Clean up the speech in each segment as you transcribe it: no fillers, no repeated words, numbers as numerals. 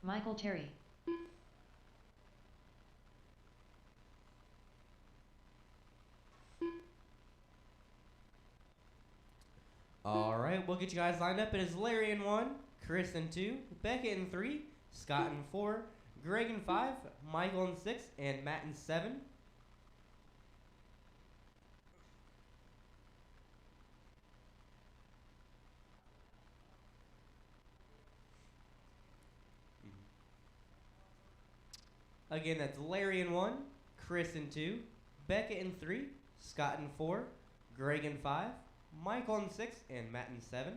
Michael Terry. All right, we'll get you guys lined up. It is Larry in 1, Chris in 2, Beckett in 3, Scott in 4, Greg in 5, Michael in 6, and Matt in 7. Again, that's Larry in 1, Chris in 2, Beckett in 3, Scott in 4, Greg in 5, Michael in 6, and Matt in 7.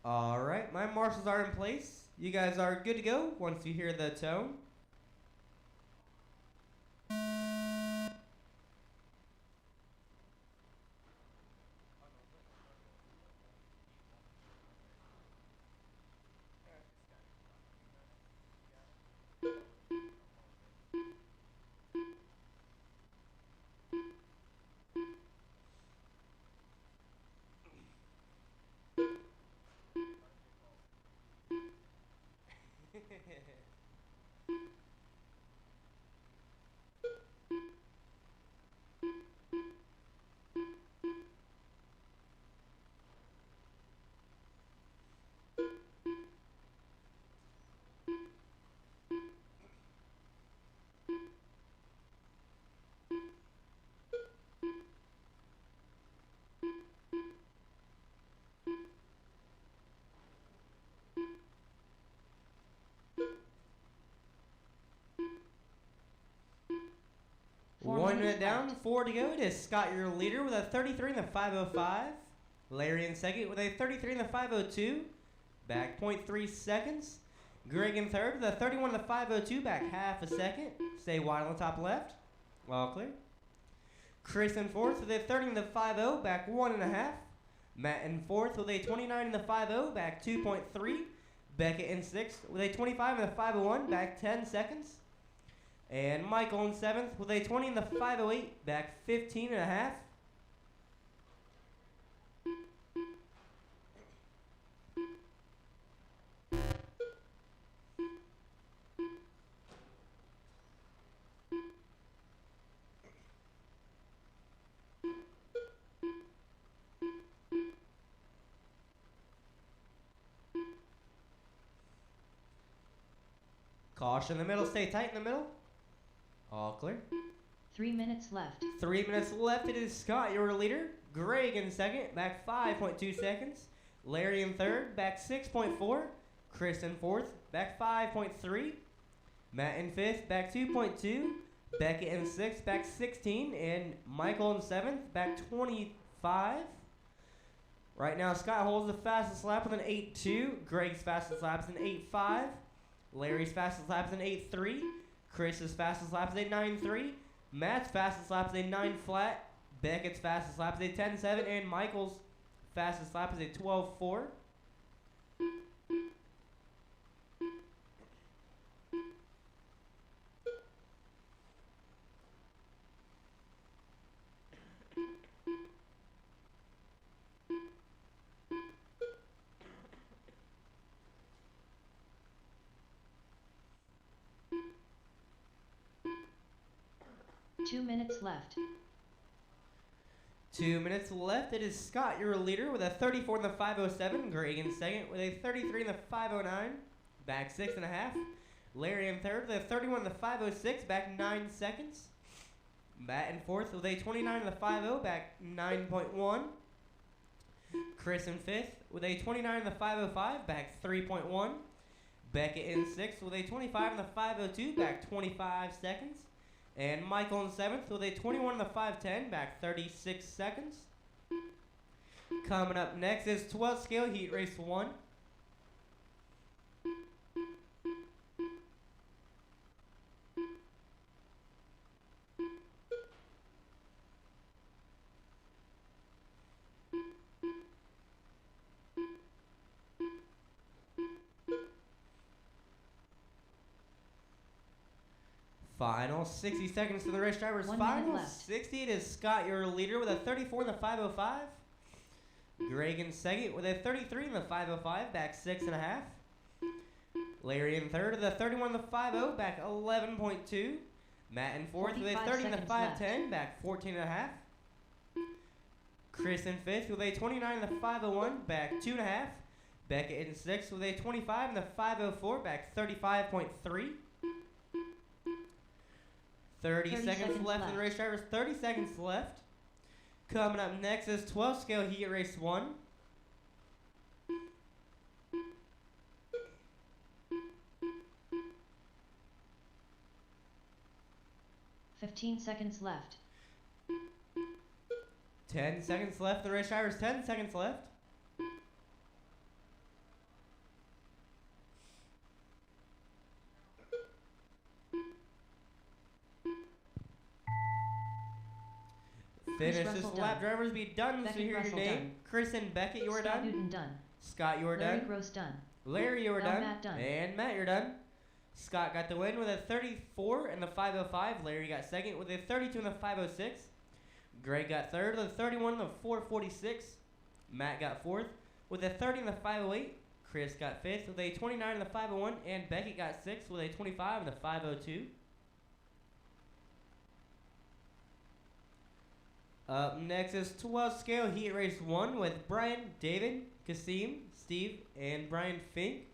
All right, my marshals are in place. You guys are good to go once you hear the tone. One minute down, 4 to go. It is Scott, your leader, with a 33 in the 5:05. Larry in second with a 33 in the 5:02. Back 0.3 seconds. Greg in third with a 31 in the 5:02. Back half a second. Stay wide on the top left. All clear. Chris in fourth with a 30 in the 5:0. Back 1.5. Matt in fourth with a 29 in the 5:0. Back 2.3. Beckett in sixth with a 25 in the 5:01. Back 10 seconds. And Michael in seventh with a 20 in the 5:08, back 15.5. Caution in the middle, stay tight in the middle. All clear. 3 minutes left. 3 minutes left. It is Scott, your leader. Greg in second, back 5.2 seconds. Larry in third, back 6.4. Chris in fourth, back 5.3. Matt in fifth, back 2.2. Beckett in sixth, back 16. And Michael in seventh, back 25. Right now, Scott holds the fastest lap with an 8.2. Greg's fastest lap is an 8.5. Larry's fastest lap is an 8.3. Chris's fastest lap is a 9.3. Matt's fastest lap is a 9 flat. Beckett's fastest lap is a 10.7. And Michael's fastest lap is a 12.4. Two minutes left. 2 minutes left. It is Scott, your leader, with a 34 in the 5:07. Greg in second with a 33 in the 5:09. Back 6.5. Larry in third with a 31 in the 5:06. Back 9 seconds. Matt in fourth with a 29 in the 5:0. Back 9.1. Chris in fifth with a 29 in the 5:05. Back 3.1. Beckett in sixth with a 25 in the 5:02. Back 25 seconds. And Michael in seventh with a 21 in the 5:10, back 36 seconds. Coming up next is 12 scale heat race 1. Final 60 seconds to the race drivers. 1 minute Final left. 60. It is Scott, your leader, with a 34 in the 5:05. Greg in second with a 33 in the 5:05, back 6.5. Larry in third with a 31 in the 5:0, back 11.2. Matt in fourth with a 45 30 in the seconds 5:10, back 14.5. Chris in fifth with a 29 in the 5:01, back 2.5. Beckett in sixth with a 25 in the 5:04, back 35.3. 30 seconds left in the race drivers. 30 seconds left. Coming up next is 12 scale heat race 1. $15 left. 10 seconds left in the race drivers. 10 seconds left. Finish this Russell lap, done. drivers. Be done. So Beckett hear your Russell name. done. Chris and Beckett, you are Scott done. Newton done. Scott, you are Larry done. Gross done. Larry, you are Now done. Matt done. And Matt, you're done. Scott got the win with a 34 in the 5:05. Larry got second with a 32 in the 5:06. Greg got third with a 31 in the 4:46. Matt got fourth with a 30 in the 5:08. Chris got fifth with a 29 in the 5:01. And Beckett got sixth with a 25 in the 5:02. Up next is 12 scale heat race 1 with Brian, David, Kasim, Steve, and Brian Fink.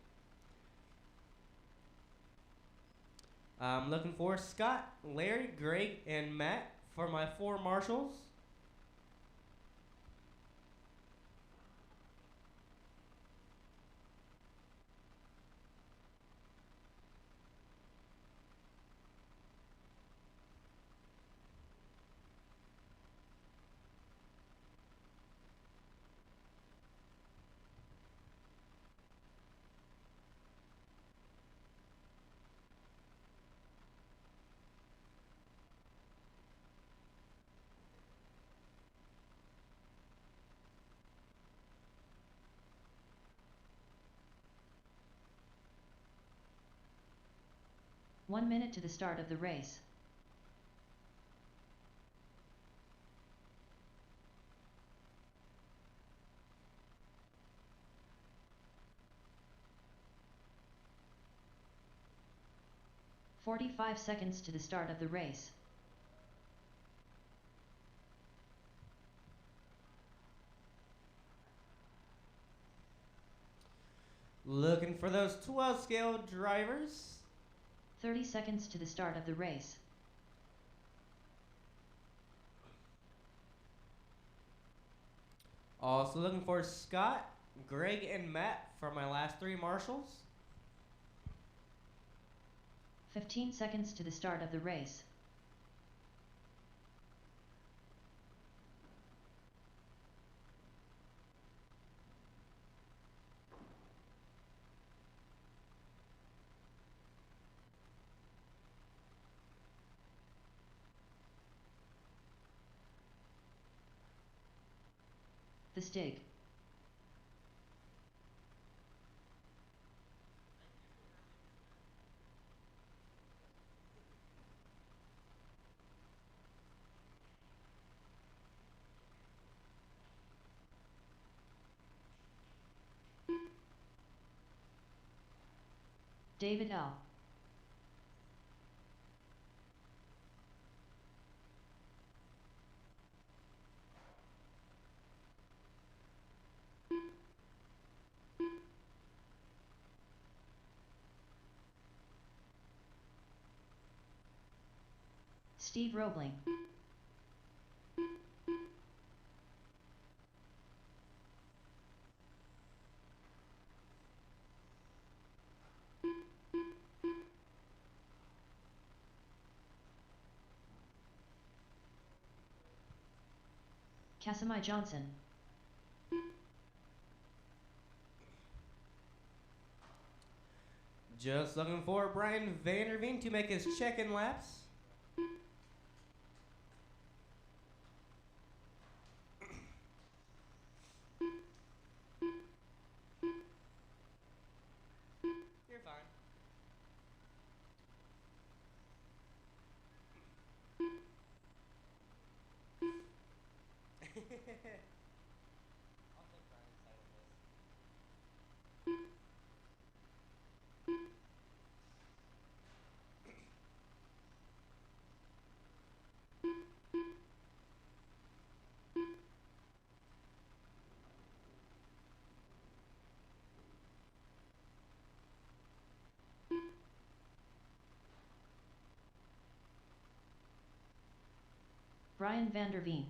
I'm looking for Scott, Larry, Greg, and Matt for my 4 marshals. One minute to the start of the race. "45 seconds to the start of the race. Looking for those 12 scale drivers. 30 seconds to the start of the race. Also looking for Scott, Greg, and Matt for my last 3 marshals. 15 seconds to the start of the race. The Stig. David L. Steve Roebling. Casamai Johnson. Just looking for Brian Vanderveen to make his check-in laps. You're fine. I'll take Brian's side of this. Brian Vanderveen.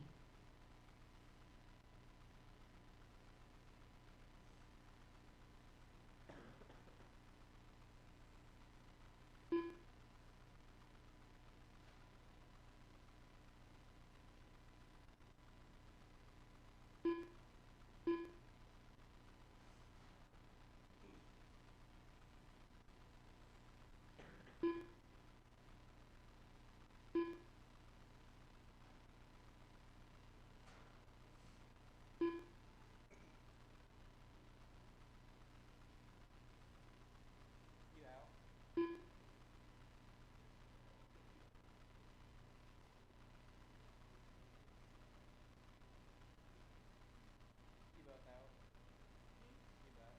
You out? You both out? You bet.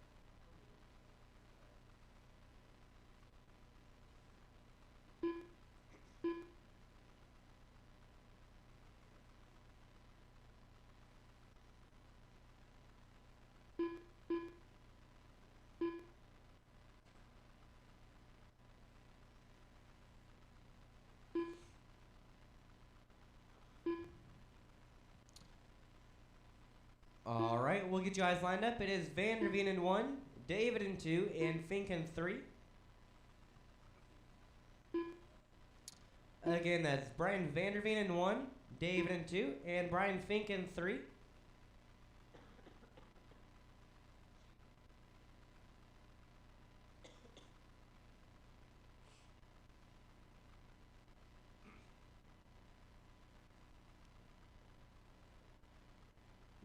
All right, we'll get you guys lined up. It is Vanderveen in 1, David in 2, and Fink in 3. Again, that's Brian Vanderveen in 1, David in 2, and Brian Fink in 3.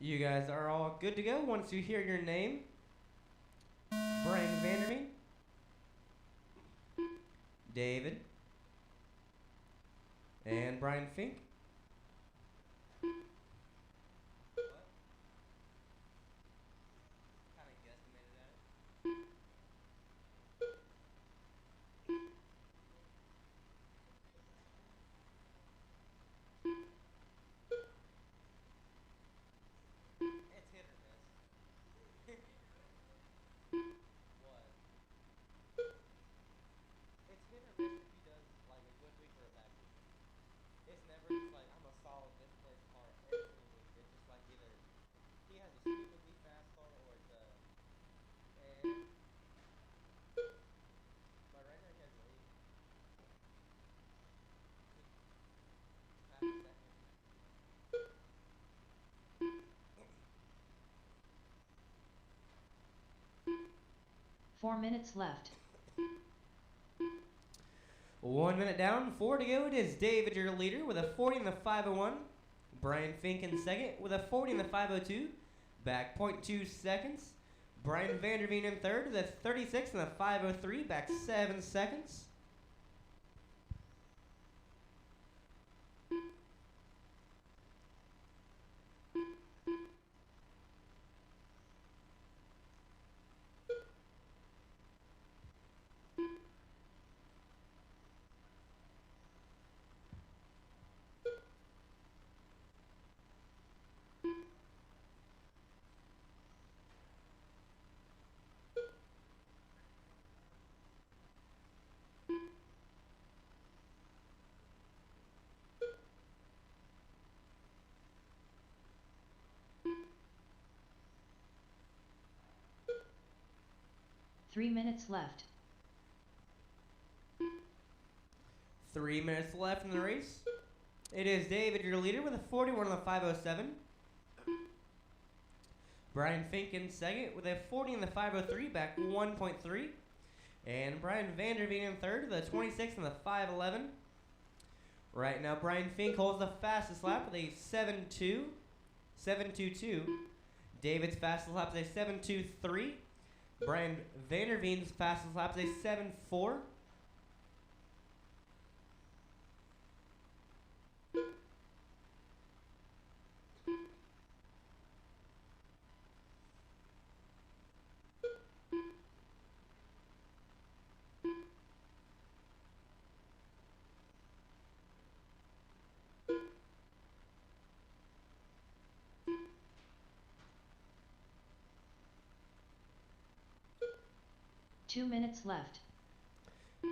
You guys are all good to go once you hear your name. Brian Vanderveen, David, and Brian Fink. What? Kind of guesstimated at it. It's hit or miss. What? It's hit or miss if he does like a good week or a bad week. It's never just like I'm a solid fifth place car every single week. It's just like either he has a stupidly fast car or it does. And but right now he has the lead. Half a second. 4 minutes left. 1 minute down, 4 to go. It is David, your leader, with a 40 in the 501. Brian Fink in second with a 40 in the 502. Back 0.2 seconds. Brian Vanderveen in third with a 36 in the 503. Back 7 seconds. 3 minutes left. 3 minutes left in the race. It is David, your leader, with a 41 on the 507. Brian Fink in second with a 40 in the 503, back 1.3. And Brian Vanderveen in third with a 26 in the 511. Right now, Brian Fink holds the fastest lap with a 7.22. David's fastest lap is a 7.23. Brian Vanderveen's fastest lap is a 7.4. Two minutes left.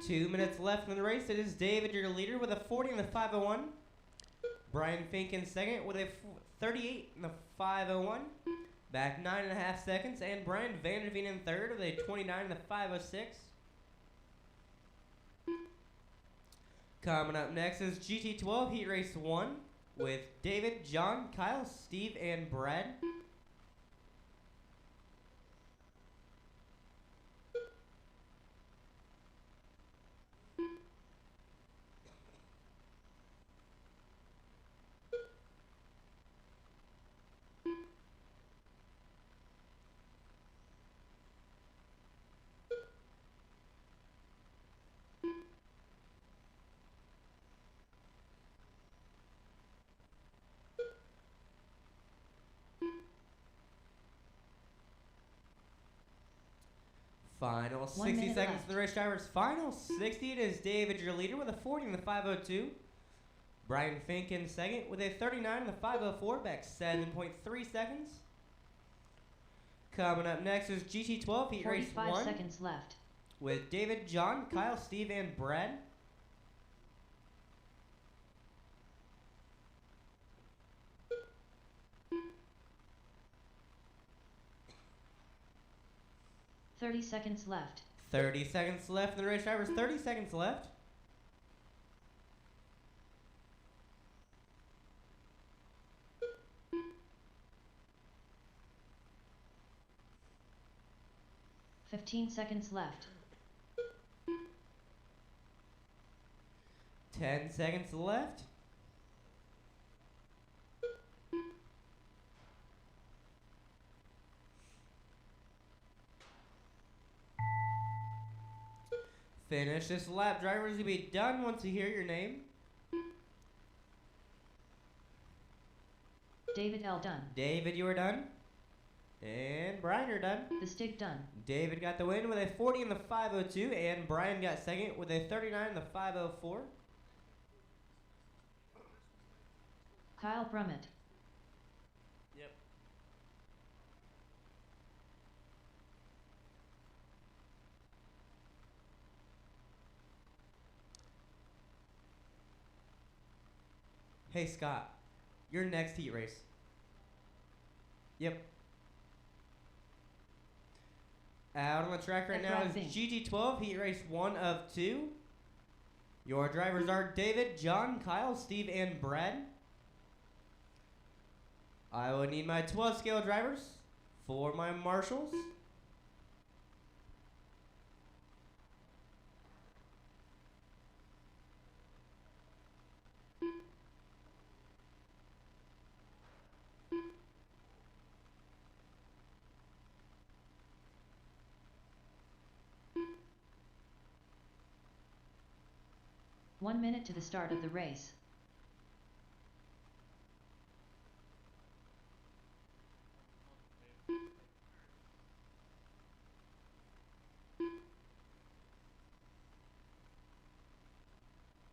2 minutes left in the race. It is David, your leader, with a 40 in the 501. Brian Fink in second with a 38 in the 501. Back 9.5 seconds. And Brian Vanderveen in third with a 29 in the 506. Coming up next is GT12 Heat Race 1 with David, John, Kyle, Steve, and Brad. Final 1 60 minute seconds left. for the race drivers. Final 60. It is David, your leader, with a 40 in the 502. Brian Fink in second with a 39 in the 504, back 7.3 seconds. Coming up next is GT12 Heat Race 45 1 seconds left. with David, John, Kyle, Steve, and Brad. Thirty seconds left. 30 seconds left in the race drivers. 30 seconds left. Fifteen seconds left. 10 seconds left. Finish this lap. Drivers will be done once you hear your name. David L. done. David, you are done. And Brian, you're done. The stick done. David got the win with a 40 in the 502, and Brian got second with a 39 in the 504. Kyle Brummett. Yep. Hey Scott, your next heat race. Yep. Out on the track right At now is Brad Fink. GT12 Heat Race 1 of 2. Your drivers are David, John, Kyle, Steve, and Brad. I will need my 12 scale drivers for my marshals. One minute to the start of the race.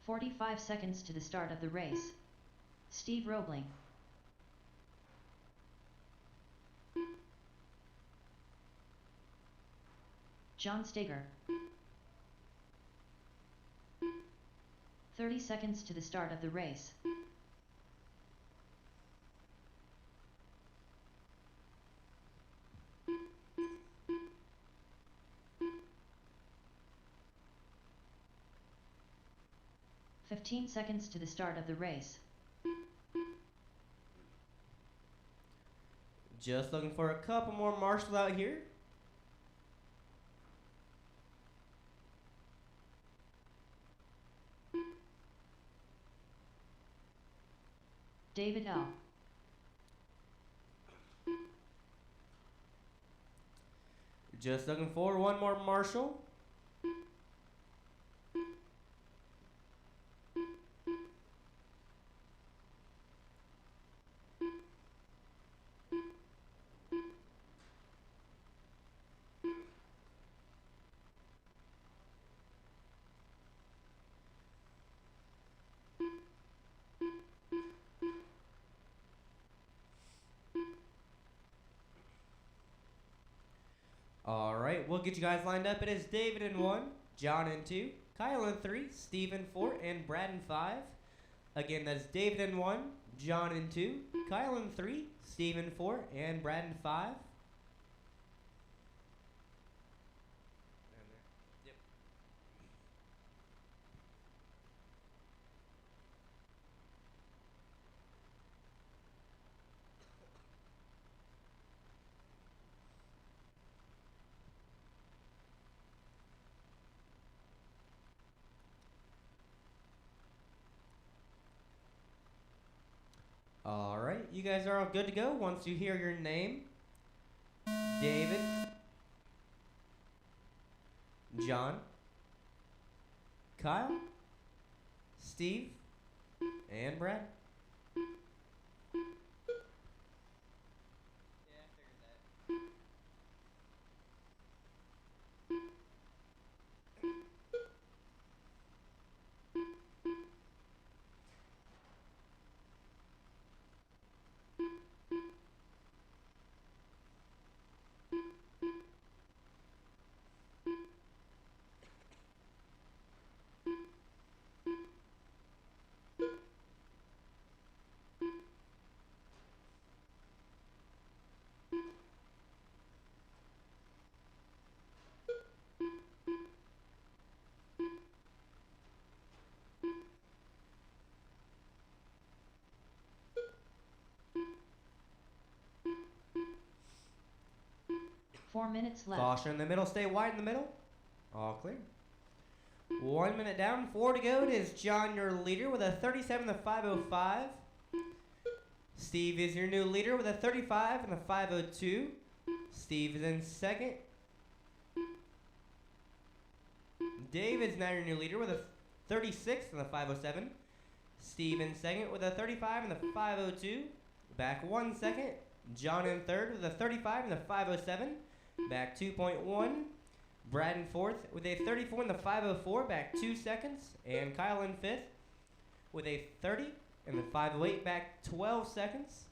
"45 seconds to the start of the race. Steve Roebling. John Steger. 30 seconds to the start of the race. 15 seconds to the start of the race. Just looking for a couple more marshals out here. David L. Just looking for one more marshal. All right, we'll get you guys lined up. It is David in 1, John in 2, Kyle in 3, Steve in 4, and Brad in 5. Again, that's David in 1, John in 2, Kyle in 3, Steve in 4, and Brad in 5. Yep. All right, you guys are all good to go once you hear your name. David, John, Kyle, Steve, and Brad. Four minutes left. Caution in the middle, stay wide in the middle. All clear. 1 minute down, 4 to go. It is John, your leader, with a 37 and a 5:05. Steve is your new leader with a 35 and a 5:02. Steve is in second. David's now your new leader with a 36 and a 5:07. Steve in second with a 35 and a 5:02. Back 1 second. John in third with a 35 and a 5:07. Back 2.1. Brad in fourth with a 34 and the 5:04, back 2 seconds. And Kyle in fifth with a 30 and the 5:08, back 12 seconds.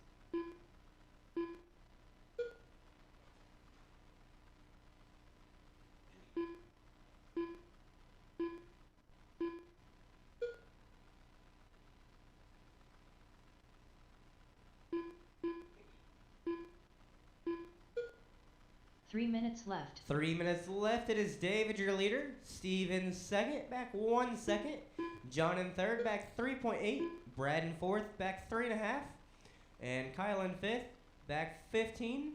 Three minutes left. 3 minutes left. It is David, your leader. Steve in second, back 1 second. John in third, back 3.8. Brad in fourth, back 3.5. And Kyle in fifth, back 15.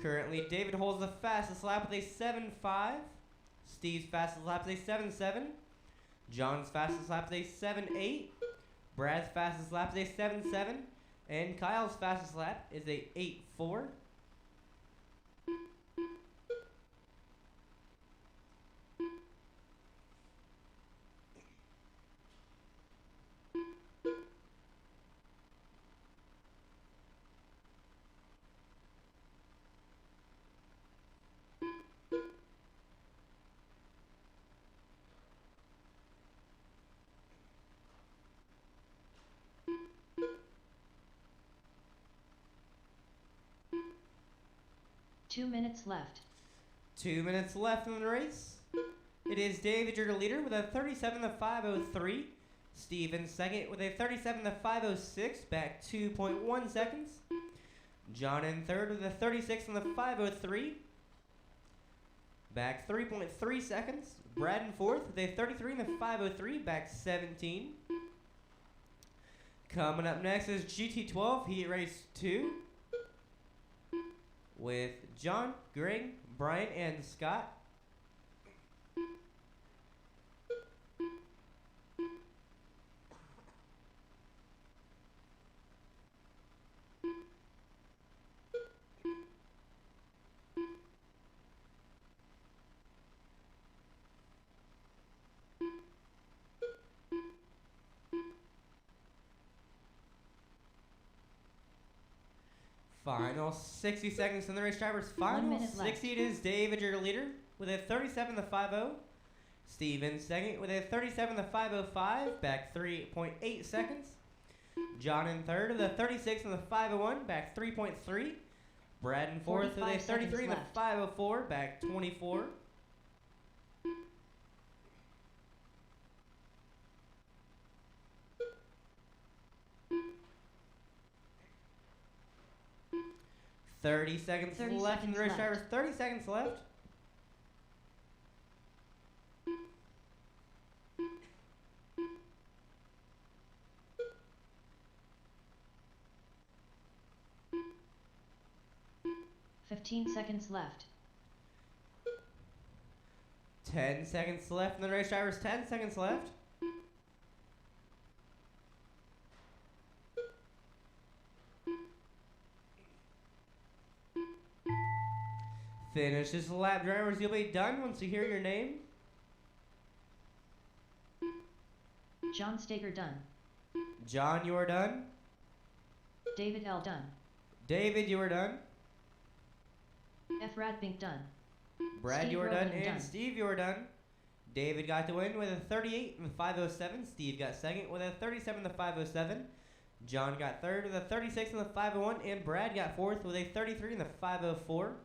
Currently, David holds the fastest lap with a 7.5. Steve's fastest lap is a 7.7. John's fastest lap is a 7.8. Brad's fastest lap is a 7.7. And Kyle's fastest lap is a 8.4. Two minutes left. 2 minutes left in the race. It is David, your leader, with a 37 to 5:03. Steve in second with a 37 to 5:06, back 2.1 seconds. John in third with a 36 and the 5:03. back 3.3 seconds. Brad in fourth with a 33 in the 5:03, back 17. Coming up next is GT12 Heat Race 2 with John, Greg, Brian, and Scott. Final 60 seconds in the race driver's 1 final. minute left. 60 it is David, your leader, with a 37 the 5:0. Steve in second with a 37 the 5:05, back 3.8 seconds. John in third with a 36 in the 5:01, back 3.3. Brad in fourth with a 45 33 in the seconds 5:04, back 24. Thirty seconds 30 left in the race seconds drivers. left. 30 seconds left. Fifteen seconds left. 10 seconds left in the race drivers. 10 seconds left. Finish this lap, drivers. You'll be done once you hear your name. John Stager done. John, you are done. David L done. David, you are done. F Radbink done. Brad, Steve you are done. Rogan And done. Steve, you are done. David got to win with a 38 in the 5:07. Steve got second with a 37 in the 5:07. John got third with a 36 in the 5:01. And Brad got fourth with a 33 in the 5:04.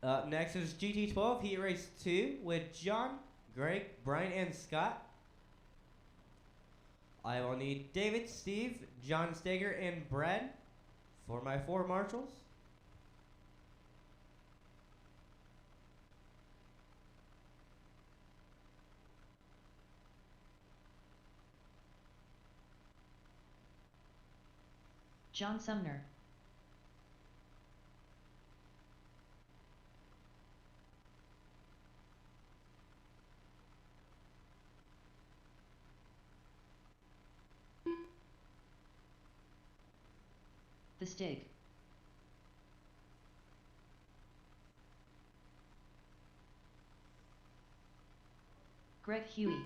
Up next is GT12 Heat Race 2 with John, Greg, Brian, and Scott. I will need David, Steve, John Stager, and Brad for my 4 marshals. John Sumner. The Stig. Greg Huey.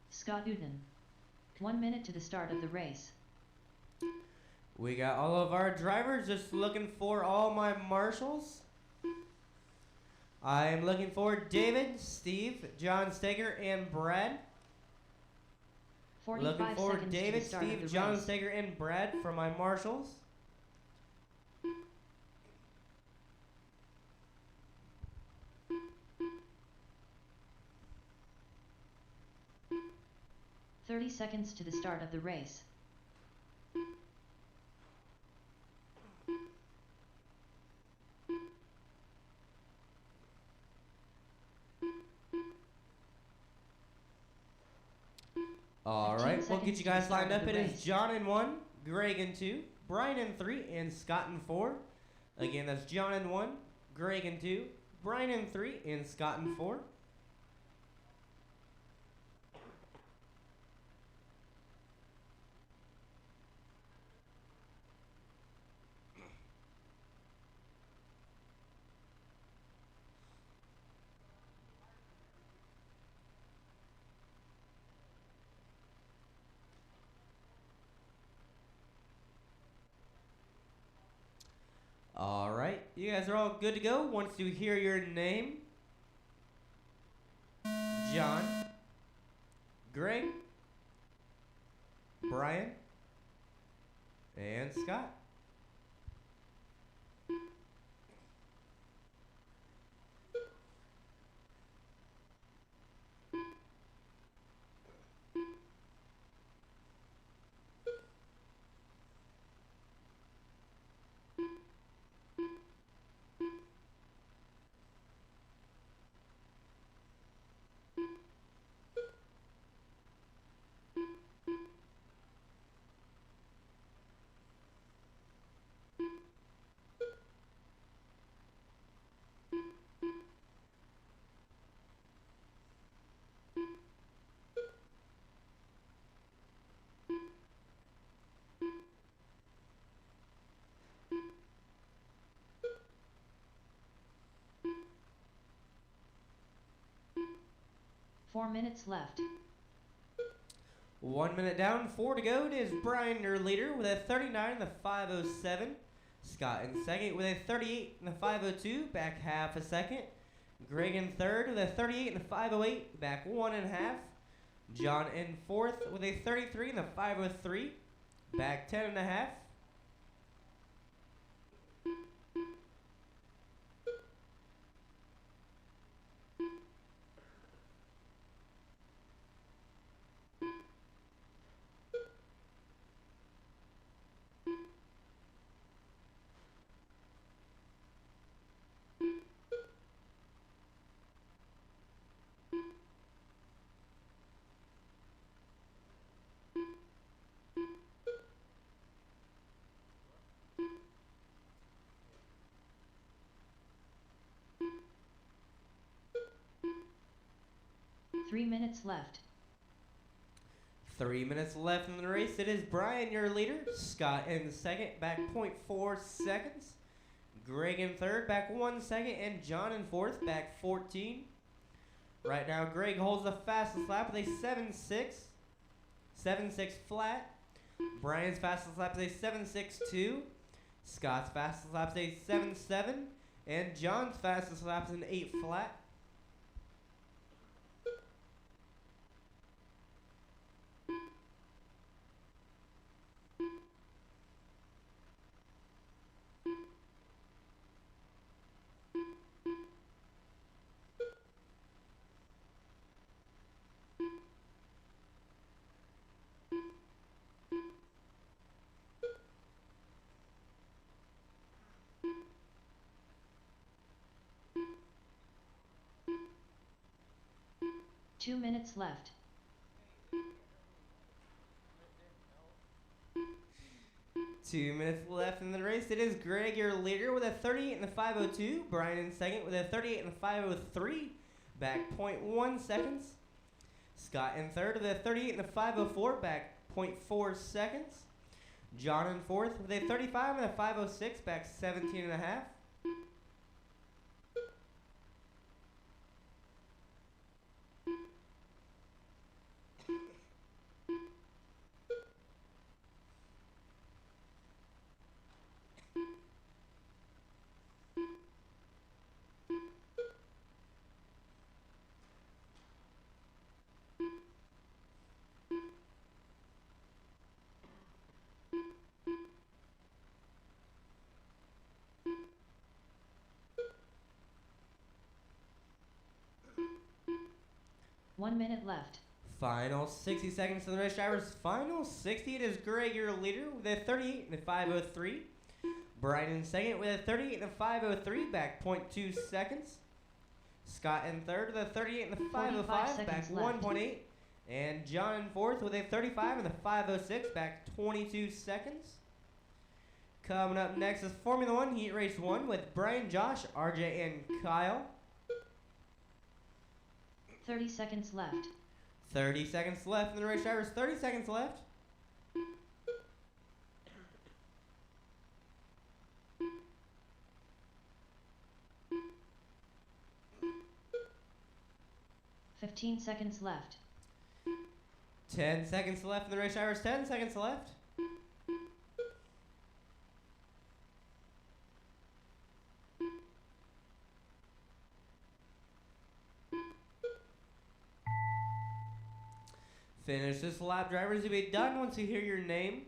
Scott Uden. 1 minute to the start of the race. We got all of our drivers, just looking for all my marshals. I'm looking for David, Steve, John Stager, and Brad. 45 Looking for seconds David, to the start Steve, of the John race. Stager, and Brad for my marshals. "30 seconds to the start of the race. All 15 right, we'll seconds get you to the guys start lined of up. the It is race. John in 1, Greg in 2, Brian in 3, and Scott in 4. Again, that's John in 1, Greg in 2, Brian in 3, and Scott in 4. All right, you guys are all good to go. Once you hear your name, John, Greg, Brian, and Scott. 4 minutes left. 1 minute down, 4 to go. It is Brian, your leader, with a 39 in the 5:07. Scott in second with a 38 in the 5:02, back half a second. Greg in third with a 38 in the 5:08, back 1.5. John in fourth with a 33 in the 5:03, back 10.5. Three minutes left. 3 minutes left in the race. It is Brian, your leader. Scott in second, back 0.4 seconds. Greg in third, back 1 second. And John in fourth, back 14. Right now, Greg holds the fastest lap with a 7.6. 7.6 flat. Brian's fastest lap is a 7.62. Scott's fastest lap is a 7.7. And John's fastest lap is an 8 flat. Two minutes left. 2 minutes left in the race. It is Greg, your leader, with a 38 in the 5:02. Brian in second with a 38 in the 5:03, back 0.1 seconds. Scott in third with a 38 in the 5:04, back 0.4 seconds. John in fourth with a 35 in the 5:06, back 17.5. One minute left. Final 60 seconds to the race driver's final 60. It is Greg, your leader, with a 38 in the 5:03. Brian in second with a 38 in the 5:03, back 0.2 seconds. Scott in third with a 38 in the 5:05, back 1.8. And John in fourth with a 35 in the 5:06, back 22 seconds. Coming up next is Formula One Heat Race 1 with Brian, Josh, RJ, and Kyle. 30 seconds left. 30 seconds left in the race drivers. 30 seconds left. Fifteen seconds left. 10 seconds left in the race drivers. 10 seconds left. Finish this lap, drivers. You'll be done once you hear your name.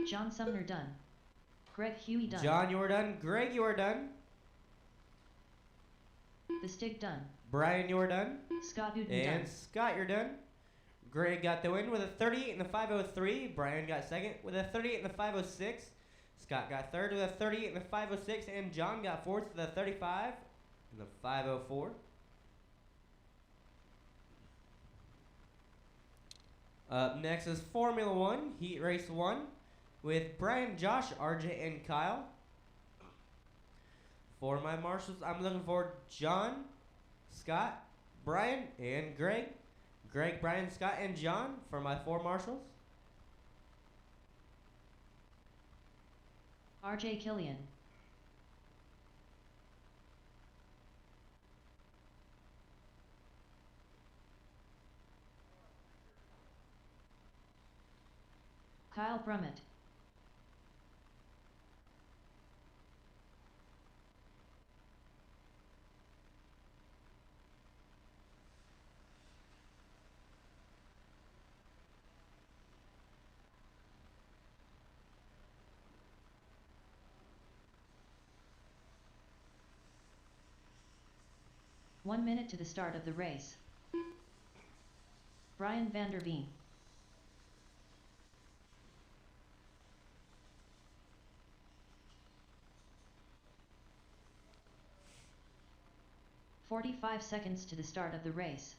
John Sumner done. Greg Huey done. John, you are done. Greg, you are done. The Stick done. Brian, you are done. Scott Newton And done. Scott, you're done. Greg got the win with a 38 in the 5:03. Brian got second with a 38 in the 5:06. Scott got third with a 38 in the 5:06. And John got fourth with a 35 in the 5:04. Up next is Formula One Heat Race 1 with Brian, Josh, RJ, and Kyle. For my marshals, I'm looking for John, Scott, Brian, and Greg. Greg, Brian, Scott, and John for my four marshals. RJ Killian. Kyle Brummett. One minute to the start of the race. Brian van der Veen. "45 seconds to the start of the race.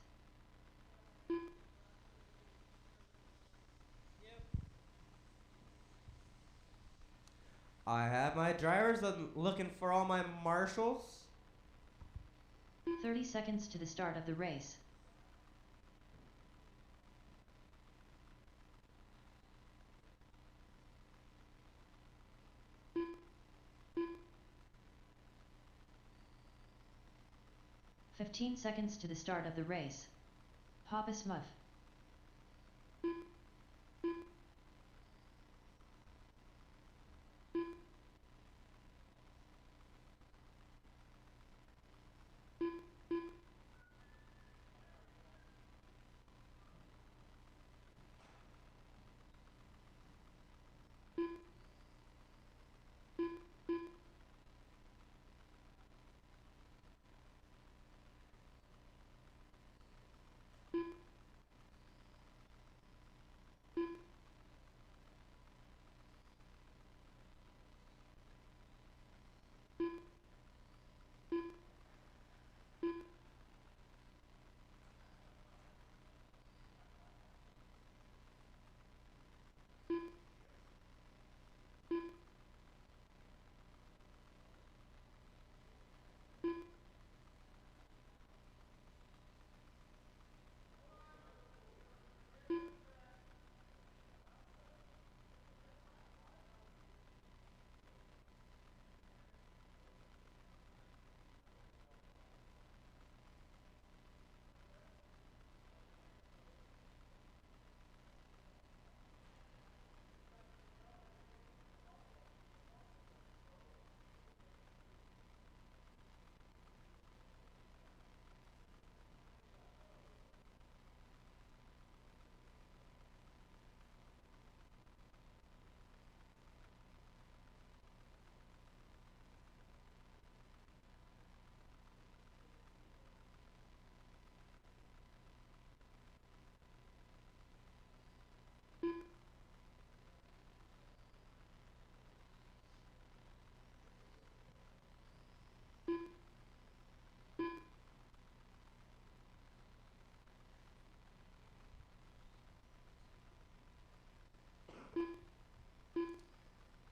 I have my drivers. I'm looking for all my marshals. 30 seconds to the start of the race. "15 seconds to the start of the race. Papa Smurf.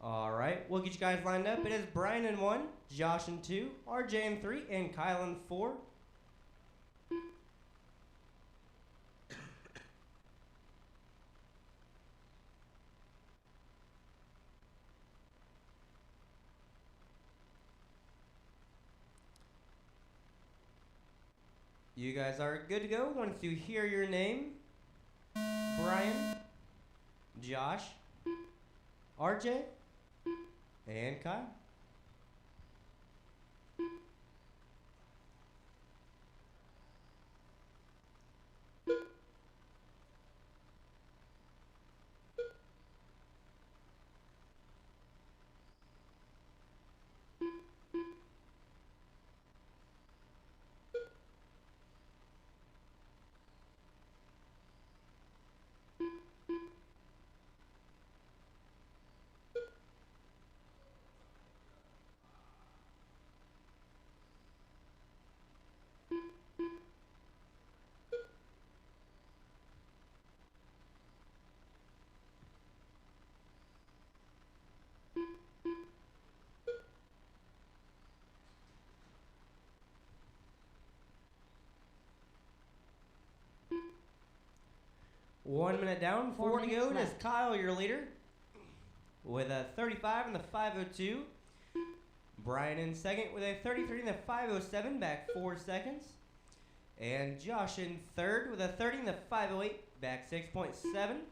All right, we'll get you guys lined up. It is Brian in 1, Josh in 2, RJ in 3, and Kyle in 4. You guys are good to go once you hear your name. Brian, Josh, RJ, and Kyle. One minute down, 4 4 to minutes go. It is left. Kyle, your leader, with a 35 in the 5:02. Brian in second with a 33 in the 5:07, back 4 seconds. And Josh in third with a 30 in the 5:08, back 6.7.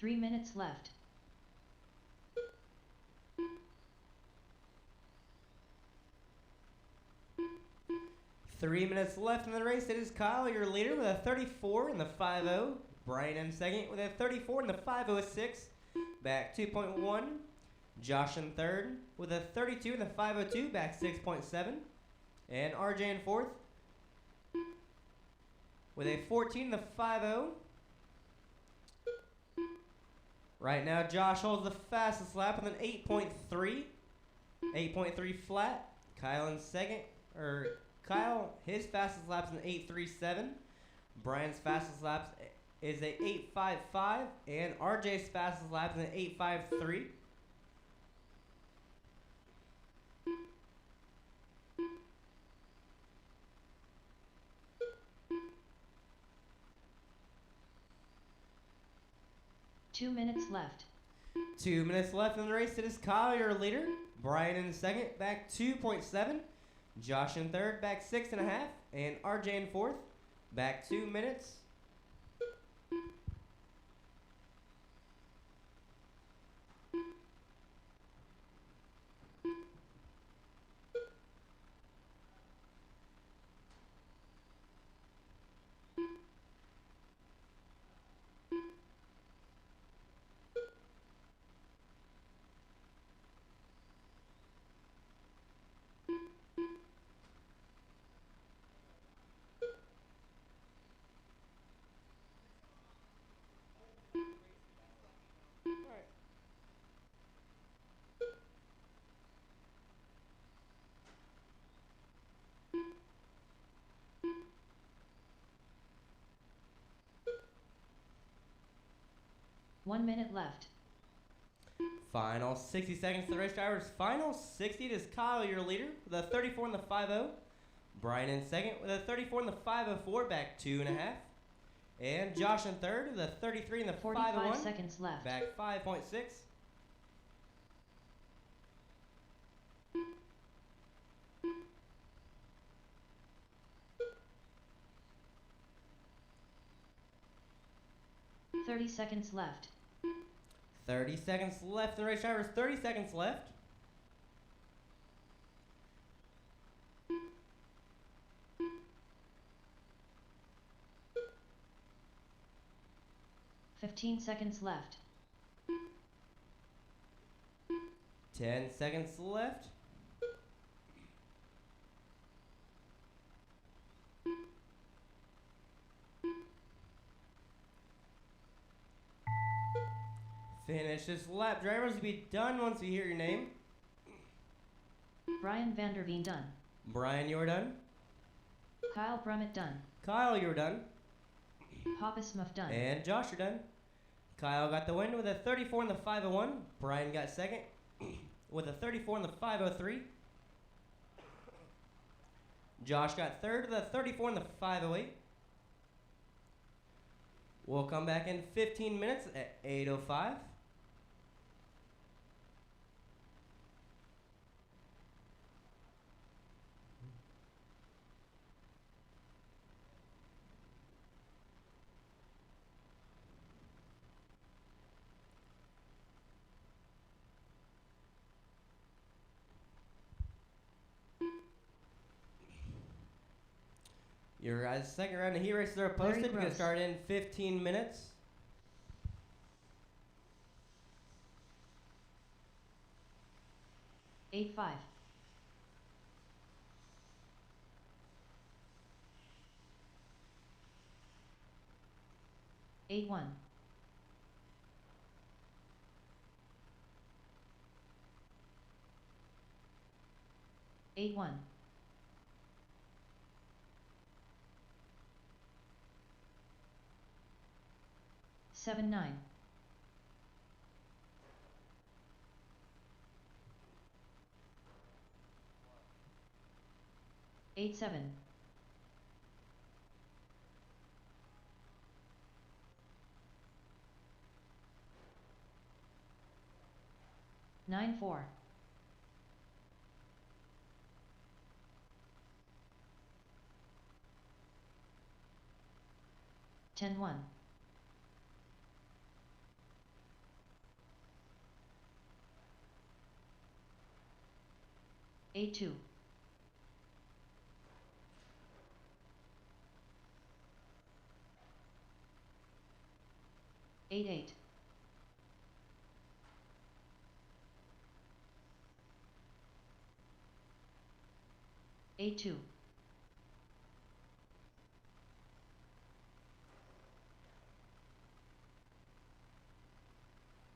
3 minutes left. Three minutes left in the race. It is Kyle, your leader, with a 34 in the 5.0. Brian in second with a 34 in the 5.06. Back 2.1. Josh in third with a 32 in the 5.02. Back 6.7. And RJ in fourth with a 14 in the 5.0. Right now, Josh holds the fastest lap with an 8.3. 8.3 flat. Kyle in second. Kyle, his fastest lap's an 8.37. Brian's fastest laps is a 8.55. And RJ's fastest lap is an 8.53. Two minutes left. 2 minutes left in the race. It is Kyle, your leader. Brian in second, back 2.7. Josh in third, back 6.5. And RJ in fourth, back 2 minutes. One minute left. Final 60 seconds to the race drivers. Final 60. It is Kyle, your leader, with a 34 in the 5.0. Brian in second with a 34 in the 5.04, back 2.5. And Josh in third with a 33 in the 45 5.01, seconds left. back 5.6. Thirty seconds left. 30 seconds left in the race drivers. 30 seconds left. Fifteen seconds left. 10 seconds left. Finish this lap. Drivers will be done once we hear your name. Brian Vanderveen done. Brian, you're done. Kyle Brummett done. Kyle, you're done. Papa Smuff done. And Josh, you're done. Kyle got the win with a 34 in the 5.01. Brian got second with a 34 in the 5.03. Josh got third with a 34 in the 5.08. We'll come back in 15 minutes at 8:05. Your guys' second round of heat races are posted. We're going to gross. start in 15 minutes. Eight five. 8-1. 8-1. 7-9. 8-7. 9-4. 10-1. 8-2. 8-8. 8-2.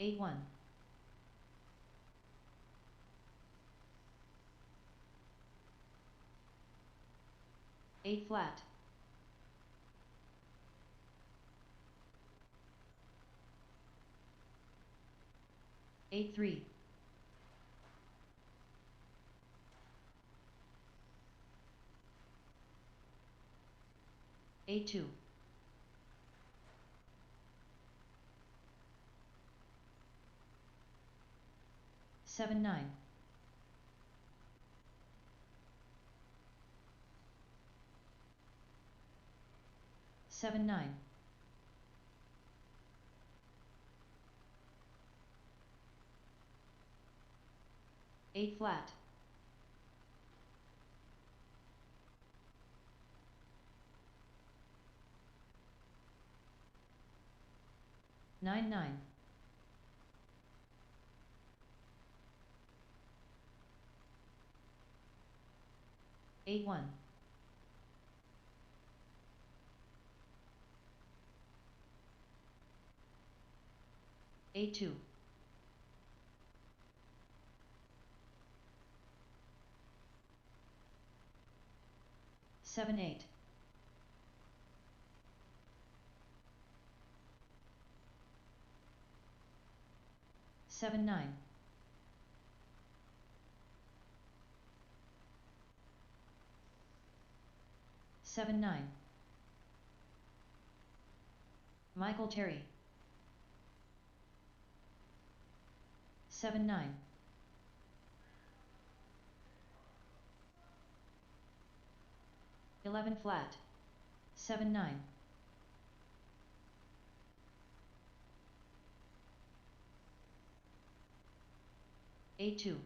8-1. 8 flat. 8-3. 8-2. 7-9. 7-9. 8 flat. 9-9. 8-1. 8-2. 7-8. 7-9. 7-9. Michael Terry. 7-9. 11 flat. 7-9. 8-2.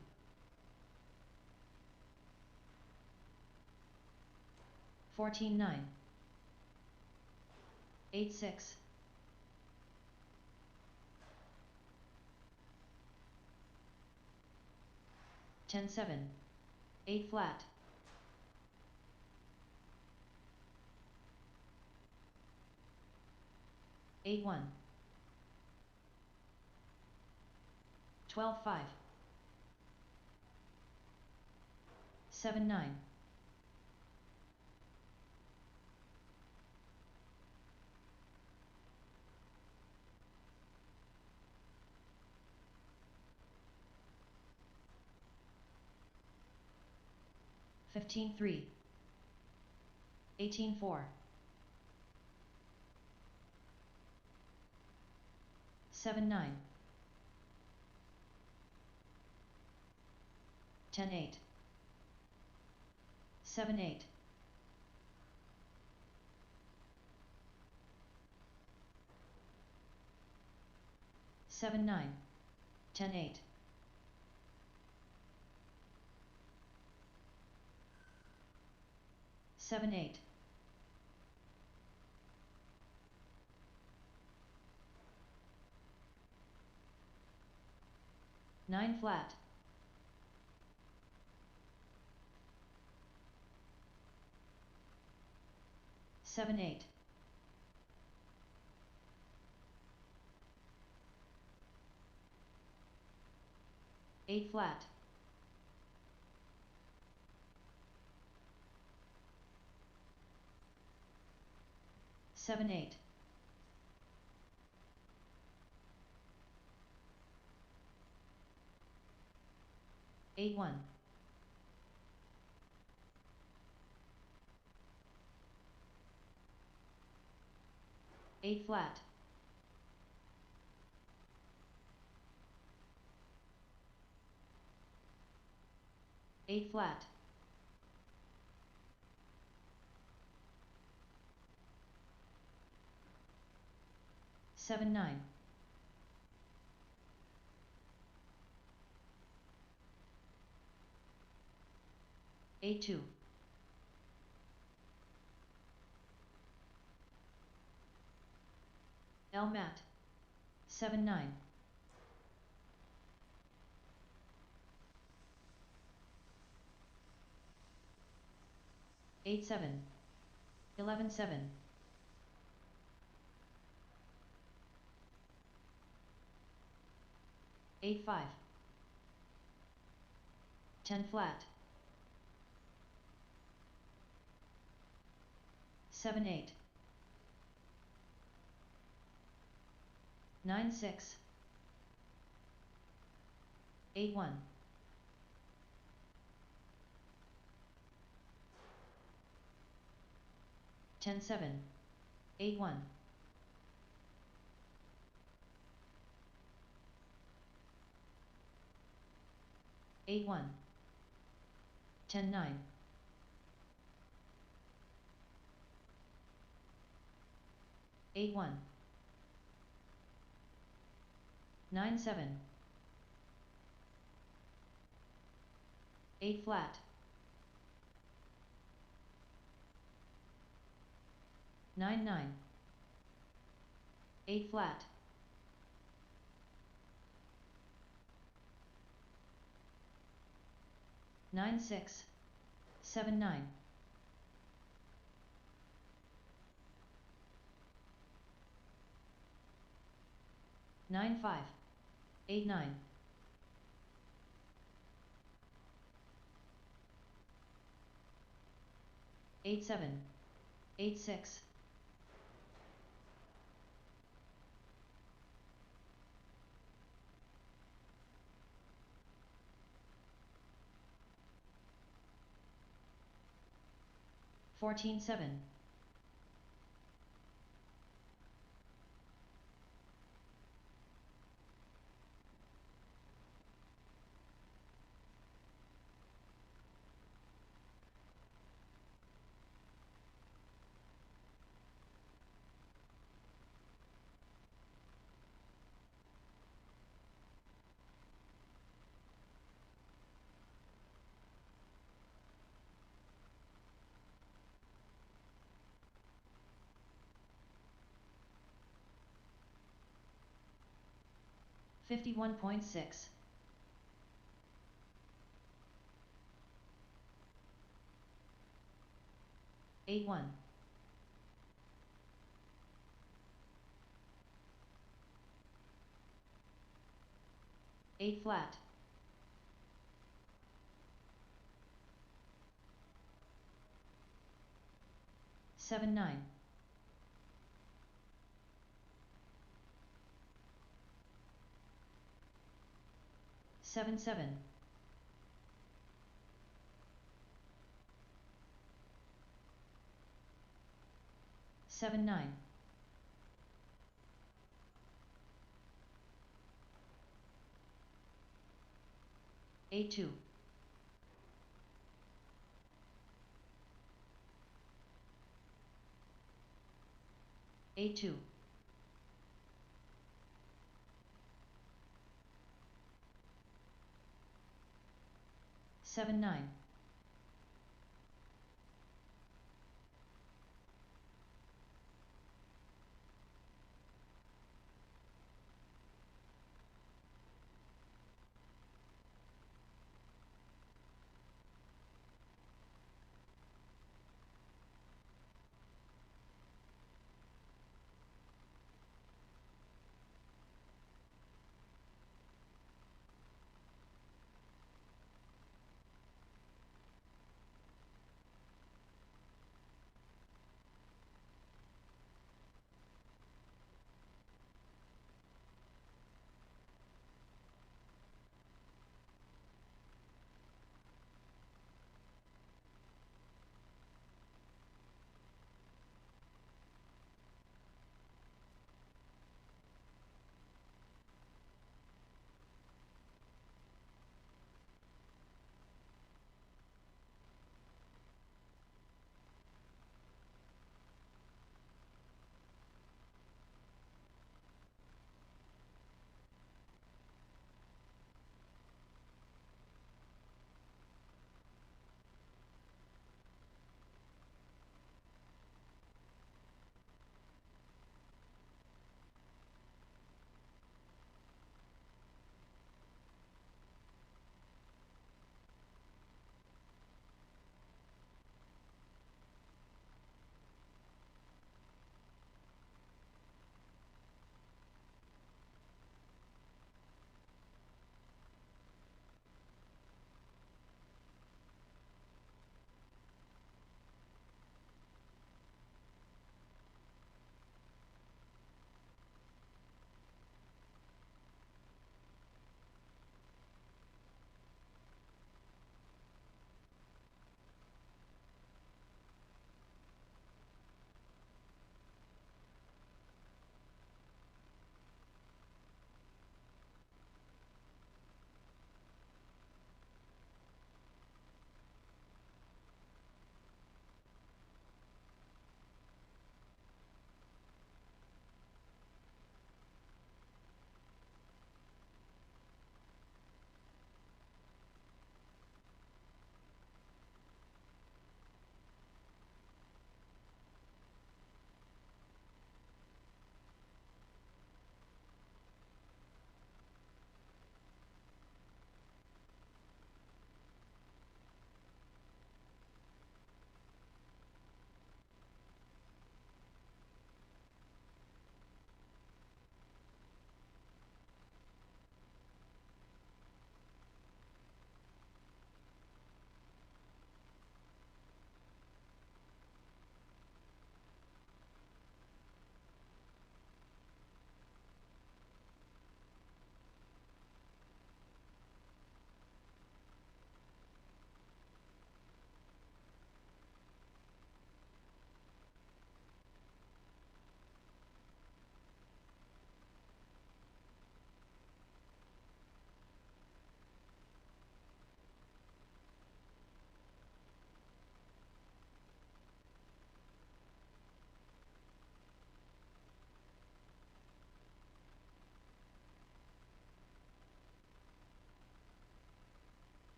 14-9. 8-6. 10-7. 8 flat. 8-1. 12-5. 7-9. 15-3. 18-4. 7-9. 10-8. 7-8. 7-9. 10-8. 7-8. 9 flat. 7-8. 8 flat. 7-8. 8-1. 8 flat. 8 flat. 7-9. 8-2. L mat. 7-9. 8-7. 11-7. 8-5. 10 flat. 7-8. 9-6. 8-1. 10-7. 8-1. 8-1. 10-9. 8-1. 9-7. 8 flat. 9-9. 8 flat. 9-6. 7-9. 9-5. 8-9. 8-7. 8-6. 14-7. 51.6. 8-1. 8 flat. 7-9. 7-7. 7-9. 8-2. 8-2. 7-9.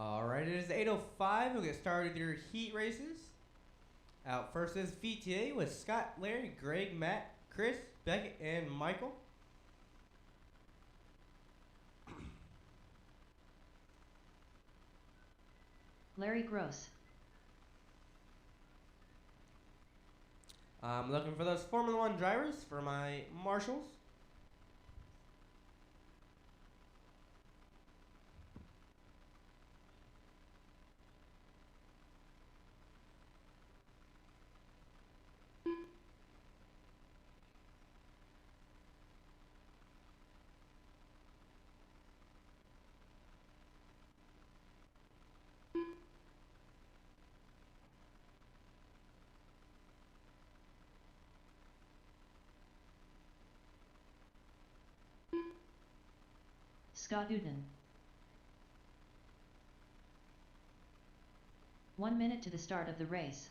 All right, it is 8:05. We'll get started with your heat races. Out first is VTA with Scott, Larry, Greg, Matt, Chris, Beckett, and Michael. Larry Gross. I'm looking for those Formula One drivers for my marshals. Scott Uden. 1 minute to the start of the race.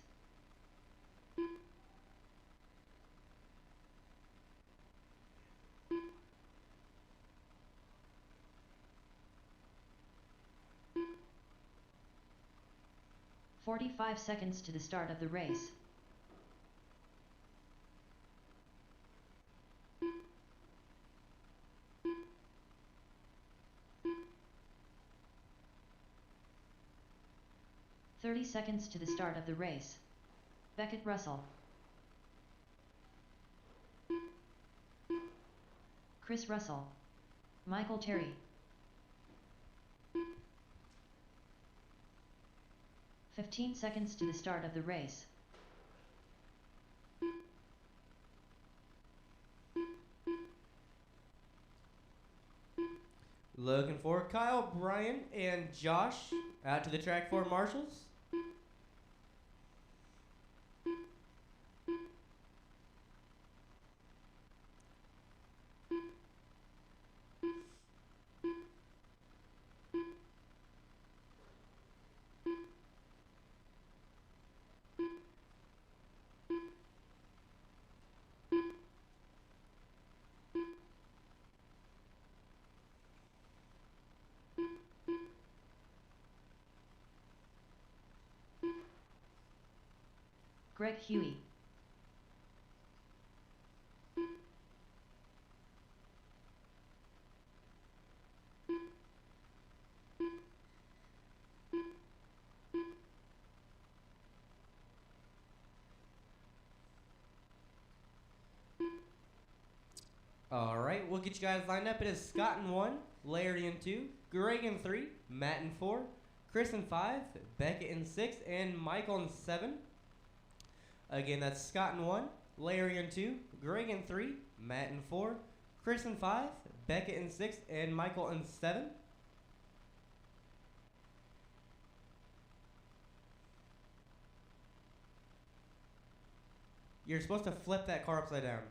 "45 seconds to the start of the race. "30 seconds to the start of the race. Beckett Russell. Chris Russell. Michael Terry. 15 seconds to the start of the race. Looking for Kyle, Brian, and Josh out to the track for marshals. Greg Huey. All right, we'll get you guys lined up. It is Scott in 1, Larry in 2, Greg in 3, Matt in 4, Chris in 5, Beckett in 6, and Michael in 7. Again, that's Scott in 1, Larry in 2, Greg in 3, Matt in 4, Chris in 5, Beckett in 6, and Michael in 7. You're supposed to flip that car upside down.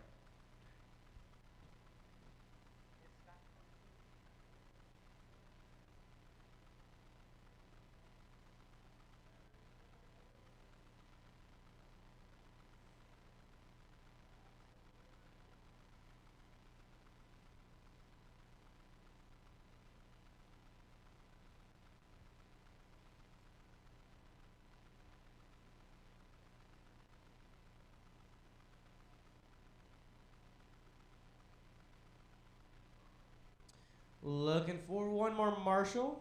Looking for one more marshal.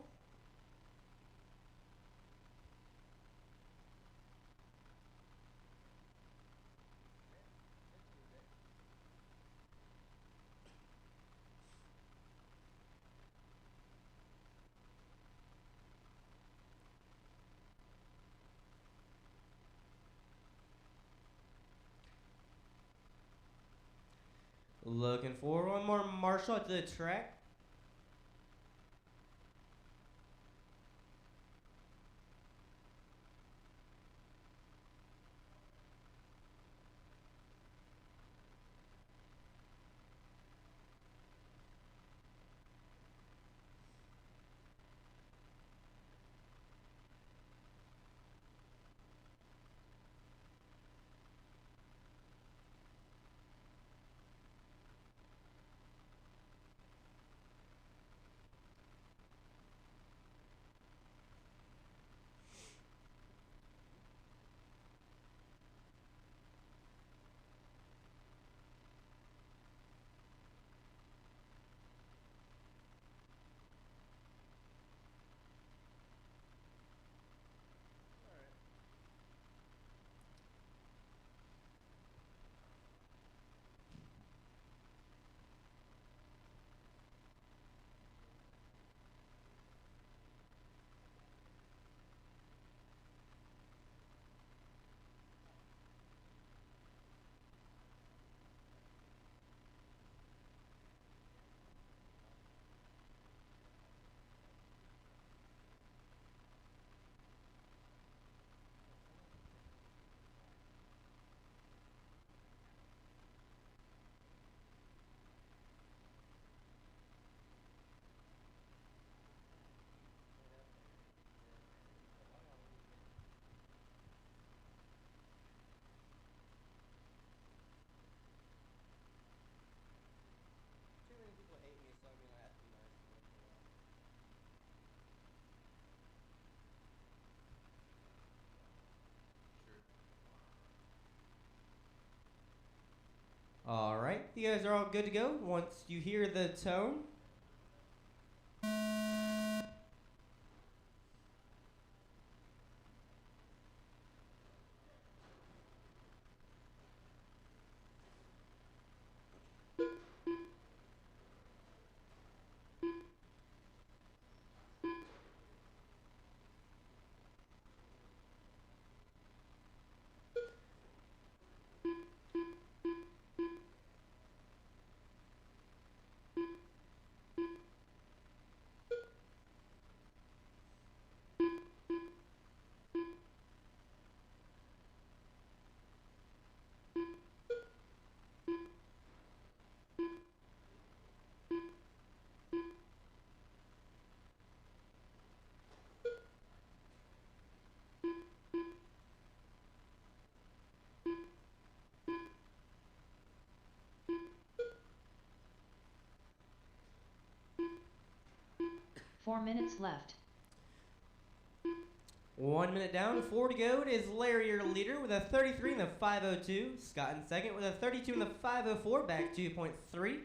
Looking for one more marshal at the track. Alright, you guys are all good to go once you hear the tone. Four minutes left. 1 minute down, 4 to go. It is Larry, your leader, with a 33 in the 502. Scott in second with a 32 in the 504, back 2.3.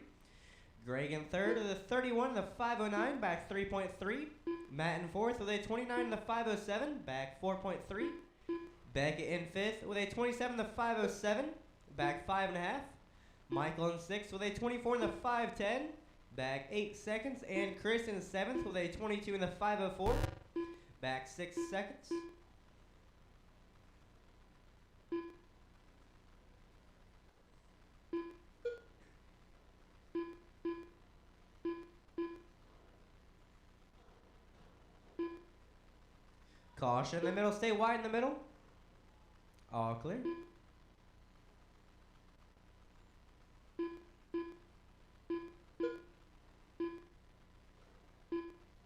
Greg in third with a 31 in the 509, back 3.3. Matt in fourth with a 29 in the 507, back 4.3. Beckett in fifth with a 27 in the 507, back 5.5. Michael in sixth with a 24 in the 510, back 8 seconds. And Chris in seventh with a 22 in the 504, back 6 seconds. Caution in the middle, stay wide in the middle. All clear.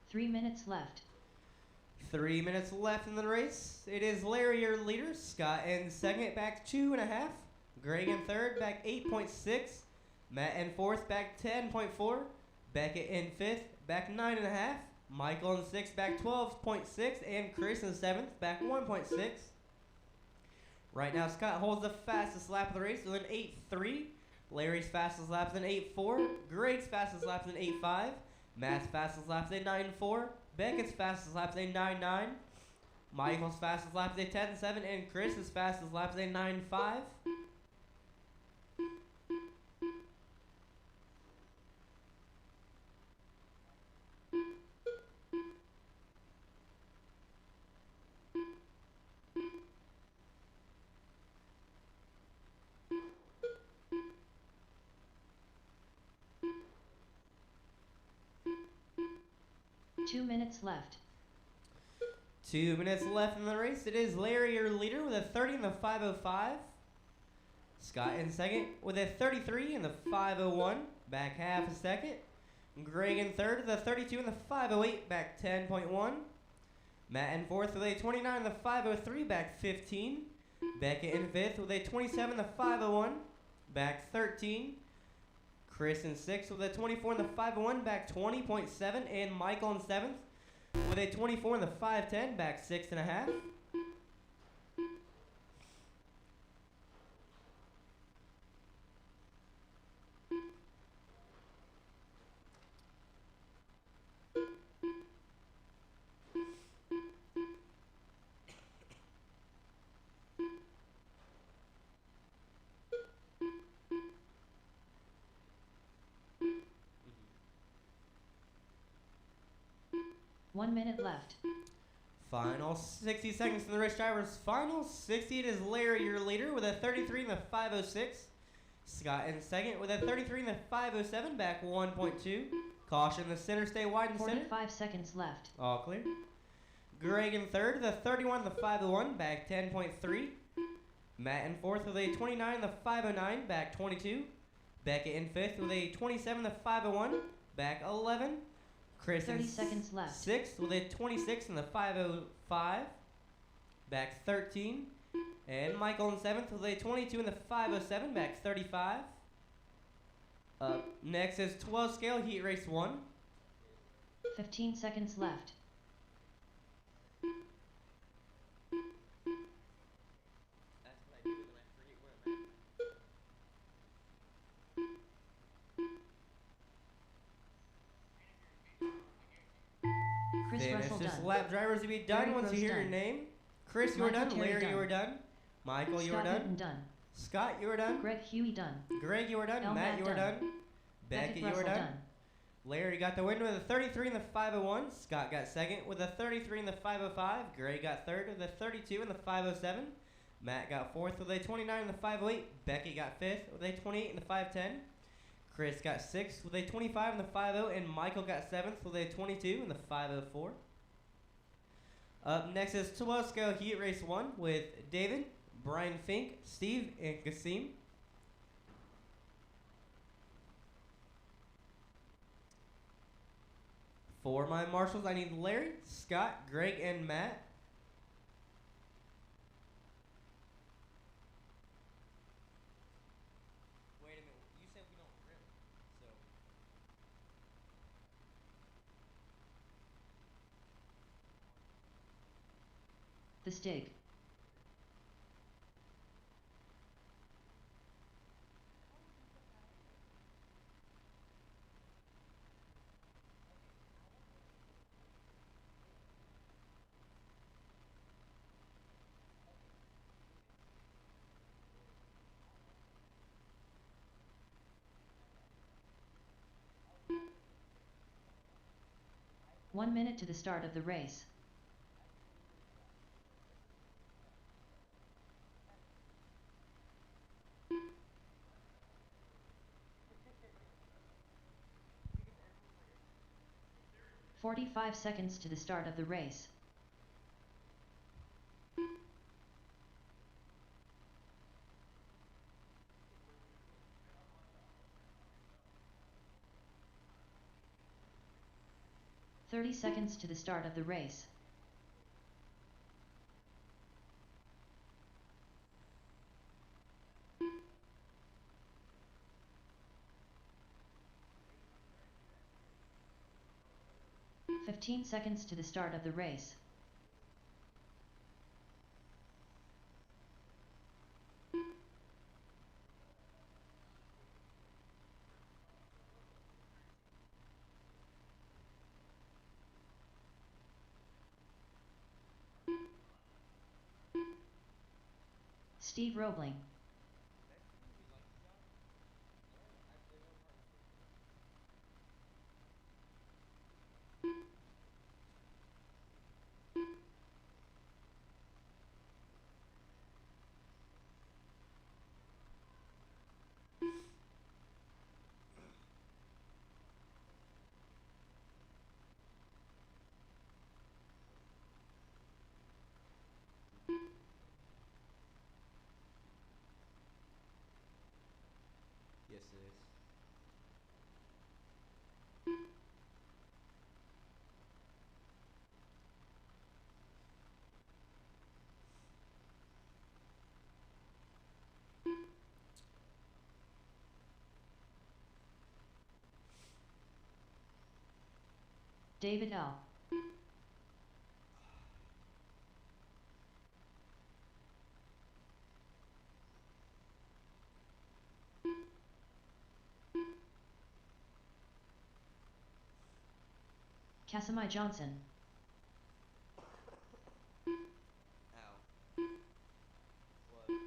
Three minutes left. 3 minutes left in the race. It is Larry, your leader. Scott in second, back 2.5. Greg in third, back 8.6. Matt in fourth, back 10.4. Beckett in fifth, back 9.5. Michael in sixth, back 12.6. And Chris in seventh, back 1.6. Right now, Scott holds the fastest lap of the race with an 8.3. Larry's fastest lap is an 8.4. Greg's fastest lap is an 8.5. Matt's fastest lap is a 9.4. Beckett's fastest lap is a 9.9. Michael's fastest lap is a 10.7. And Chris's fastest lap is a 9.5. Two minutes left. 2 minutes left in the race. It is Larry, your leader, with a 30 in the 505. Scott in second with a 33 in the 501, back half a second. Greg in third with a 32 in the 508, back 10.1. Matt in fourth with a 29 in the 503, back 15. Beckett in fifth with a 27 in the 501, back 13. Chris in sixth with a 24 in the 501, back 20.7. And Michael in seventh with a 24 in the 510, back 6.5. One minute left. Final 60 seconds in the race driver's final 60. It is Larry, your leader, with a 33 in the 506. Scott in second with a 33 in the 507, back 1.2. Caution, the center, stay wide in center. 45 seconds left. All clear. Greg in third, the 31 in the 501, back 10.3. Matt in fourth with a 29 in the 509, back 22. Beckett in fifth with a 27 in the 501, back 11. Chris 30 in seconds left. sixth with a 26 in the 505, back 13. And Michael in seventh with a 22 in the 507, back 35. Next is 12 scale heat race 1. 15 seconds left. That's what I do when I forget where I'm at. Chris Finish Russell this done. lap, drivers, to be done Larry once you Gross hear your done. name. Chris, you are Michael done. Terry Larry, done. you are done. Michael, you are Scott done. Hinton done. Scott, you are done. Greg Huey done. Greg, you are done. El Matt, Matt you are done. done. Beckett, Beckett you are Russell done. done. Larry got the win with a 33 in the 501. Scott got second with a 33 in the 505. Greg got third with a 32 in the 507. Matt got fourth with a 29 in the 508. Becky got fifth with a 28 in the 510. Chris got sixth with a 25 in the 50, and Michael got seventh with a 22 in the 504. Up next is 12 scale heat race 1 with David, Brian Fink, Steve, and Kasim. For my marshals, I need Larry, Scott, Greg, and Matt. Wait a minute, you said we don't rim, so. The Stig. One minute to the start of the race. "45 seconds to the start of the race. "30 seconds to the start of the race. "15 seconds to the start of the race. Steve Roebling. Yes, it is. David L. Casimai Johnson. Ow. What?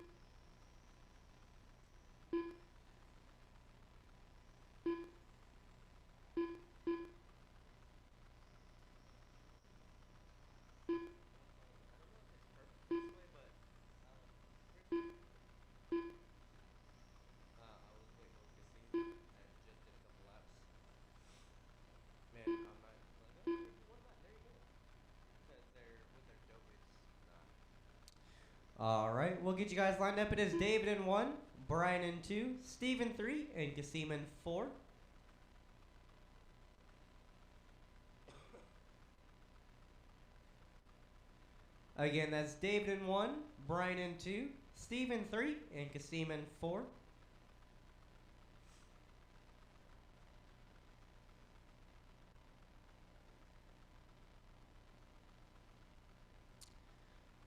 All right, we'll get you guys lined up. It is David in 1, Brian in 2, Steve in 3, and Kasim in 4. Again, that's David in 1, Brian in 2, Steve in 3, and Kasim in 4.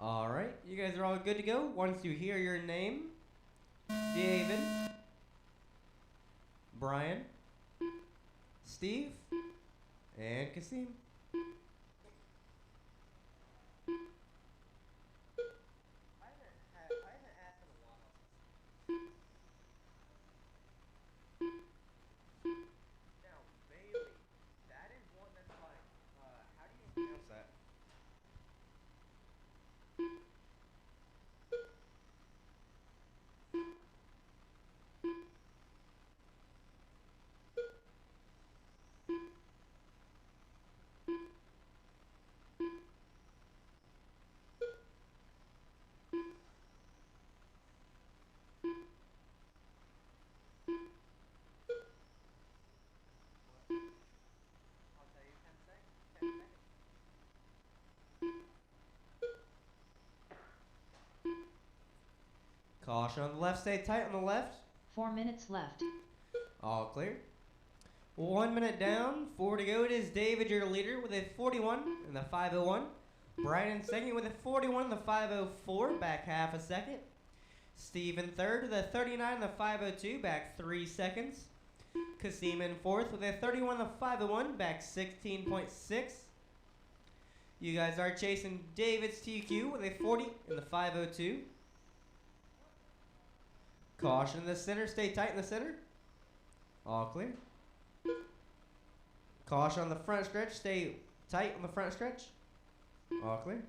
All right, you guys are all good to go. Once you hear your name, David, Brian, Steve, and Kasim. Caution on the left, stay tight on the left. 4 minutes left. All clear. 1 minute down, 4 to go. It is David, your leader, with a 41 in the 5:01. Brian in second with a 41 in the 5:04, back half a second. Steve in third with a 39 in the 5:02, back 3 seconds. Kasim in fourth with a 31 in the 5:01, back 16.6. You guys are chasing David's TQ with a 40 in the 5:02. Caution in the center, stay tight in the center. All clear. Caution on the front stretch, stay tight on the front stretch. All clear.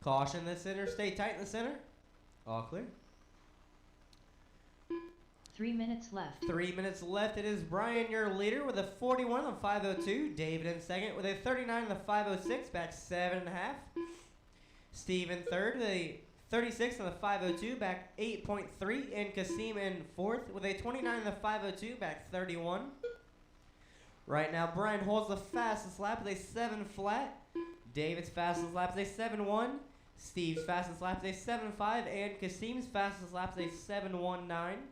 Caution in the center, stay tight in the center. All clear. 3 minutes left. 3 minutes left. It is Brian, your leader, with a 41 on 5:02. David in second with a 39 on the 5:06, back 7.5. Steve in third with a 36 on the 5:02, back 8.3. And Kasim in fourth with a 29 on the 5:02, back 31. Right now, Brian holds the fastest lap with a 7 flat. David's fastest lap is a 7:1. Steve's fastest lap is a 7:5. And Kasim's fastest lap is a 7:19.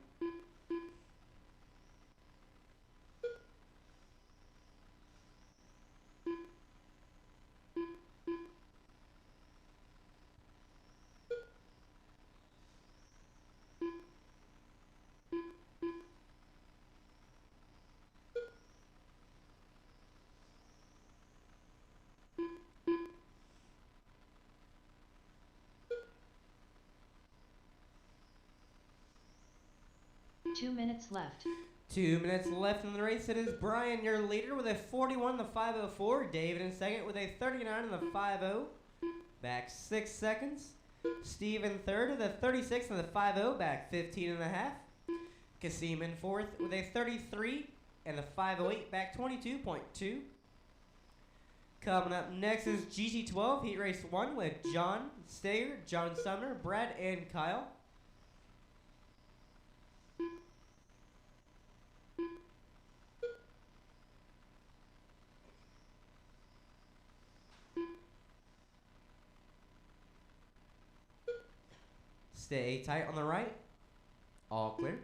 Two minutes left. 2 minutes left in the race. It is Brian, your leader, with a 41 in the 5:04. David in second with a 39 in the 5:0, back 6 seconds. Steve in third with a 36 in the 5:0, back 15.5. Kasim in fourth with a 33 in the 5:08, back 22.2. Coming up next is GT12 Heat Race 1 with John Stager, John Sumner, Brad, and Kyle. Stay tight on the right. All clear.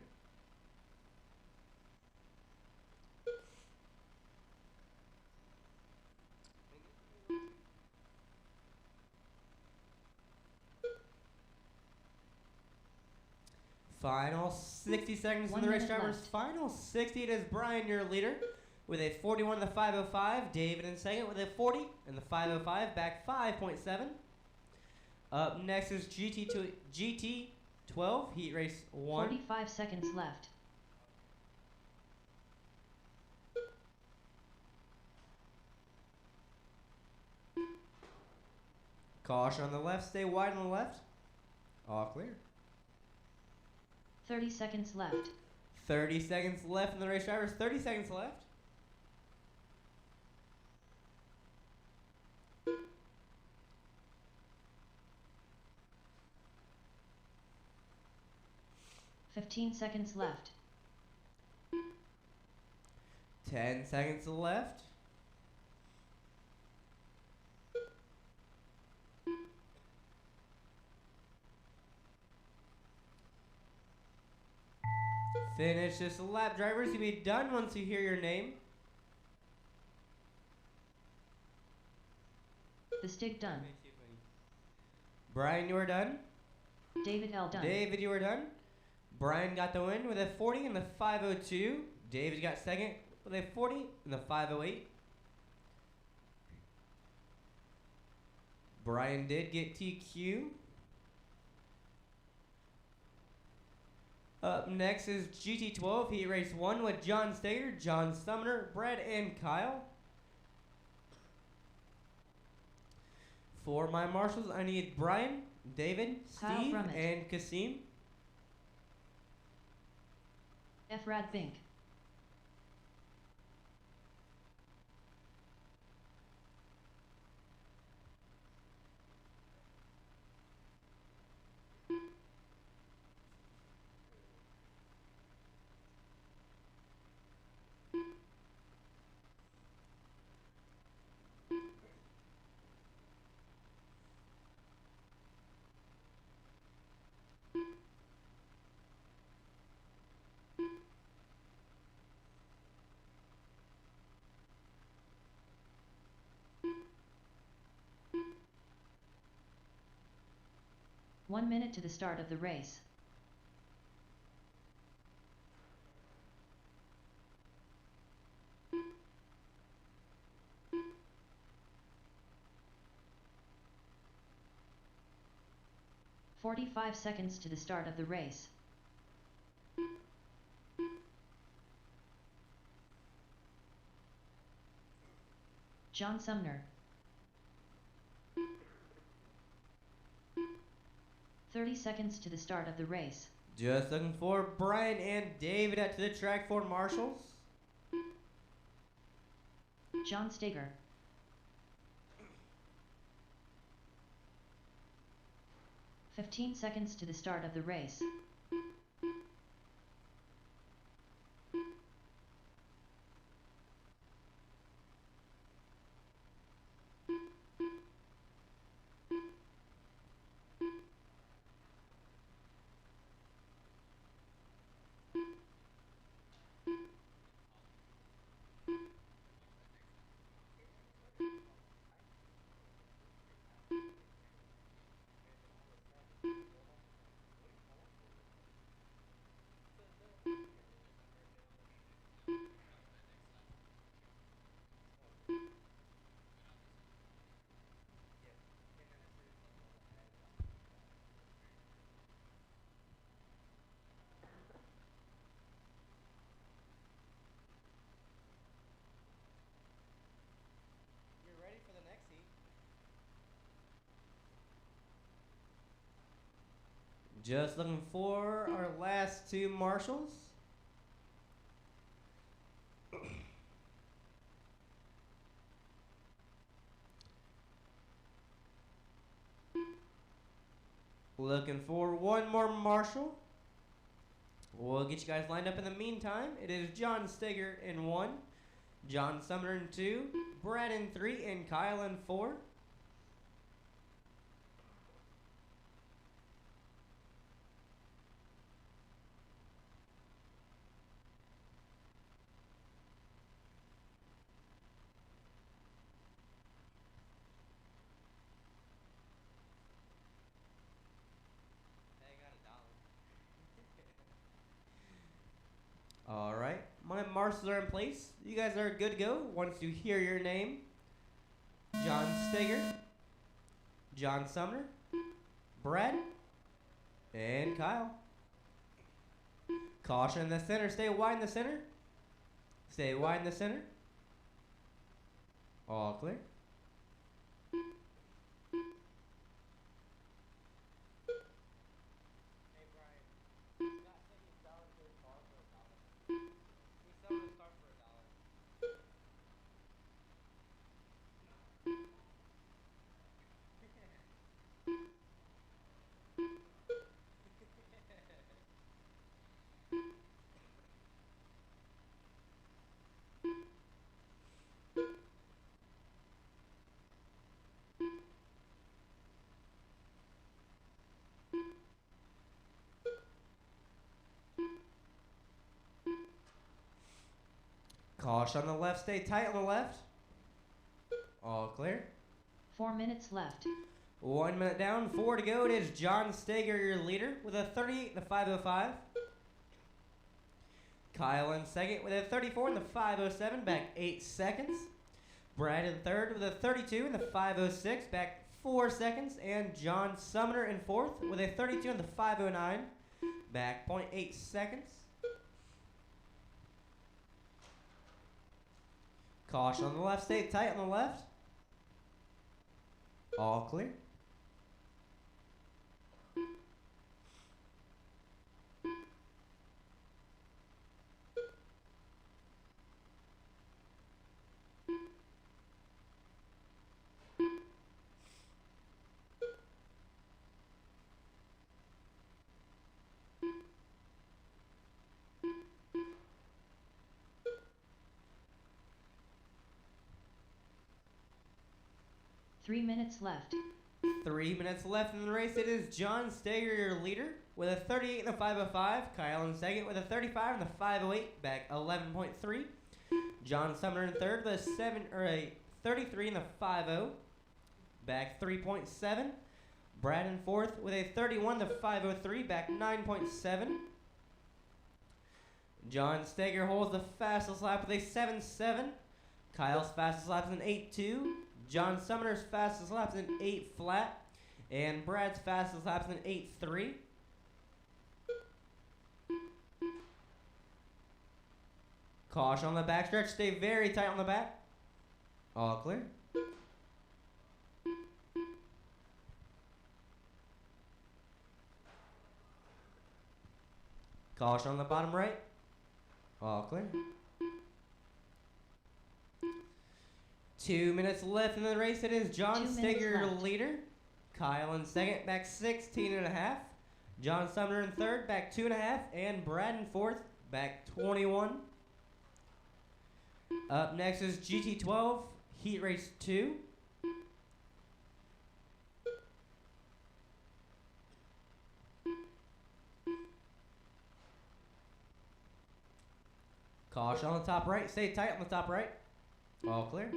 Final 60 seconds in the race, drivers. Final 60. It is Brian, your leader, with a 41 in the 5:05. David in second with a 40 in the 5:05, back 5.7. Up next is GT12 Heat Race 1. 45 seconds left. Caution on the left, stay wide on the left. All clear. 30 seconds left. 30 seconds left in the race, drivers. 30 seconds left. $15 seconds left. 10 seconds left. Finish this lap, drivers. You'll be done once you hear your name. The stick done. Brian, you are done. David L. done. David, you are done. Brian got the win with a 40 in the 5:02. David got second with a 40 in the 5:08. Brian did get TQ. Up next is GT12 Heat Race 1 with John Stager, John Sumner, Brad, and Kyle. For my marshals, I need Brian, David, Kyle Steve, Brummett. and Kasim. Efrad Bink. 1 minute to the start of the race. "45 seconds to the start of the race. John Sumner. 30 seconds to the start of the race. Just looking for Brian and David out to the track for marshals. John Steger. 15 seconds to the start of the race. You're ready for the next heat. Just looking for our last two marshals. Looking for one more marshal. We'll get you guys lined up in the meantime. It is John Steger in 1, John Sumner in 2, Brad in 3, and Kyle in 4. All right, my marshals are in place. You guys are good to go. Once you hear your name, John Steger, John Sumner, Brad, and Kyle. Caution in the center. Stay wide in the center. Stay wide in the center. All clear. Caution on the left. Stay tight on the left. All clear. 4 minutes left. 1 minute down, 4 to go. It is John Steger, your leader, with a 38 in the 5:05. Kyle in second with a 34 in the 5:07, back 8 seconds. Brad in third with a 32 in the 5:06, back 4 seconds. And John Sumner in fourth with a 32 in the 5:09, back 0.8 seconds. Caution on the left, stay tight on the left. All clear. Three minutes left. 3 minutes left in the race. It is John Steger, your leader, with a 38 in the 5:05. Kyle in second with a 35 in the 5:08, back 11.3. John Sumner in third with a 33 in the 5:0, back 3.7. Brad in fourth with a 31 to 503, back 9.7. John Steger holds the fastest lap with a 7.7. Kyle's fastest lap is an 8.2. John Sumner's fastest lap is an 8 flat. And Brad's fastest lap is an 8.3. Caution on the backstretch. Stay very tight on the back. All clear. Caution on the bottom right. All clear. 2 minutes left in the race. It is John 2 minutes Steger left. leader. Kyle in second, back 16.5. John Sumner in third, back 2.5. And Brad in fourth, back 21. Up next is GT12, Heat Race 2. Caution on the top right. Stay tight on the top right. All clear.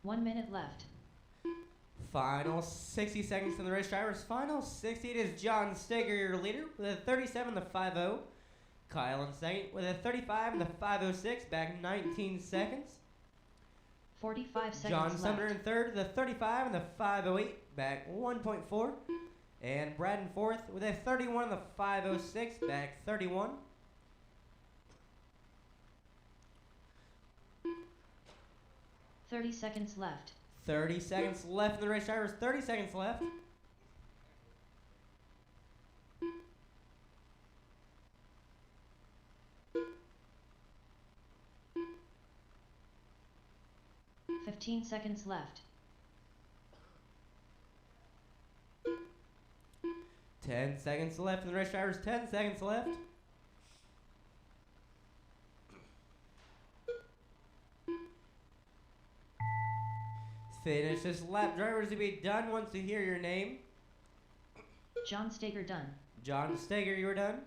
One minute left. Final 60 seconds in the race, drivers. Final 60. It is John Steger, your leader, with a 37 to 5.0. Kyle in second with a 35 to 5.06, back 19 seconds. 45 seconds John left. Sumner in third, the 35 and the 5.08, back 1.4. And Brad in fourth with a 31 and the 5.06, back 31. .30 seconds left. 30 seconds left in the race, drivers. 30 seconds left. .15 seconds left. 10 seconds left in the race, drivers. 10 seconds left. Finish this lap, drivers, to be done once you hear your name. John Steger done. John Steger, you are done.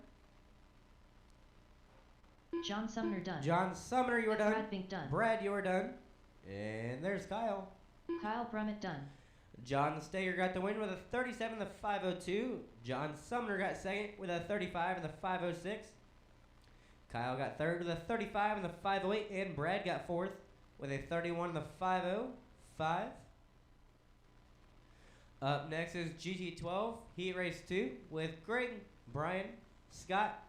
John Sumner done. John Sumner, you are done. Brad Bink done. Brad, you are done. And there's Kyle. Kyle Brummett done. John Steger got the win with a 37 to 5.02. John Sumner got second with a 35 and the 5.06. Kyle got third with a 35 and the 5.08. And Brad got fourth with a 31 and the 5.05. Up next is GT12 Heat Race 2 with Greg, Brian, Scott,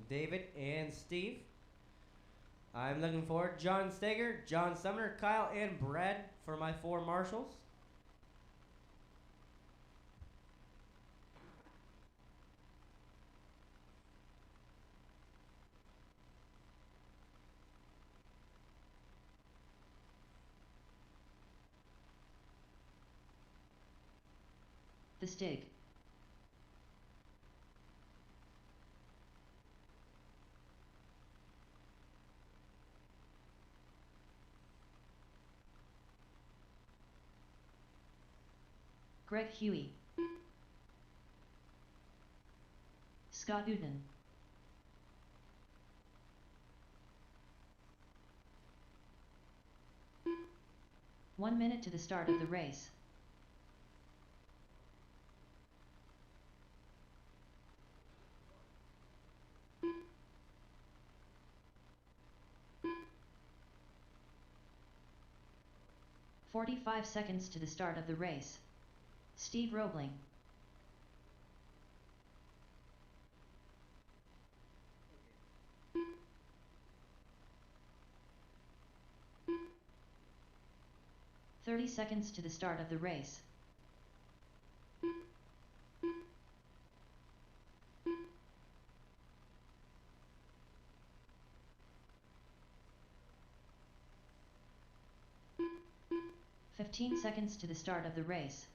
David, and Steve. I'm looking forward to John Steger, John Sumner, Kyle, and Brad for my 4 marshals. The Stig. Greg Huey. Scott Uden. One minute to the start of the race. .45 seconds to the start of the race. Steve Roebling. .30 seconds to the start of the race. .15 seconds to the start of the race.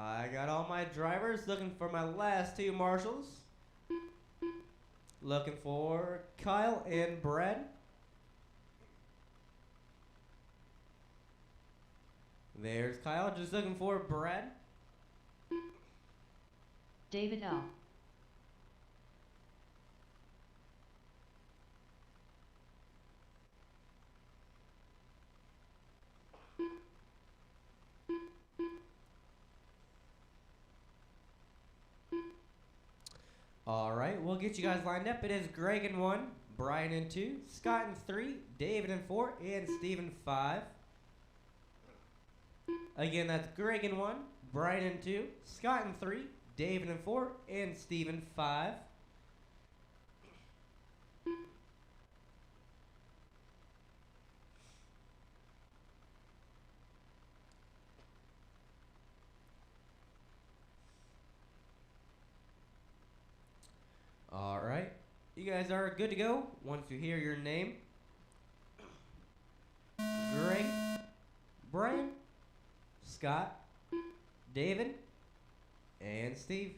I got all my drivers looking for my last two marshals. Looking for Kyle and Brad. There's Kyle, just looking for Brad. David L. All right, we'll get you guys lined up. It is Greg in 1, Brian in 2, Scott in 3, David in 4, and Steve in 5. Again, that's Greg in 1, Brian in 2, Scott in 3, David in 4, and Steve in 5. All right, you guys are good to go once you hear your name. Greg, Brian, Scott, David, and Steve.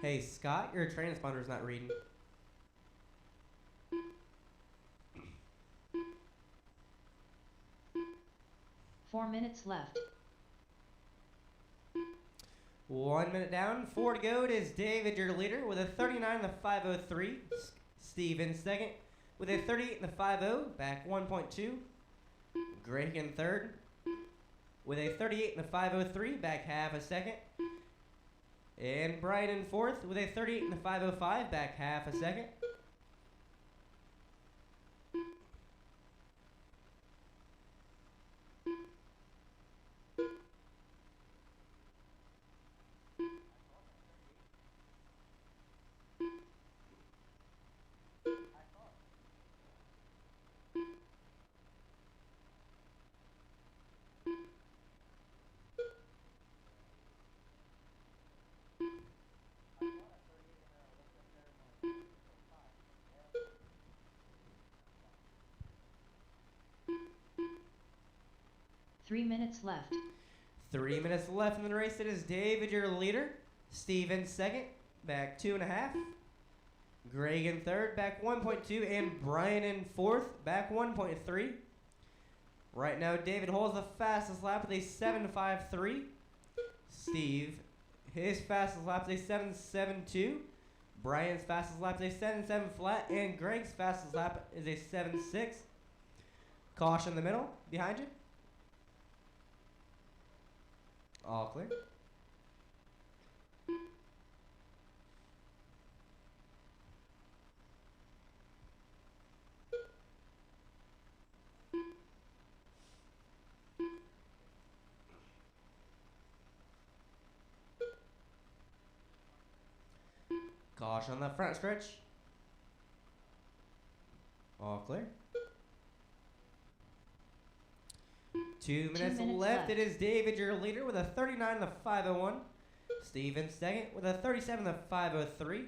Hey, Scott, your transponder's not reading. 4 minutes left. 1 minute down, 4 to go. It is David, your leader, with a 39 in the 503. Steve in second with a 38 in the 50, back 1.2. Greg in third with a 38 in the 503, back half a second. And Brian in fourth with a 38 in the 505, back half a second. Three minutes left. 3 minutes left in the race. It is David, your leader. Steve in second, back 2.5. Greg in third, back 1.2. And Brian in fourth, back 1.3. Right now, David holds the fastest lap with a 7.53. Steve, his fastest lap is a 7.72. Brian's fastest lap is a 7.7 flat. And Greg's fastest lap is a 7.6. Caution in the middle, behind you. All clear. Caution on the front stretch. All clear. 2 minutes left. It is David, your leader, with a 39 in the 501. Steve in second with a 37 in the 503.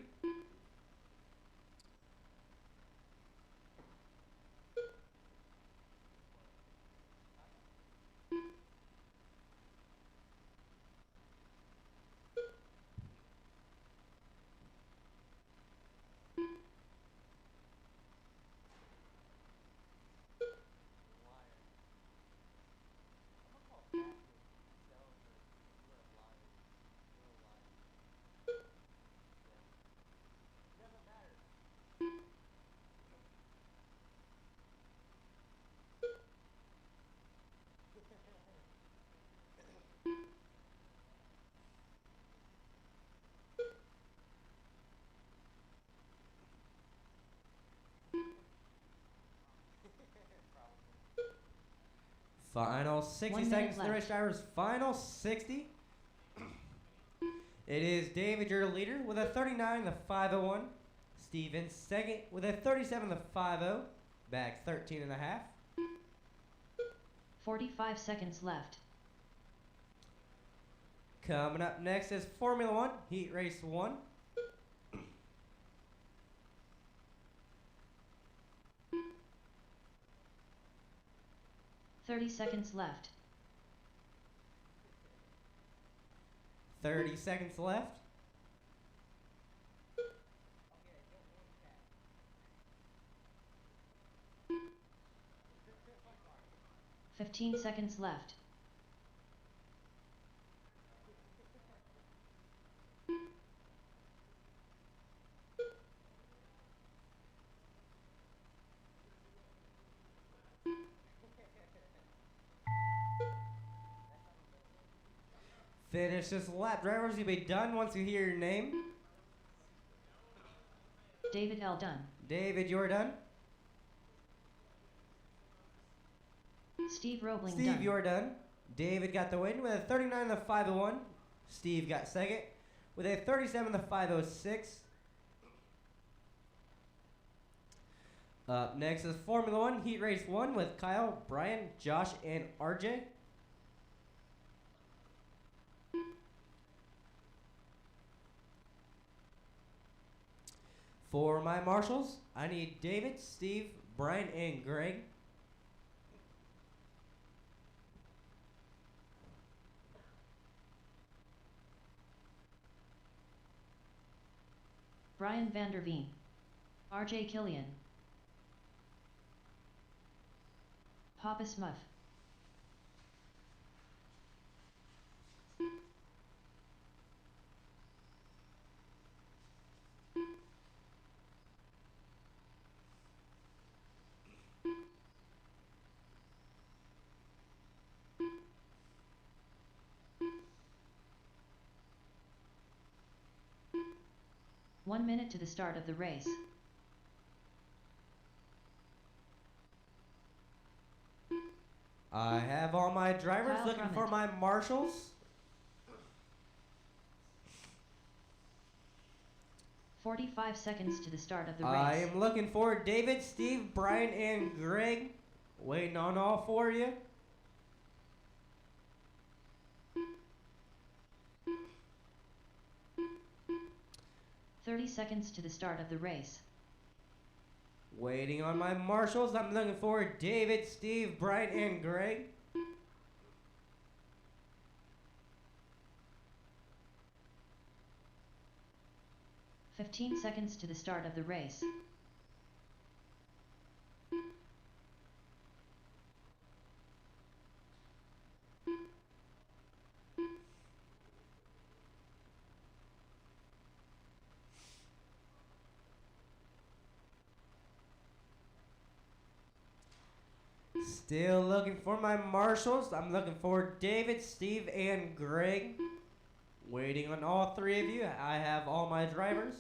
Final 60 1 minute seconds to the left. race drivers. Final 60. It is David, your leader, with a 39 the 501. Steve in second with a 37 the 50. Back 13 and a half. 45 seconds left. Coming up next is Formula One, Heat Race 1. Thirty seconds left. 30 seconds left. 15 seconds left. Finish this lap. Drivers, you'll be done once you hear your name. David L. Dunn. David, you're done. Steve Roebling Steve, Dunn. you're done. David got the win with a 39 the 501. Steve got second with a 37 the 506. Up next is Formula One Heat Race 1 with Kyle, Brian, Josh, and RJ. For my marshals, I need David, Steve, Brian, and Greg. Brian Vanderveen. RJ Killian. Papa Smuff. One minute to the start of the race. I have all my drivers Kyle looking Crummett. for my marshals. 45 seconds to the start of the I race. am looking for David, Steve, Brian, and Greg. Waiting on all four of you. "30 seconds to the start of the race. Waiting on my marshals. I'm looking for David, Steve, Brian, and Greg. "15 seconds to the start of the race. Still looking for my marshals. I'm looking for David, Steve, and Greg. Waiting on all three of you. I have all my drivers.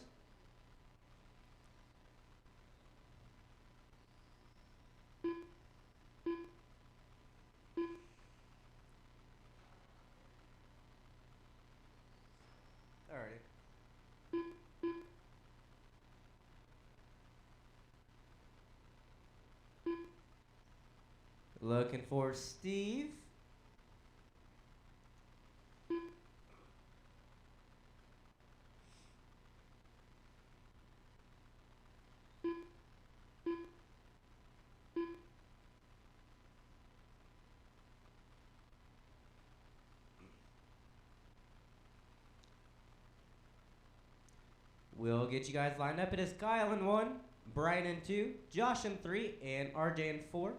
Alright. Looking for Steve. We'll get you guys lined up. It is Kyle in 1, Brian in 2, Josh in 3, and RJ in 4.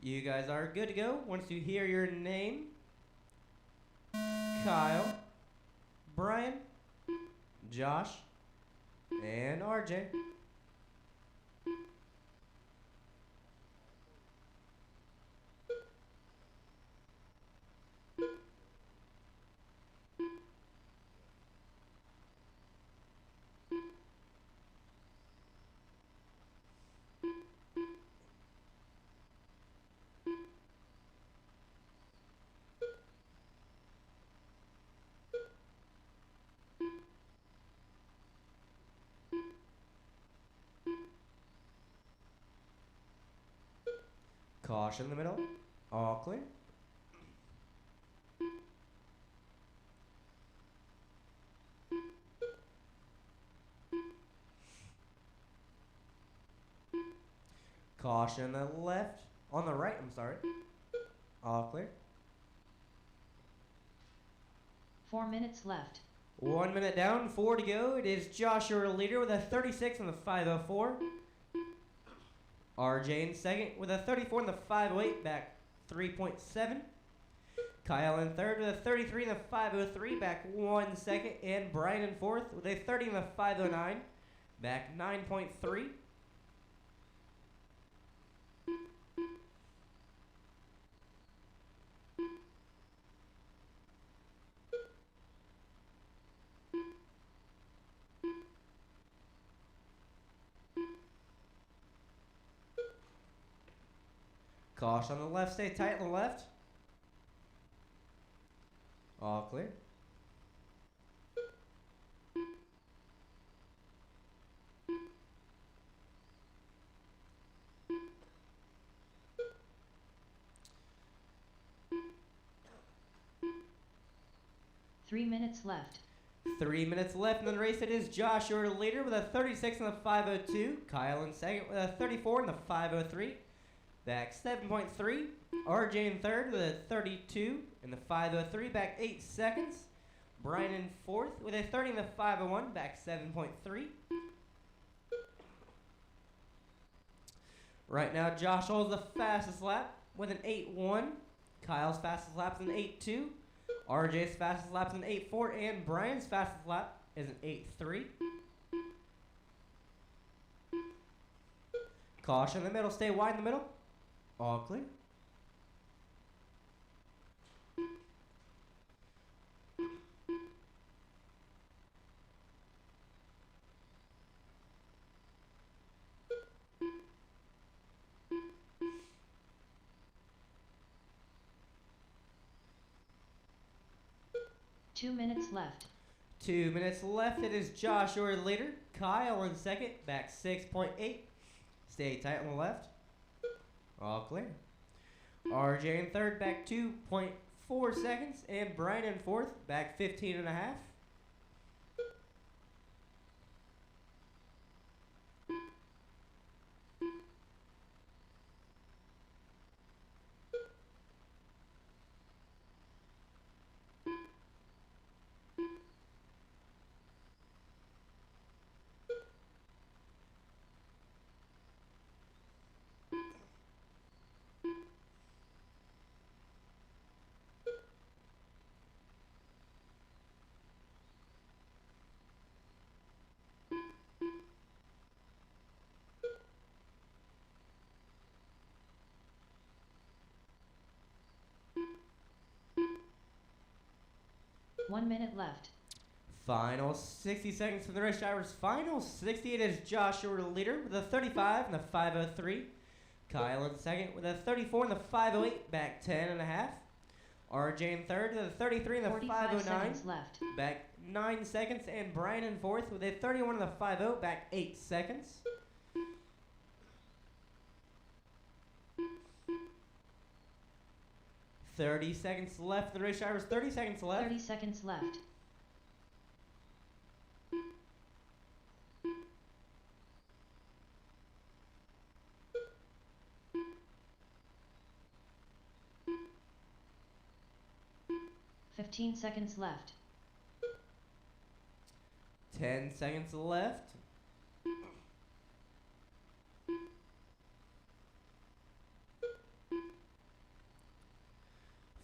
You guys are good to go. Once you hear your name, Kyle, Brian, Josh, And RJ. Caution in the middle. All clear. Caution on the left. On the right, I'm sorry. All clear. 4 minutes left. 1 minute down, 4 to go. It is Josh, your leader, with a 36 in the 504. RJ in second with a 34 in the 508, back 3.7. Kyle in third with a 33 in the 503, back 1 second. And Brian in fourth with a 30 in the 509, back 9.3. Caution on the left, stay tight on the left. All clear. Three minutes left. 3 minutes left in the race. It is Josh, your leader, with a 36 in the 502. Kyle in second with a 34 in the 503. Back 7.3. RJ in third with a 32 in the 503. Back 8 seconds. Brian in fourth with a 30 in the 501. Back 7.3. Right now, Josh holds the fastest lap with an 8.1. Kyle's fastest lap is an 8.2. RJ's fastest lap is an 8.4. And Brian's fastest lap is an 8.3. Caution in the middle. Stay wide in the middle. All clear. Two minutes left. 2 minutes left. It is Josh, your leader. Kyle in second, back 6.8. Stay tight on the left. All clear. RJ in third, back 2.4 seconds. And Brian in fourth, back 15 and a half. One minute left. Final 60 seconds for the race drivers. Final 60. It is Josh, your leader, with a 35 and the 503. Kyle in second with a 34 and the 508, back 10 and a half. RJ in third with a 33 and the 45 509, seconds left. back 9 seconds. And Brian in fourth with a 31 and the 50, back 8 seconds. $30 seconds left. The race drivers, 30 seconds left. 30 seconds left. $15 seconds left. 10 seconds left.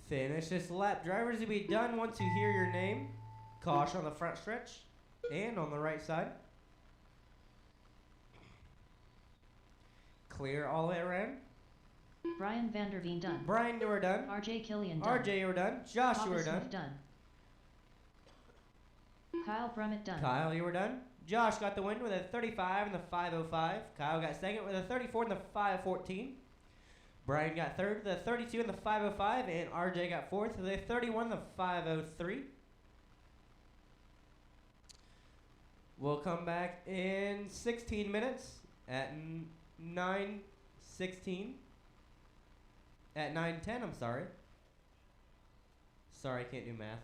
Finish this lap. Drivers will be done once you hear your name. Caution on the front stretch and on the right side. Clear all the way around. Brian Vanderveen done. Brian, you are done. RJ Killian done. RJ, you are done. Josh, you Papa are done. Smith done. Kyle Brummett done. Kyle, you were done. Josh got the win with a 35 and the 5:05. Kyle got second with a 34 and the 5:14. Brian got third with a 32 and the 5:05, and RJ got fourth with a 31 and the 5:03. We'll come back in 16 minutes at 9:16. At 9:10, I'm sorry. Sorry, I can't do math.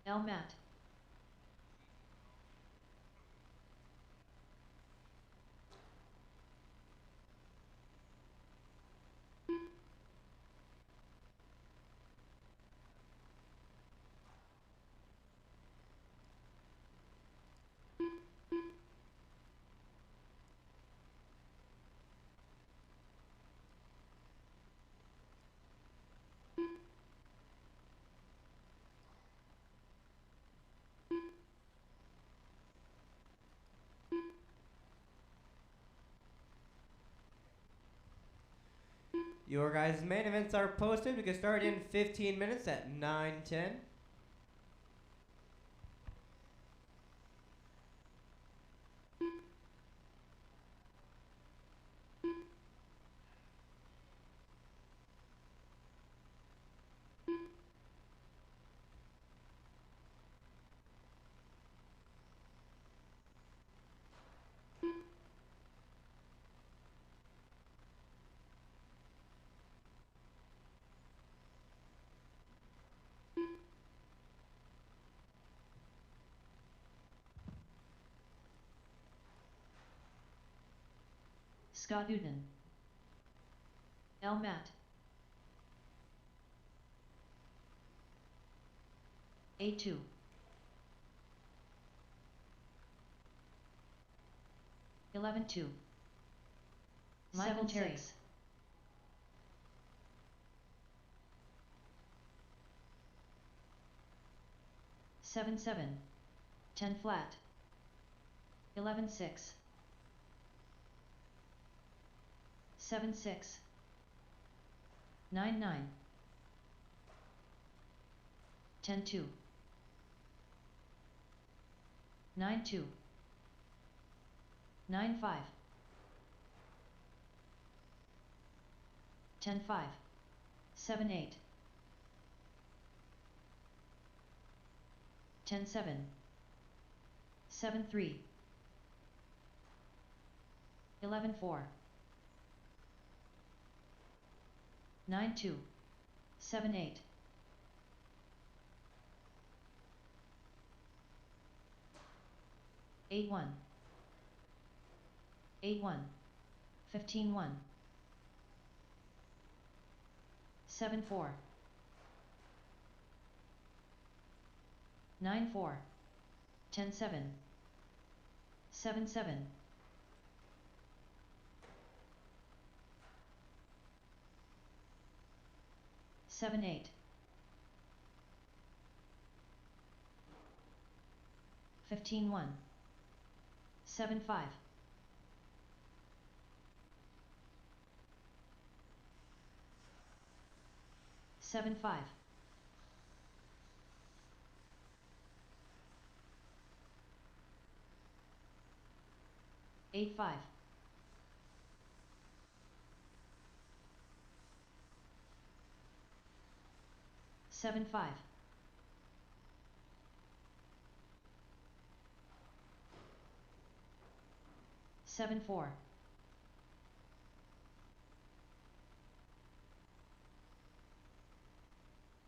L. Matt. Your guys' main events are posted. We can start in 15 minutes at 9:10. Scott Uden. L. Matt. A2. Eleven two. Michael Terry. 7-7. 10 flat. 11-6. 7-6. 9-9. 10-2. 9-2. 9-5. 10-5. 7-8. 10-7. 7-3. 11-4. 9-2. 7-8. 8-1. 8-1. 15-1. 7-4. 9-4. 10-7. 7-7. 7-8. 15-1. 7-5. 7-5. 8-5. 7-5. Seven four.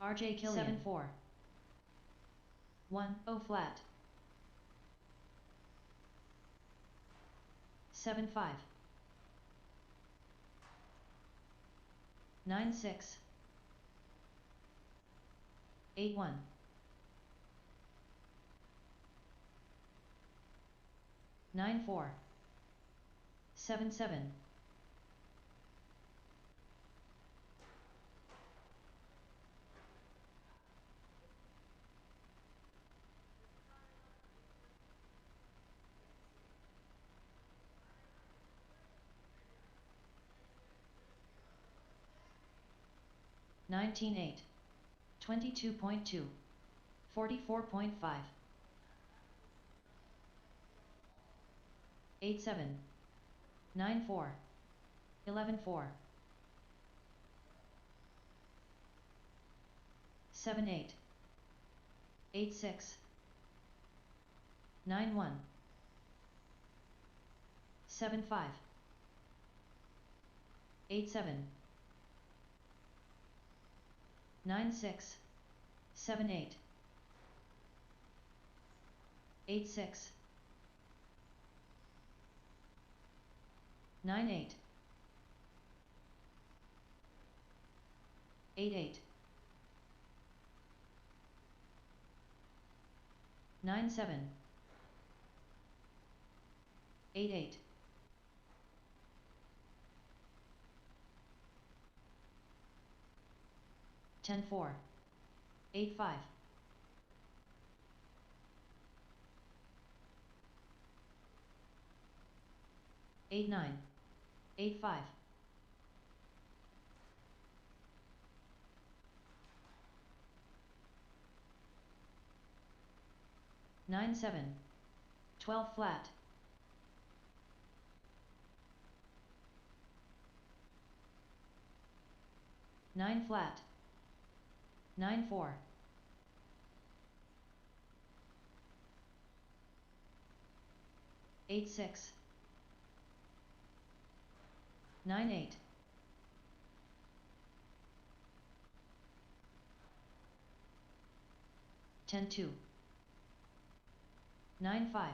RJ Killian. 7-4. 1-0 flat. 7-5. 9-6. 8-1. 9-4. 7-7. 19-8. 22.2. 44.5. 8-7. 9-4. 11-4. 7-8. 8-6. 9-1. 7-5. 8-7. 9-6. 7-8. 8-6. 9-8. 8-8. 9-7. 8-8. 10-4. 8-5. 8-9. 8-5. 9-7. 12 flat. 9 flat. 9-4. 8-6. 9-8. 10-2. 9-5.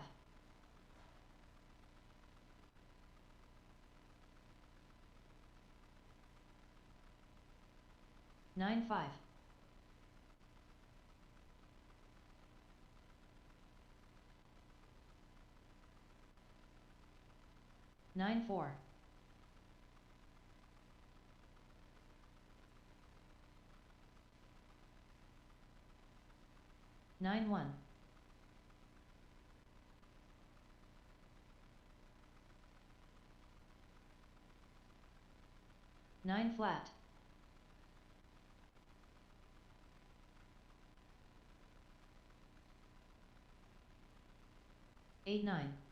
9-5. 9-4. 9-1. 9 flat. 8-9.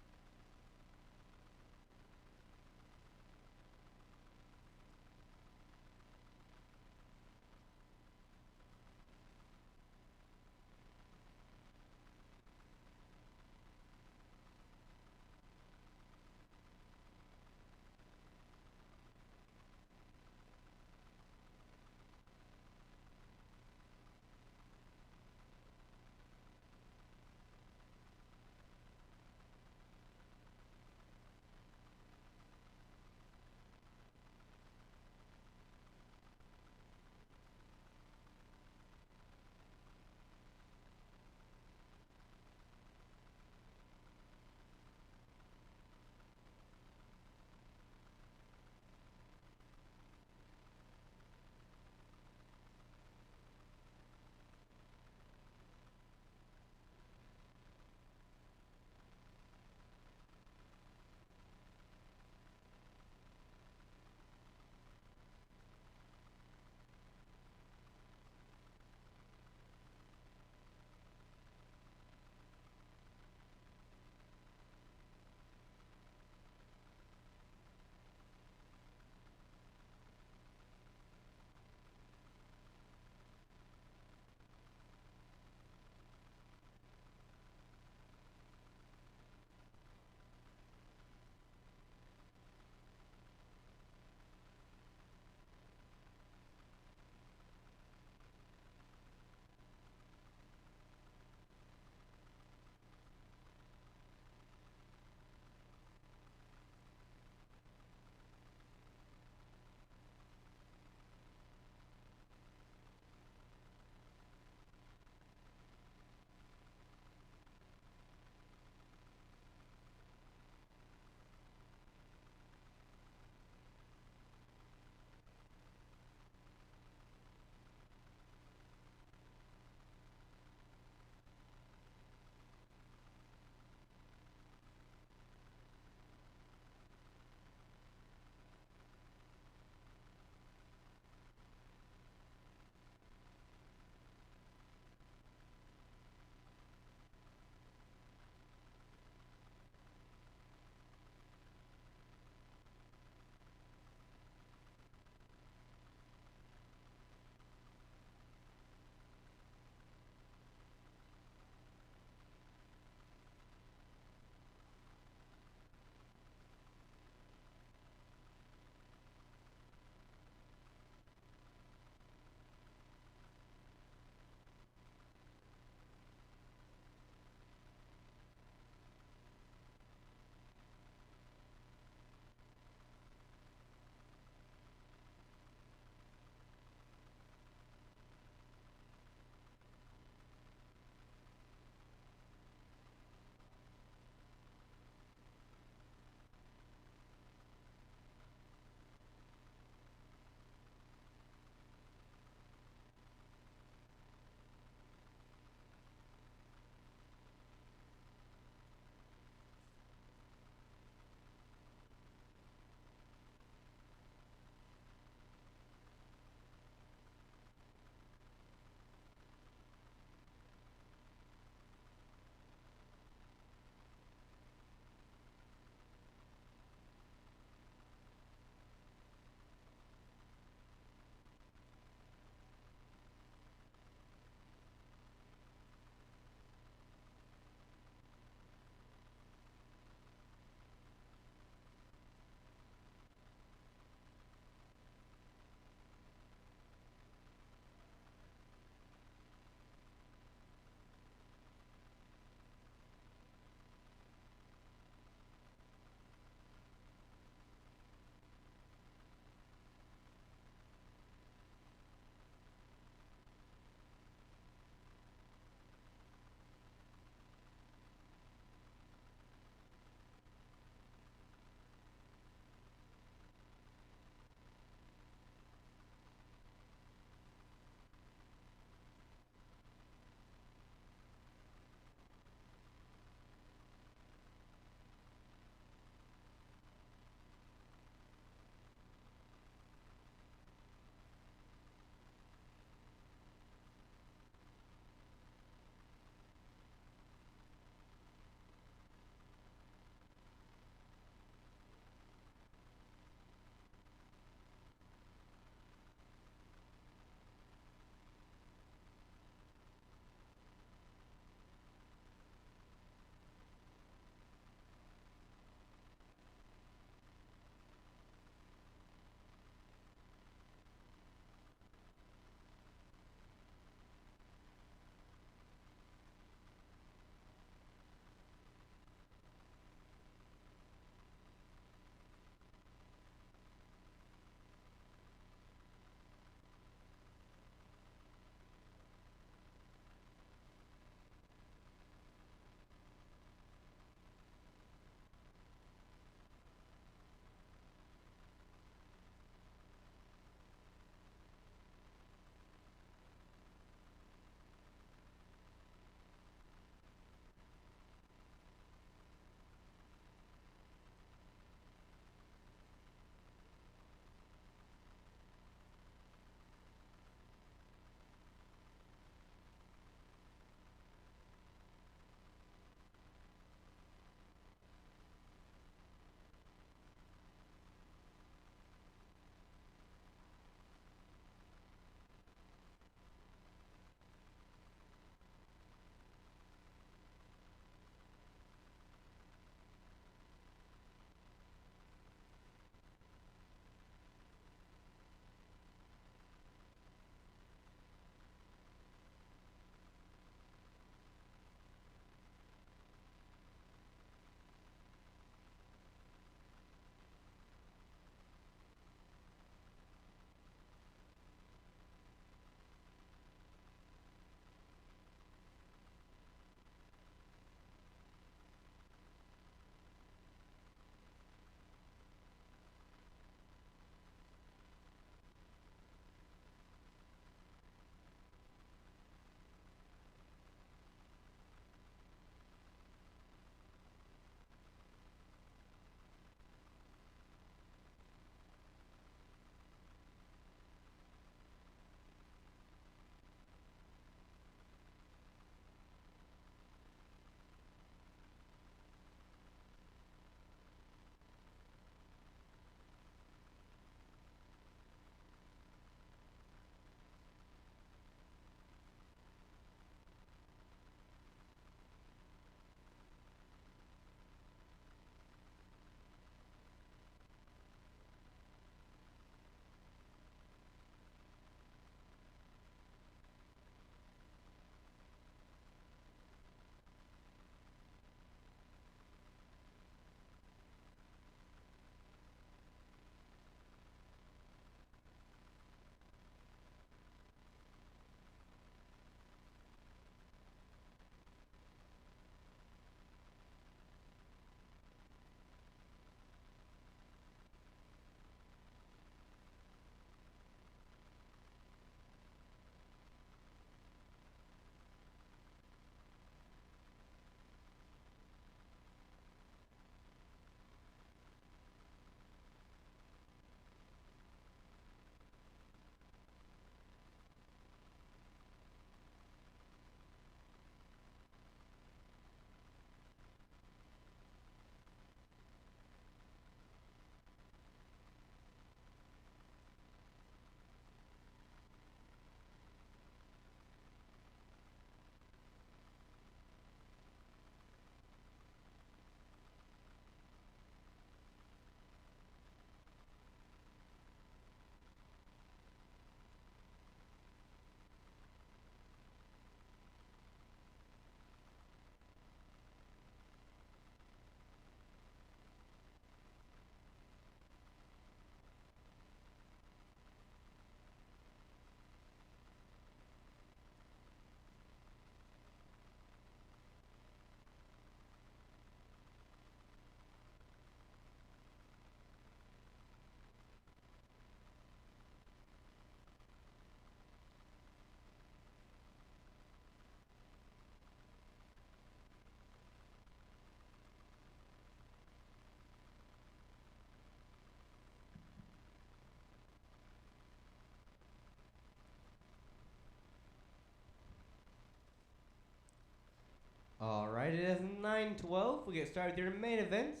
Alright, it is 9:12. We get started with your main events.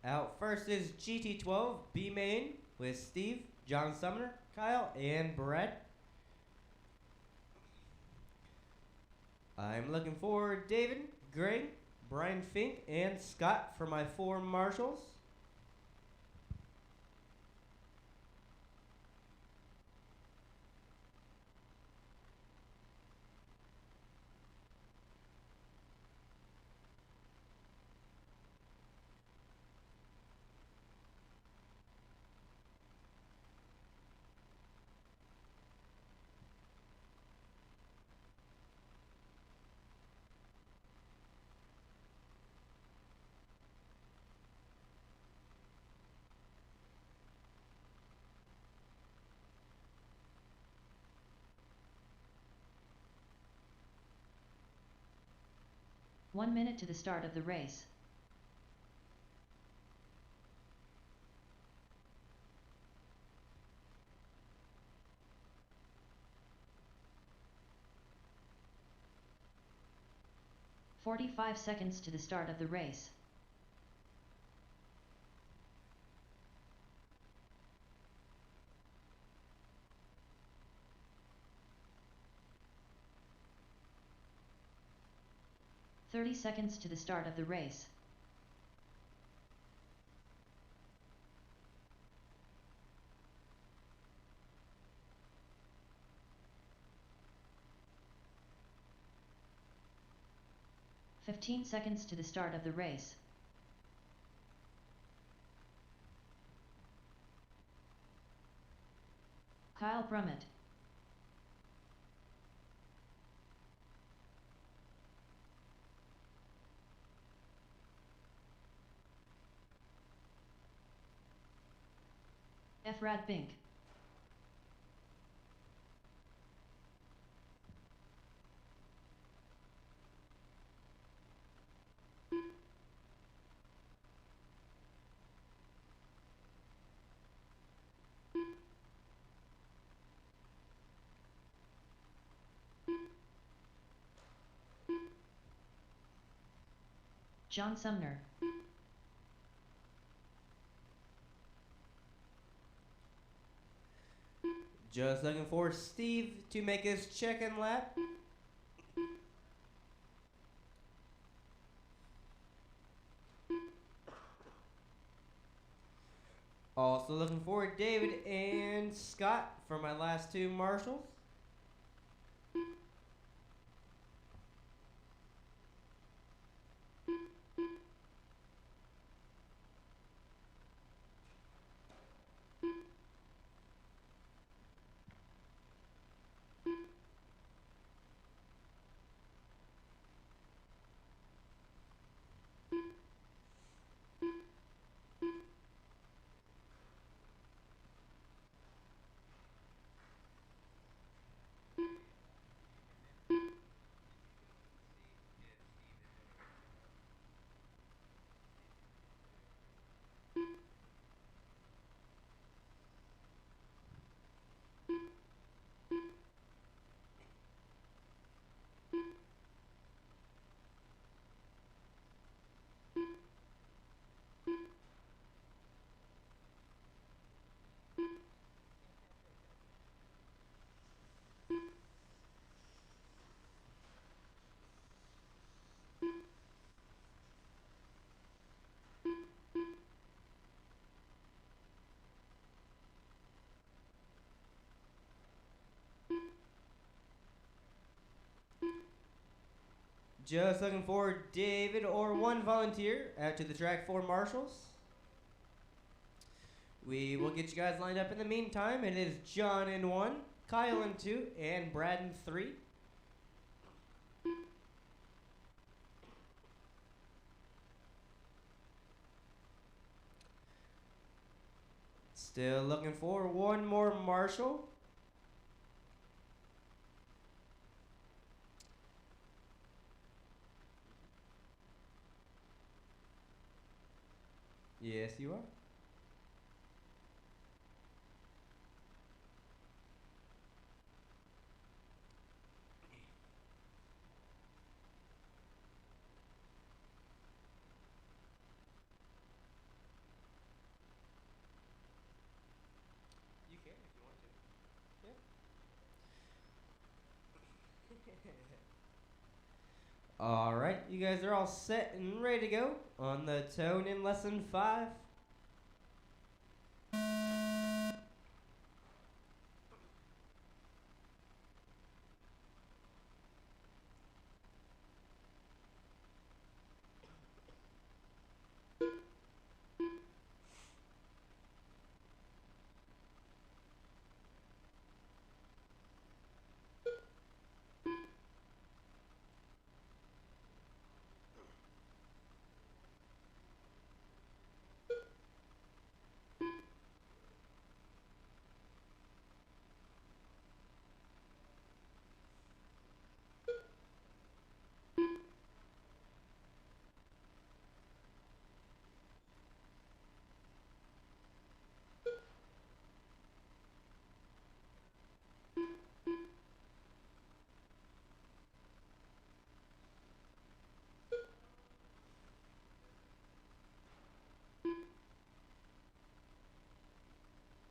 Out first is GT12 B main with Steve, John Sumner, Kyle, and Brad. I'm looking for David, Greg, Brian Fink, and Scott for my 4 marshals. One minute to the start of the race. "45 seconds to the start of the race. "30 seconds to the start of the race. "15 seconds to the start of the race. Kyle Brummett. Efrad Bink. John Sumner. Just looking for Steve to make his check-in lap. Also looking for David and Scott for my last 2 marshals. Just looking for David or 1 volunteer out to the track 4 marshals. We will get you guys lined up in the meantime. It is John in 1, Kyle in 2, and Brad in 3. Still looking for 1 more marshal. Yes, you are. All right, you guys are all set and ready to go on the tone in lesson 5.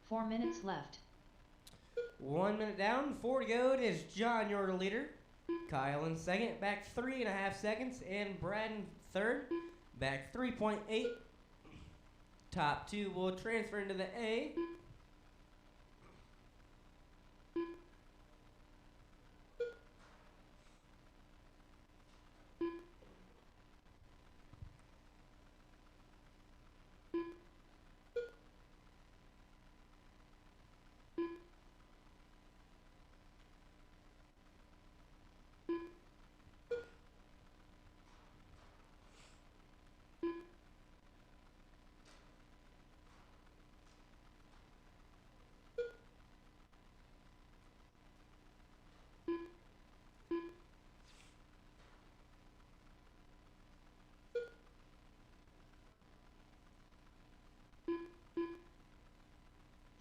Four minutes left. 1 minute down, 4 to go. It is John, your leader. Kyle in second, back 3.5 seconds. And Brad in third, back 3.8. Top 2 will transfer into the A.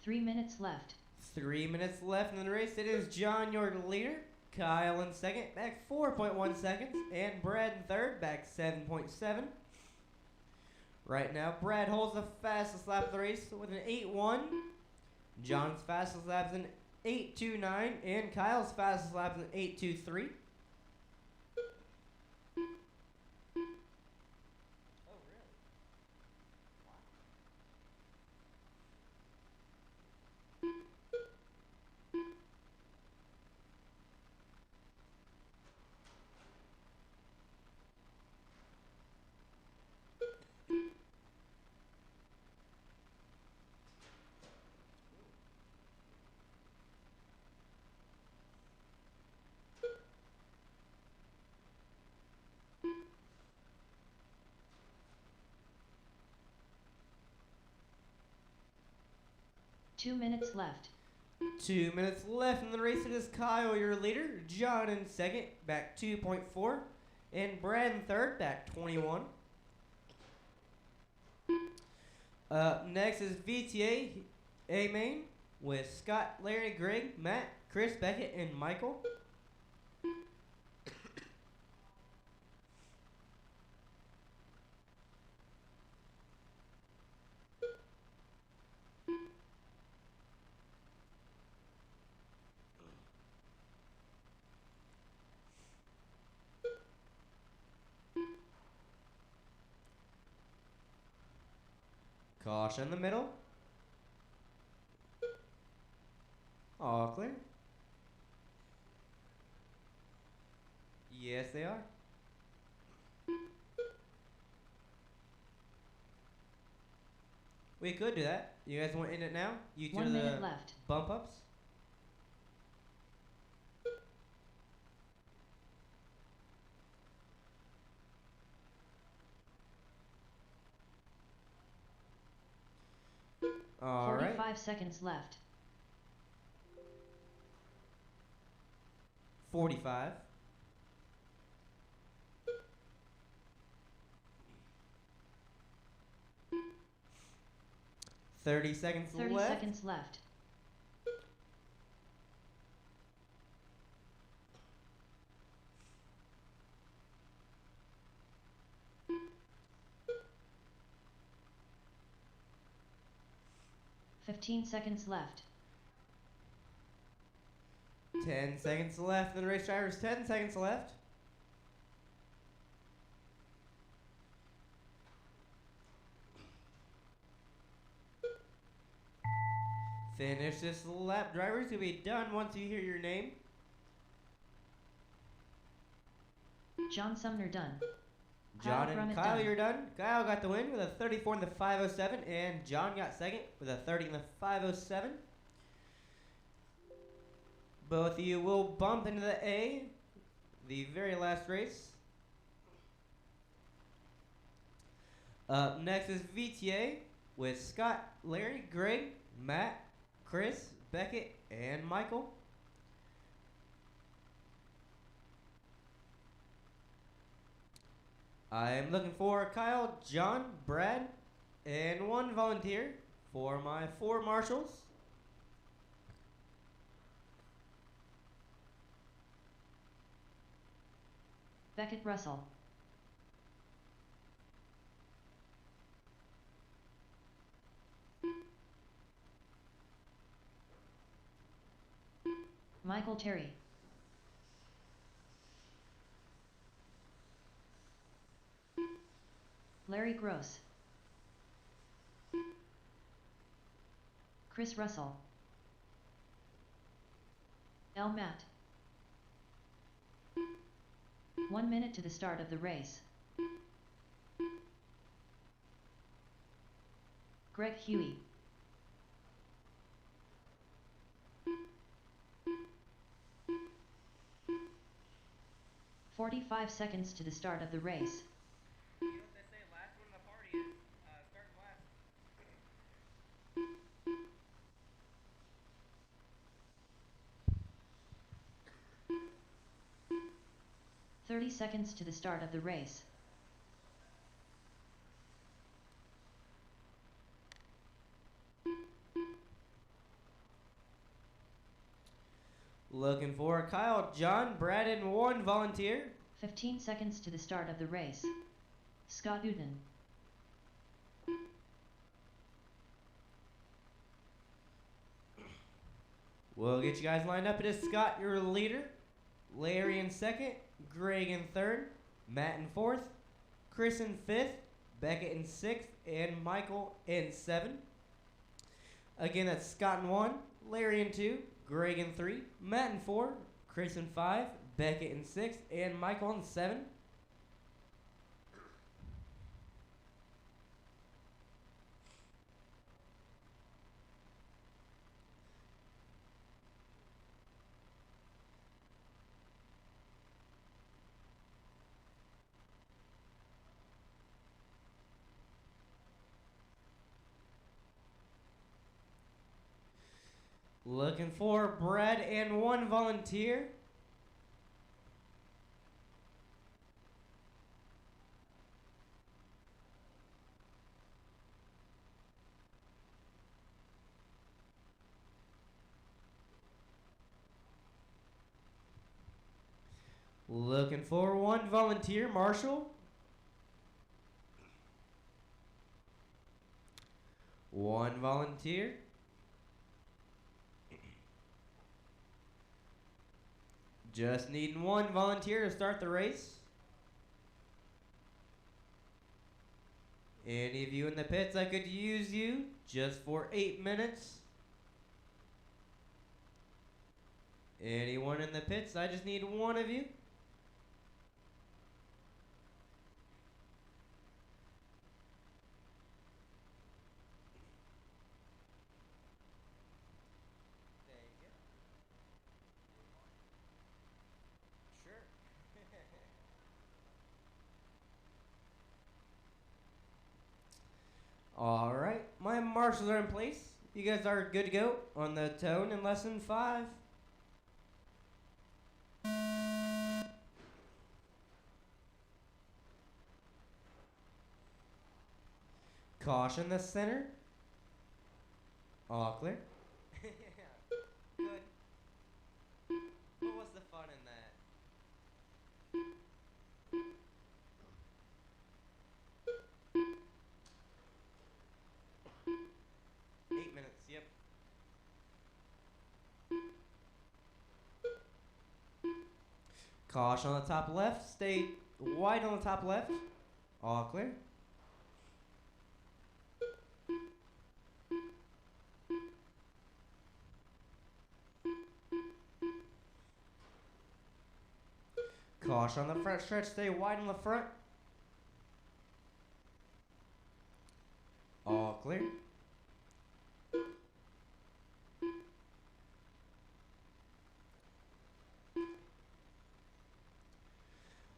Three minutes left. 3 minutes left in the race. It is John, your leader. Kyle in second, back 4.1 seconds. And Brad in third, back 7.7. Right now, Brad holds the fastest lap of the race with an 8.1. John's fastest lap is an 8.29. And Kyle's fastest lap is an 8.23. Two minutes left. 2 minutes left in the race. It is Kyle, your leader. John in second, back 2.4. And Brad in third, back 21. Next is VTA A main with Scott, Larry, Greg, Matt, Chris, Beckett, and Michael. Caution in the middle. All clear. Yes, they are. We could do that. You guys want to end it now? You do 1 the minute left. bump ups. All right. 45 seconds left. 45. 30 seconds 30 left. seconds left. ...15 seconds left. 10 seconds left in the race, drivers. 10 seconds left. Finish this lap, drivers. You'll be done once you hear your name. John Sumner done. John Kyle and Grummett Kyle, done. you're done. Kyle got the win with a 34 in the 507, and John got second with a 30 in the 507. Both of you will bump into the A, the very last race. Up next is VTA with Scott, Larry, Greg, Matt, Chris, Beckett, and Michael. I am looking for Kyle, John, Brad, and one volunteer for my 4 marshals. Beckett Russell. Michael Terry. Larry Gross. Chris Russell. L. Matt. 1 minute to the start of the race. Greg Huey. "45 seconds to the start of the race. You know what they say, last one in the party is starting last. 30 seconds to the start of the race. Looking for Kyle, John, Brad, and one volunteer. 15 seconds to the start of the race. Scott Uden. We'll get you guys lined up. It is Scott, your leader. Larry in second. Greg in third. Matt in fourth. Chris in fifth. Beckett in sixth. And Michael in seventh. Again, that's Scott in 1. Larry in 2. Greg in 3. Matt in 4. Chris in 5. Beckett in 6. And Michael in 7. Looking for Brad and one volunteer. Looking for one volunteer, Marshall. One volunteer. Just needing one volunteer to start the race. Any of you in the pits, I could use you just for 8 minutes. Anyone in the pits, I just need one of you. There you go. Sure. All right, my marshals are in place. You guys are good to go on the tone in lesson 5. Caution the center. All clear. Good. What was the fun in that? 8 minutes, yep. Caution on the top left. Stay wide on the top left. All clear. Caution on the front stretch. Stay wide on the front. All clear.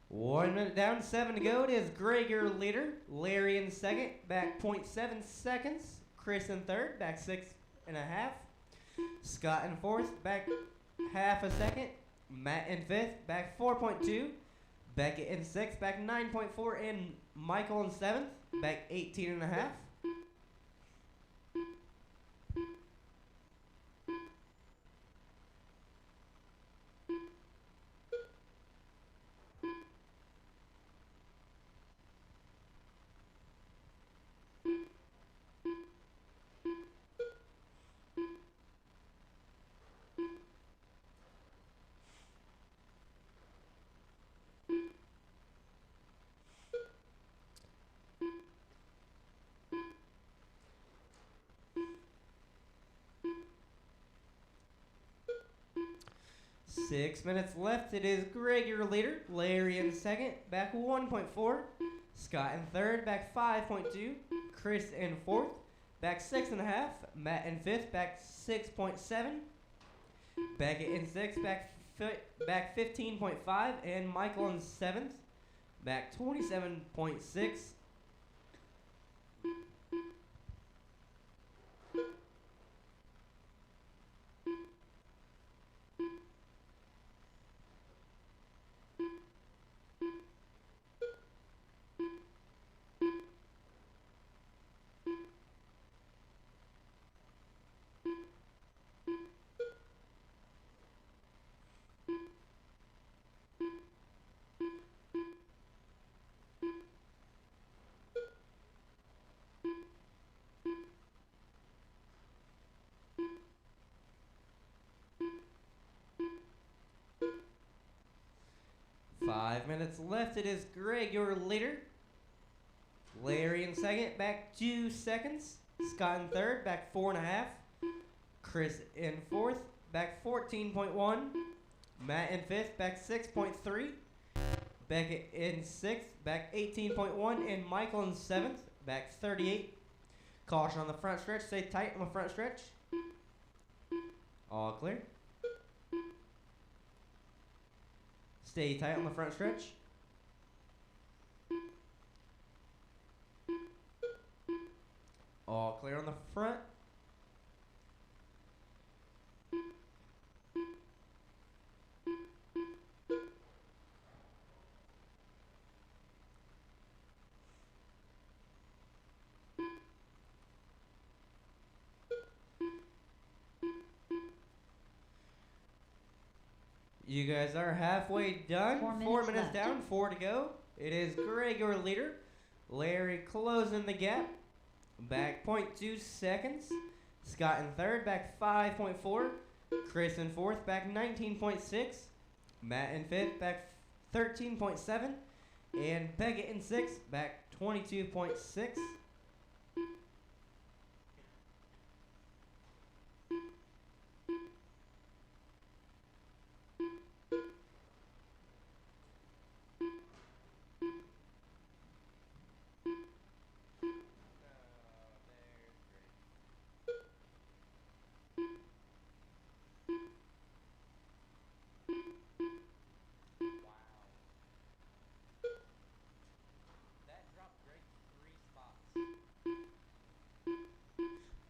One minute down, 7 to go. It is Greg, your leader. Larry in second, back 0.7 seconds. Chris in third, back 6.5. Scott in fourth, back half a second. Matt in fifth, back 4.2. Beckett in sixth, back 9.4. And Michael in seventh, back 18.5. Six minutes left. It is Greg, your leader. Larry in second, back 1.4. Scott in third, back 5.2. Chris in fourth, back 6.5. Matt in fifth, back 6.7. Beckett in sixth, back 15.5. And Michael in seventh, back 27.6. Five minutes left. It is Greg, your leader. Larry in second, back 2 seconds. Scott in third, back 4.5. Chris in fourth, back 14.1. Matt in fifth, back 6.3. Beckett in sixth, back 18.1. And Michael in seventh, back 38. Caution on the front stretch. Stay tight on the front stretch. All clear. Stay tight on the front stretch. All clear on the front. You guys are halfway done. 4 minutes left. down, 4 to go. It is Greg, your leader. Larry closing the gap. Back 0.2 seconds. Scott in third, back 5.4. Chris in fourth, back 19.6. Matt in fifth, back 13.7. And Beckett in sixth, back 22.6.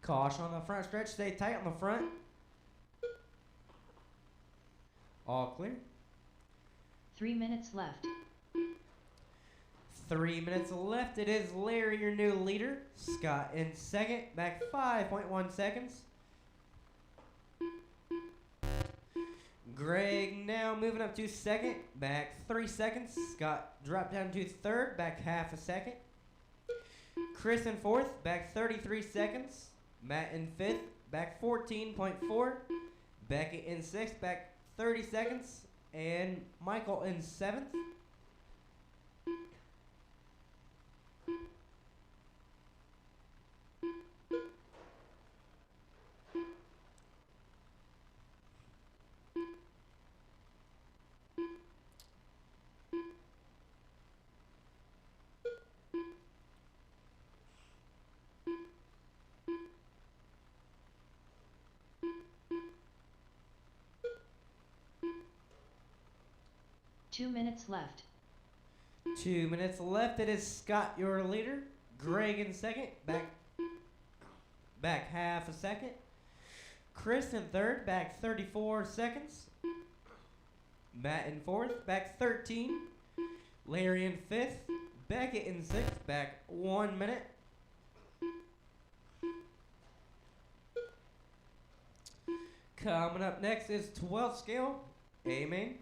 Caution on the front stretch. Stay tight on the front. All clear. 3 minutes left. 3 minutes left. It is Larry, your new leader. Scott in second, back 5.1 seconds. Greg now moving up to second, back 3 seconds. Scott dropped down to third, back half a second. Chris in fourth, back 33 seconds. Matt in fifth, back 14.4. Beckett in sixth, back 30 seconds. and Michael in 7th. Two minutes left. 2 minutes left. It is Scott, your leader. Greg in 2nd. Back half a second. Chris in 3rd. Back 34 seconds. Matt in 4th. Back 13. Larry in 5th. Beckett in 6th. Back 1 minute. Coming up next is 12th scale. Amen.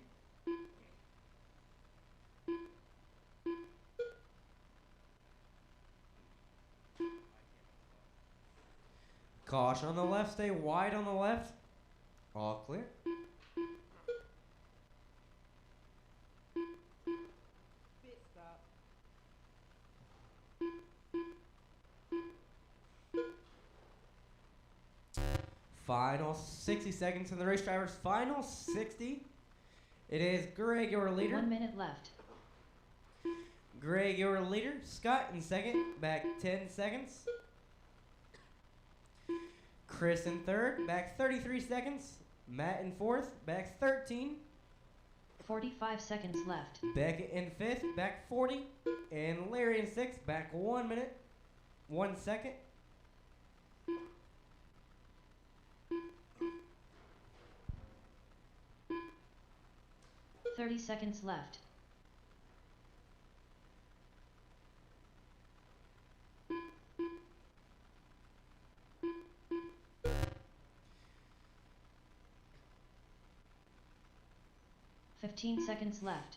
Caution on the left, stay wide on the left. All clear. Pit stop. Final 60 seconds in the race, drivers. Final 60. It is Greg, your leader. 1 minute left. Greg, your leader. Scott in 2nd. Back 10 seconds. Chris in 3rd, back 33 seconds. Matt in 4th, back 13. 45 seconds left. Beckett in 5th, back 40. And Larry in 6th, back 1 minute, 1 second. $30 seconds left. $15 seconds left.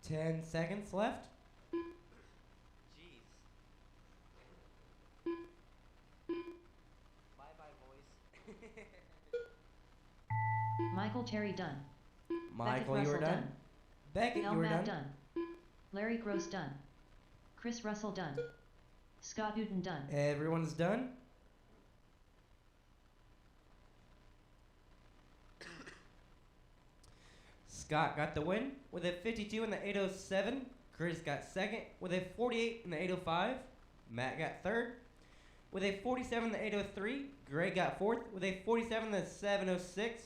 10 seconds left. Jeez. Bye-bye, boys. Michael Terry done. Michael, Beckett you are Russell done. Beckett, Mel you are Matt done. done. Larry Gross done. Chris Russell done. Scott Newton done. Everyone's done. Scott got the win with a 52 in the 807. Chris got 2nd with a 48 in the 805. Matt got 3rd with a 47 in the 803. Greg got 4th with a 47 in the 706.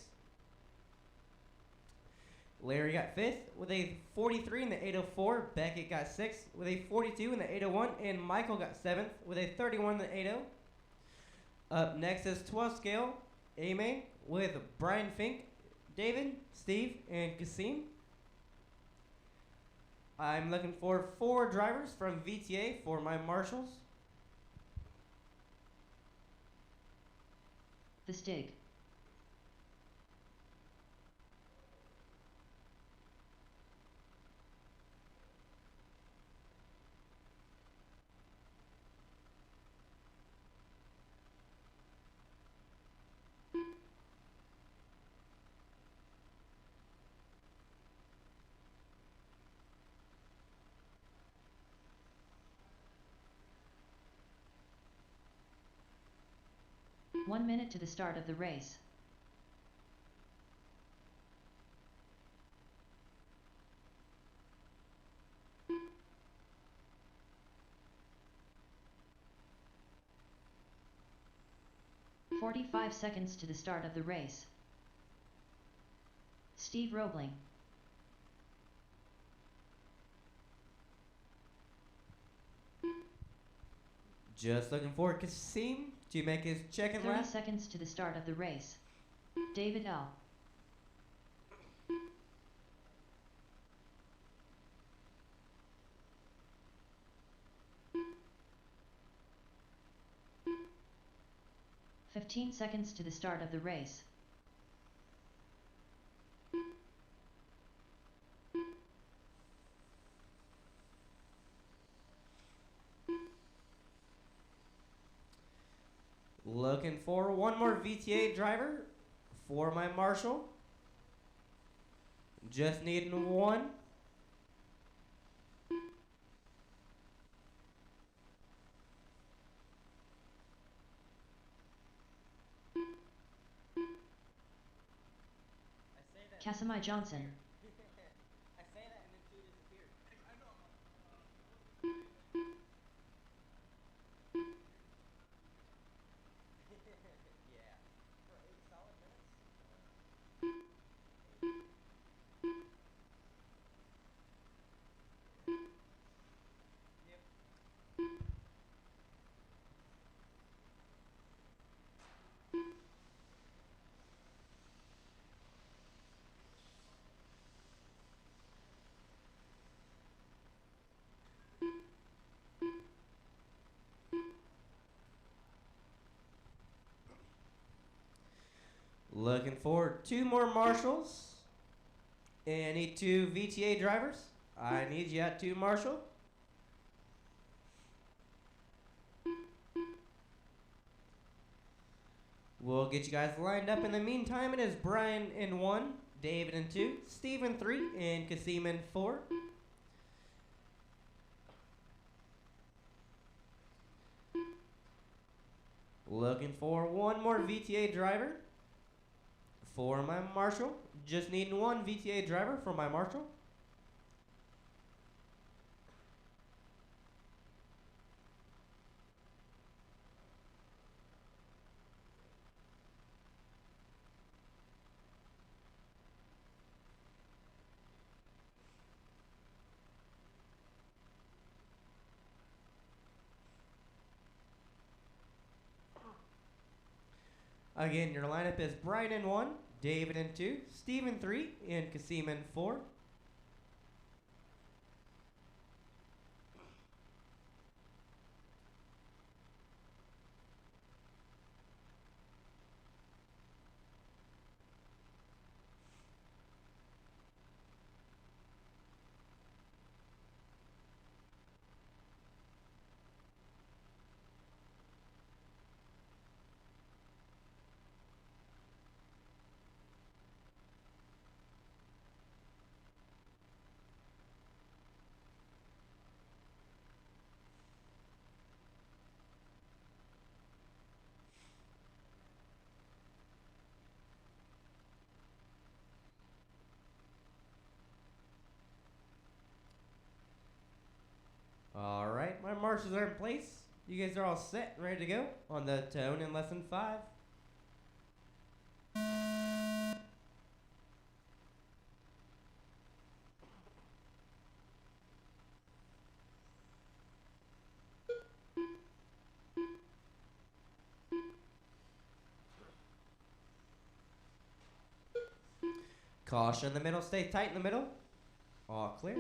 Larry got 5th with a 43 in the 804. Beckett got 6th with a 42 in the 801. And Michael got 7th with a 31 in the 80. Up next is 12 scale A-Main with Brian Fink, David, Steve, and Kasim. I'm looking for 4 drivers from VTA for my marshals. The Stig. One minute to the start of the race. "45 seconds to the start of the race. Steve Roebling. Just looking for Kasim to make his check-in 30 lap. seconds to the start of the race. David L. "15 seconds to the start of the race. Looking for one more VTA driver For my marshal, just needing one. Casamai Johnson. I say that and then two disappear. Yeah. For 8 solid minutes? Yep. Looking for 2 more marshals. And I need 2 VTA drivers. I need you at 2 marshal. We'll get you guys lined up. In the meantime, it is Brian in 1, David in 2, Steve in 3, and Kasim in 4. Looking for 1 more VTA driver for my marshal. Just needing 1 VTA driver for my marshal. Again, your lineup is Brian in 1, David in 2, Steve in 3, and Kasim in 4. Alright, my marshals are in place. You guys are all set and ready to go on the tone in lesson 5. Caution in the middle, stay tight in the middle. All clear.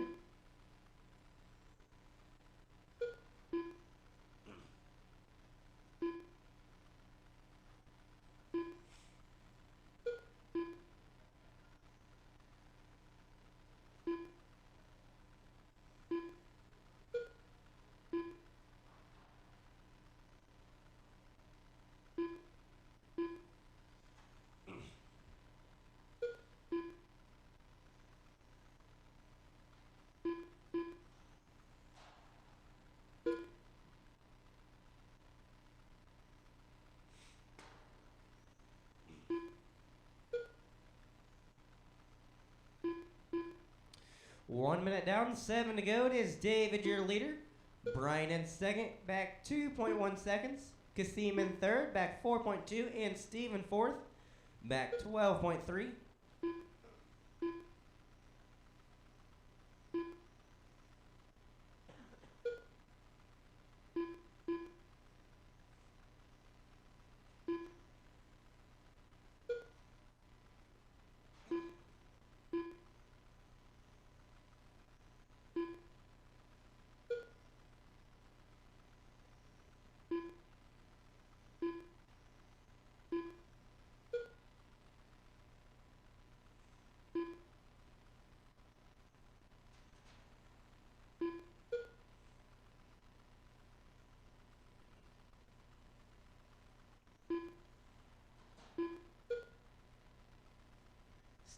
One minute down, 7 to go. It is David, your leader. Brian in second, back 2.1 seconds. Kasim in third, back 4.2. And Steve in fourth, back 12.3.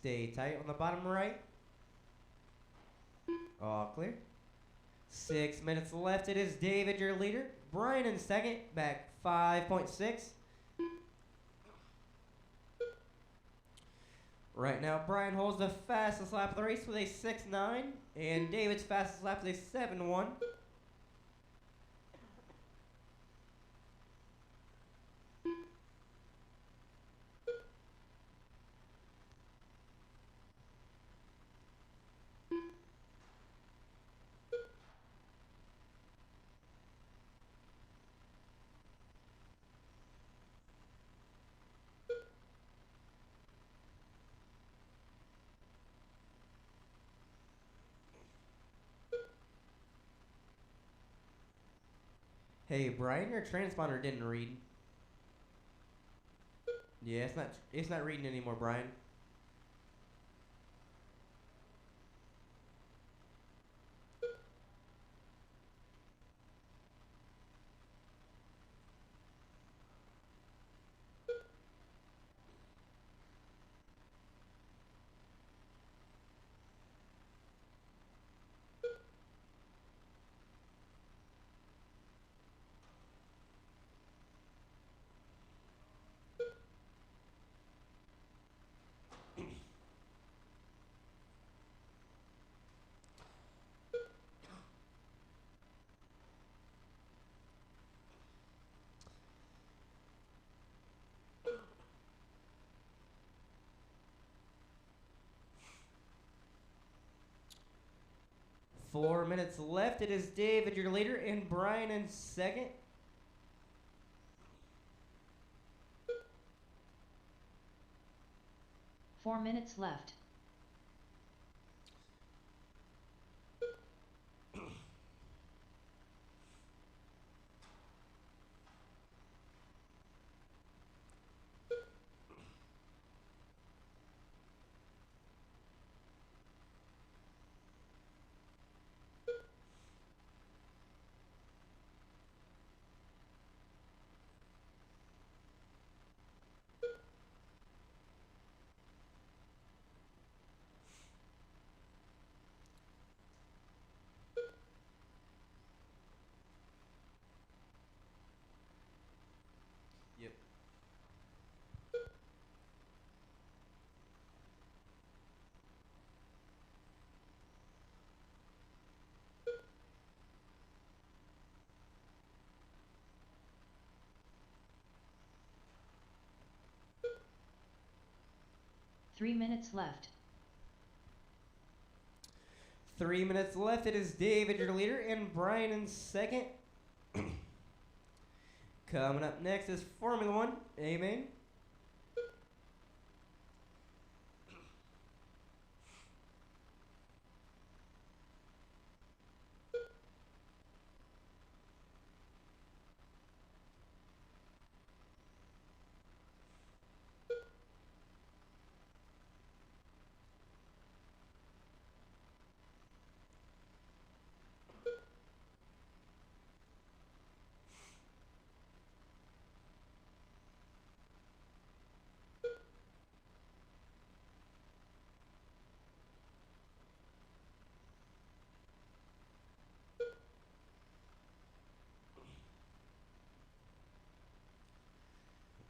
Stay tight on the bottom right. All clear. 6 minutes left. It is David, your leader. Brian in second, back 5.6. Right now, Brian holds the fastest lap of the race with a 6.9, and David's fastest lap with a 7.1. Hey, Brian, your transponder didn't read. Yeah, it's not reading anymore, Brian. Four minutes left. It is David, your leader, and Brian in second. Four minutes left. Yep. Three minutes left. 3 minutes left. It is David, your leader, and Brian in second. Coming up next is Formula One. Amen.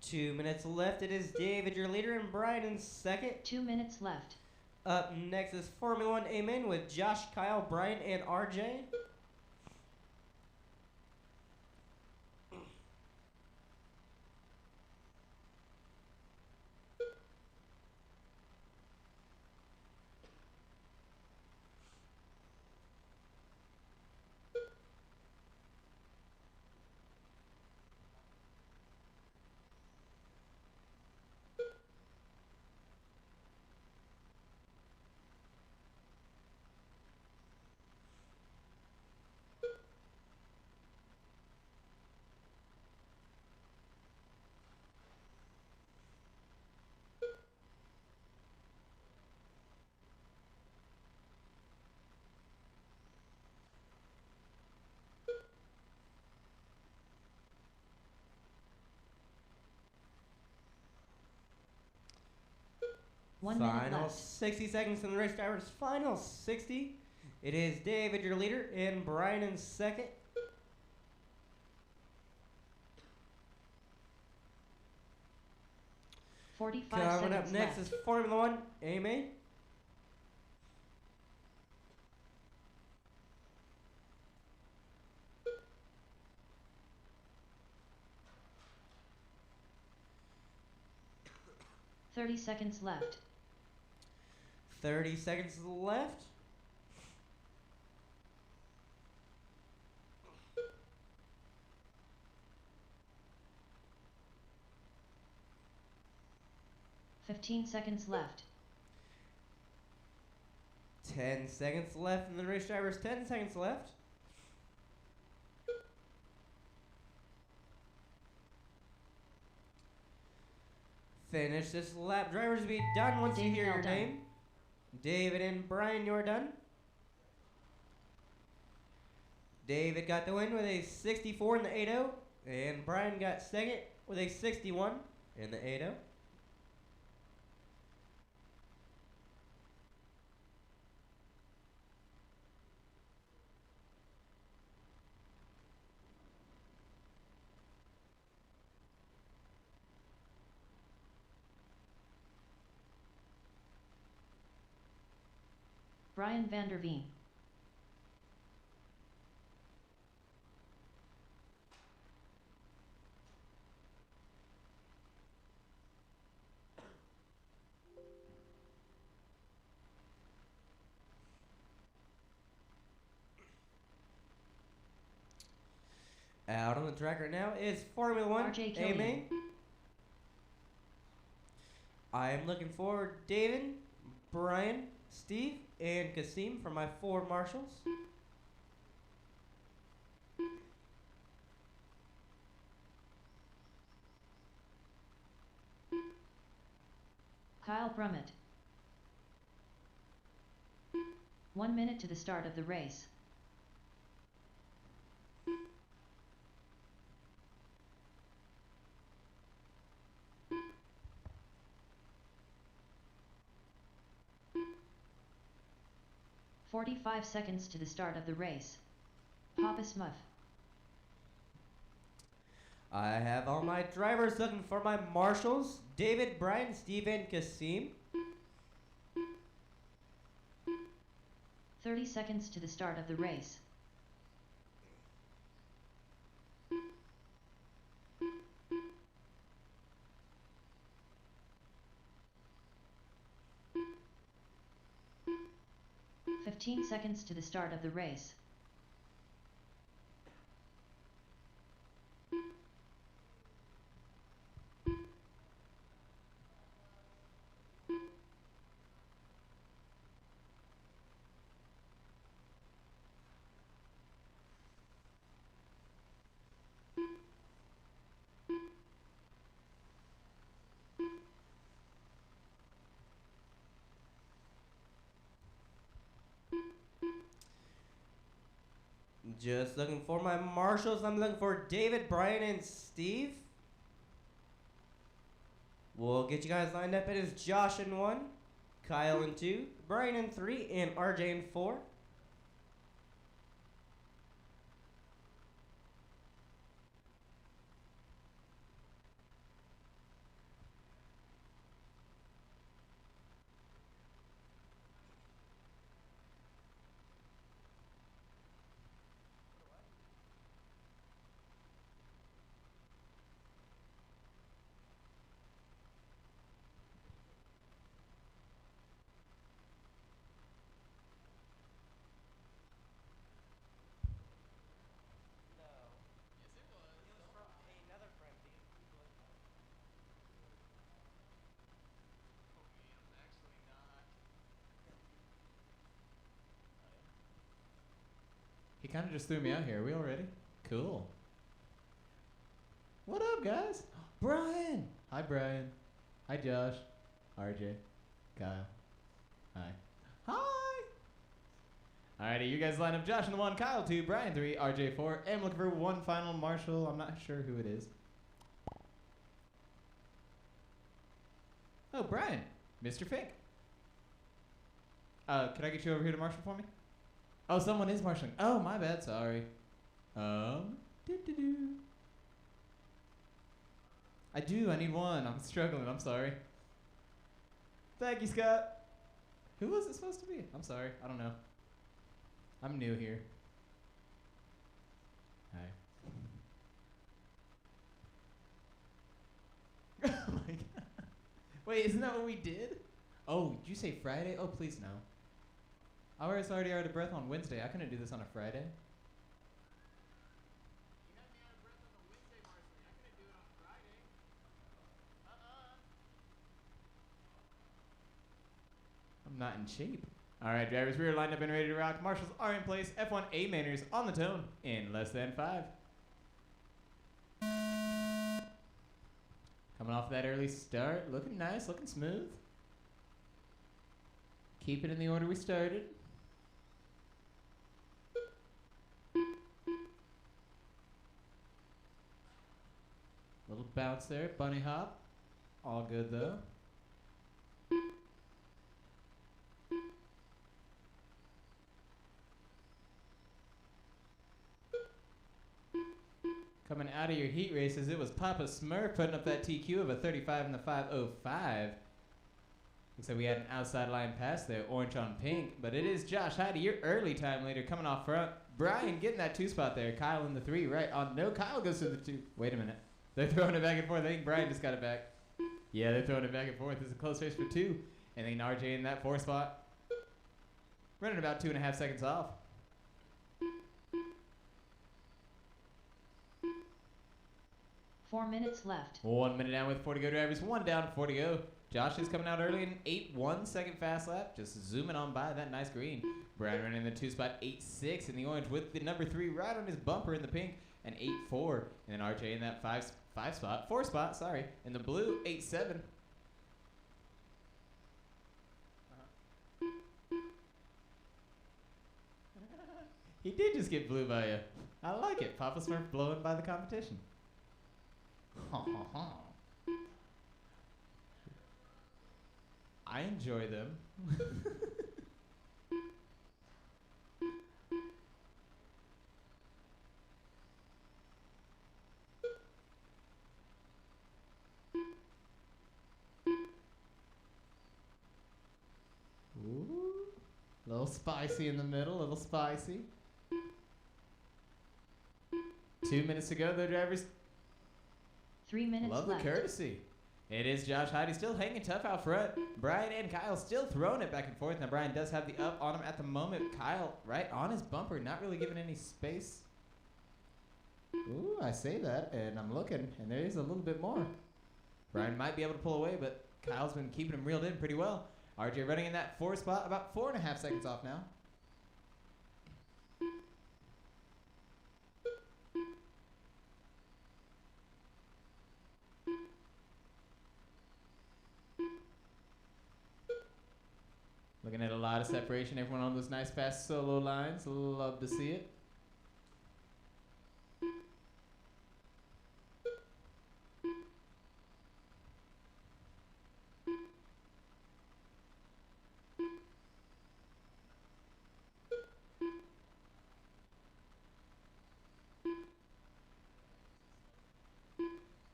Two minutes left. It is David, your leader, and Brian in second. 2 minutes left. Up next is Formula One Amen with Josh, Kyle, Brian, and RJ. 1 minute Final left. 60 seconds in the race, drivers. Final 60. It is David, your leader, and Brian in second. Forty-five Coming up seconds next left. is Formula One, Amy. Thirty seconds left. 30 seconds left. Fifteen seconds left. 10 seconds left in the race, drivers. 10 seconds left. Finish this lap, drivers. Be done once you David, hear all your done. name. David and Brian, you're done. David got the win with a 64 in the 8.0, and Brian got second with a 61 in the 8.0. Brian van der Veen. Out on the track right now is Formula One, RJ Amy. Killian. I am looking forward, David, Brian, Steve, and Kasim for my 4 marshals. Kyle Brummett. 1 minute to the start of the race. "45 seconds to the start of the race. Papa Smuff. I have all my drivers looking for my marshals, David, Brian, Steve, and Kasim. 30 seconds to the start of the race. "15 seconds to the start of the race. Just looking for my marshals. I'm looking for David, Brian, and Steve. We'll get you guys lined up. It is Josh in 1, Kyle in 2, Brian in 3, and RJ in 4. He kind of just threw me out here. Are we all ready? Cool. What up, guys? Brian! Hi, Brian. Hi, Josh. RJ. Kyle. Hi. Hi! Alrighty, you guys line up Josh in 1, Kyle 2, Brian 3, RJ 4. I'm looking for one final marshal. I'm not sure who it is. Oh, Brian. Mr. Fink. Could I get you over here to marshal for me? Oh, someone is marshaling. Oh, my bad. Sorry. Doo-doo-doo. I do. I need one. I'm struggling. I'm sorry. Thank you, Scott. Who was it supposed to be? I'm sorry. I don't know. I'm new here. Hi. Oh my god. Wait, isn't that what we did? Oh, did you say Friday? Oh, please no. I was already out of breath on Wednesday. I couldn't do this on a Friday. You had me out of breath on a Wednesday, Marcy. I couldn't do it on Friday. I'm not in shape. All right, drivers, we are lined up and ready to rock. Marshals are in place. F1A Mainers on the tone in less than 5. Coming off that early start, looking nice, looking smooth. Keep it in the order we started. Little bounce there, bunny hop. All good though. Coming out of your heat races, it was Papa Smurf putting up that TQ of a 35 in the 505. Looks like we had an outside line pass there, orange on pink, but it is Josh Heide, your early time leader, coming off front. Brian getting that 2 spot there. Kyle in the 3 right on. No, Kyle goes to the 2. Wait a minute. They're throwing it back and forth. I think Brian just got it back. Yeah, they're throwing it back and forth. It's a close race for 2. And then RJ in that 4 spot. Running about 2.5 seconds off. Four minutes left. 1 minute down with 4 to go, drivers. 1 down, 4 to go. Josh is coming out early in 8.1 second fast lap. Just zooming on by that nice green. Brian running in the 2 spot, 8.6 in the orange with the number 3 right on his bumper in the pink, and 8.4. And then RJ in that 4 spot, sorry, in the blue, 8.7. He did just get blue by you. I like it. Papa Smurf blowing by the competition. I enjoy them. Ooh, a little spicy in the middle, a little spicy. 2 minutes to go, though, drivers. 3 minutes Love left. the courtesy. It is Josh Heide still hanging tough out front. Brian and Kyle still throwing it back and forth. Now Brian does have the up on him at the moment. Kyle right on his bumper, not really giving any space. Ooh, I say that, and I'm looking, and there is a little bit more. Brian might be able to pull away, but Kyle's been keeping him reeled in pretty well. RJ running in that 4 spot, about 4.5 seconds off now. Looking at a lot of separation. Everyone on those nice fast solo lines. Love to see it.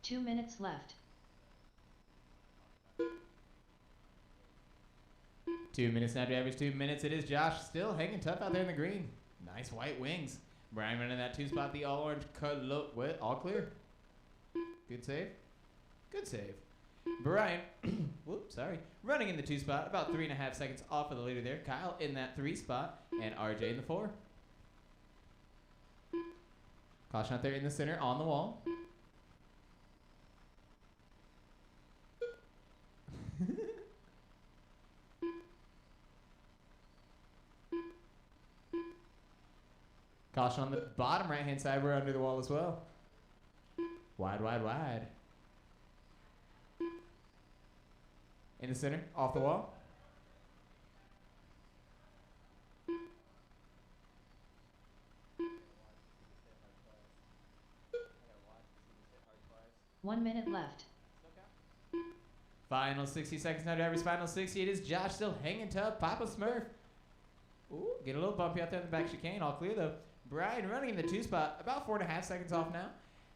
Two minutes left. 2 minutes now to average 2 minutes. It is Josh still hanging tough out there in the green. Nice white wings. Brian running that 2 spot, the all orange all clear. Good save. Good save. Brian, whoops, sorry. Running in the 2 spot, about 3.5 seconds off of the leader there. Kyle in that 3 spot, and RJ in the 4. Caution out there in the center on the wall. Caution on the bottom right-hand side. We're under the wall as well. Wide, wide, wide. In the center, off the wall. One minute left. Final 60 seconds now, drivers. Final 60. It is Josh still hanging tough. Papa Smurf. Ooh, get a little bumpy out there in the back chicane. All clear, though. Brian running in the 2 spot. About 4.5 seconds off now.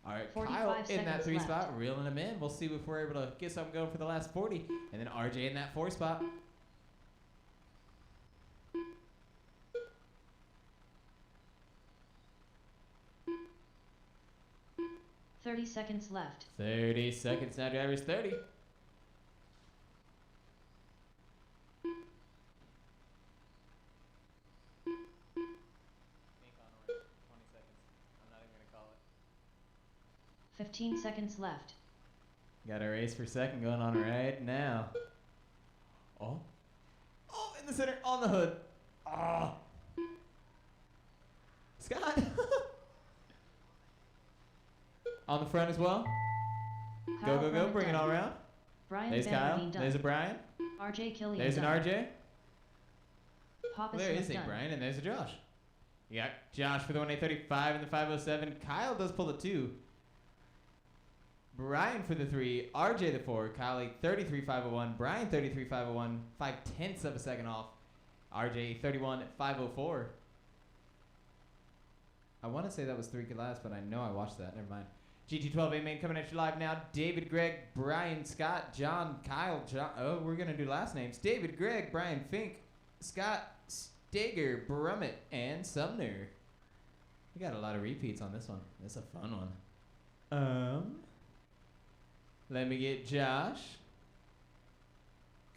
All right, 45 Kyle in that seconds 3 left. spot, reeling him in. We'll see if we're able to get something going for the last 40. And then RJ in that 4 spot. 30 seconds left. 30 seconds now, drivers. 30. Ink on orange. 20 seconds. I'm not even going to call it. 15 seconds left. Got a race for second going on right now. Oh. Oh, in the center, on the hood. Ah. Scott. On the front as well. Kyle Go, Brummett bring it done. all around. Brian There's Van Kyle. Reen done. There's a Brian. RJ Killian There's an done. RJ. Papa Well, there Smith is a done. Brian, and there's a Josh. You got Josh for the 1835 and the 507. Kyle does pull the 2. Brian for the 3. RJ the 4. Kyle 33.501. Brian 33.501. 0.5 of a second off. RJ 31.504. I want to say that was 3 last, but I know I watched that. Never mind. GT12 A main coming at you live now. David, Greg, Brian, Scott, John, Kyle, John. Oh, we're going to do last names. David, Greg, Brian, Fink, Scott, Stager, Brummett, and Sumner. We got a lot of repeats on this one. It's a fun one. Let me get Josh.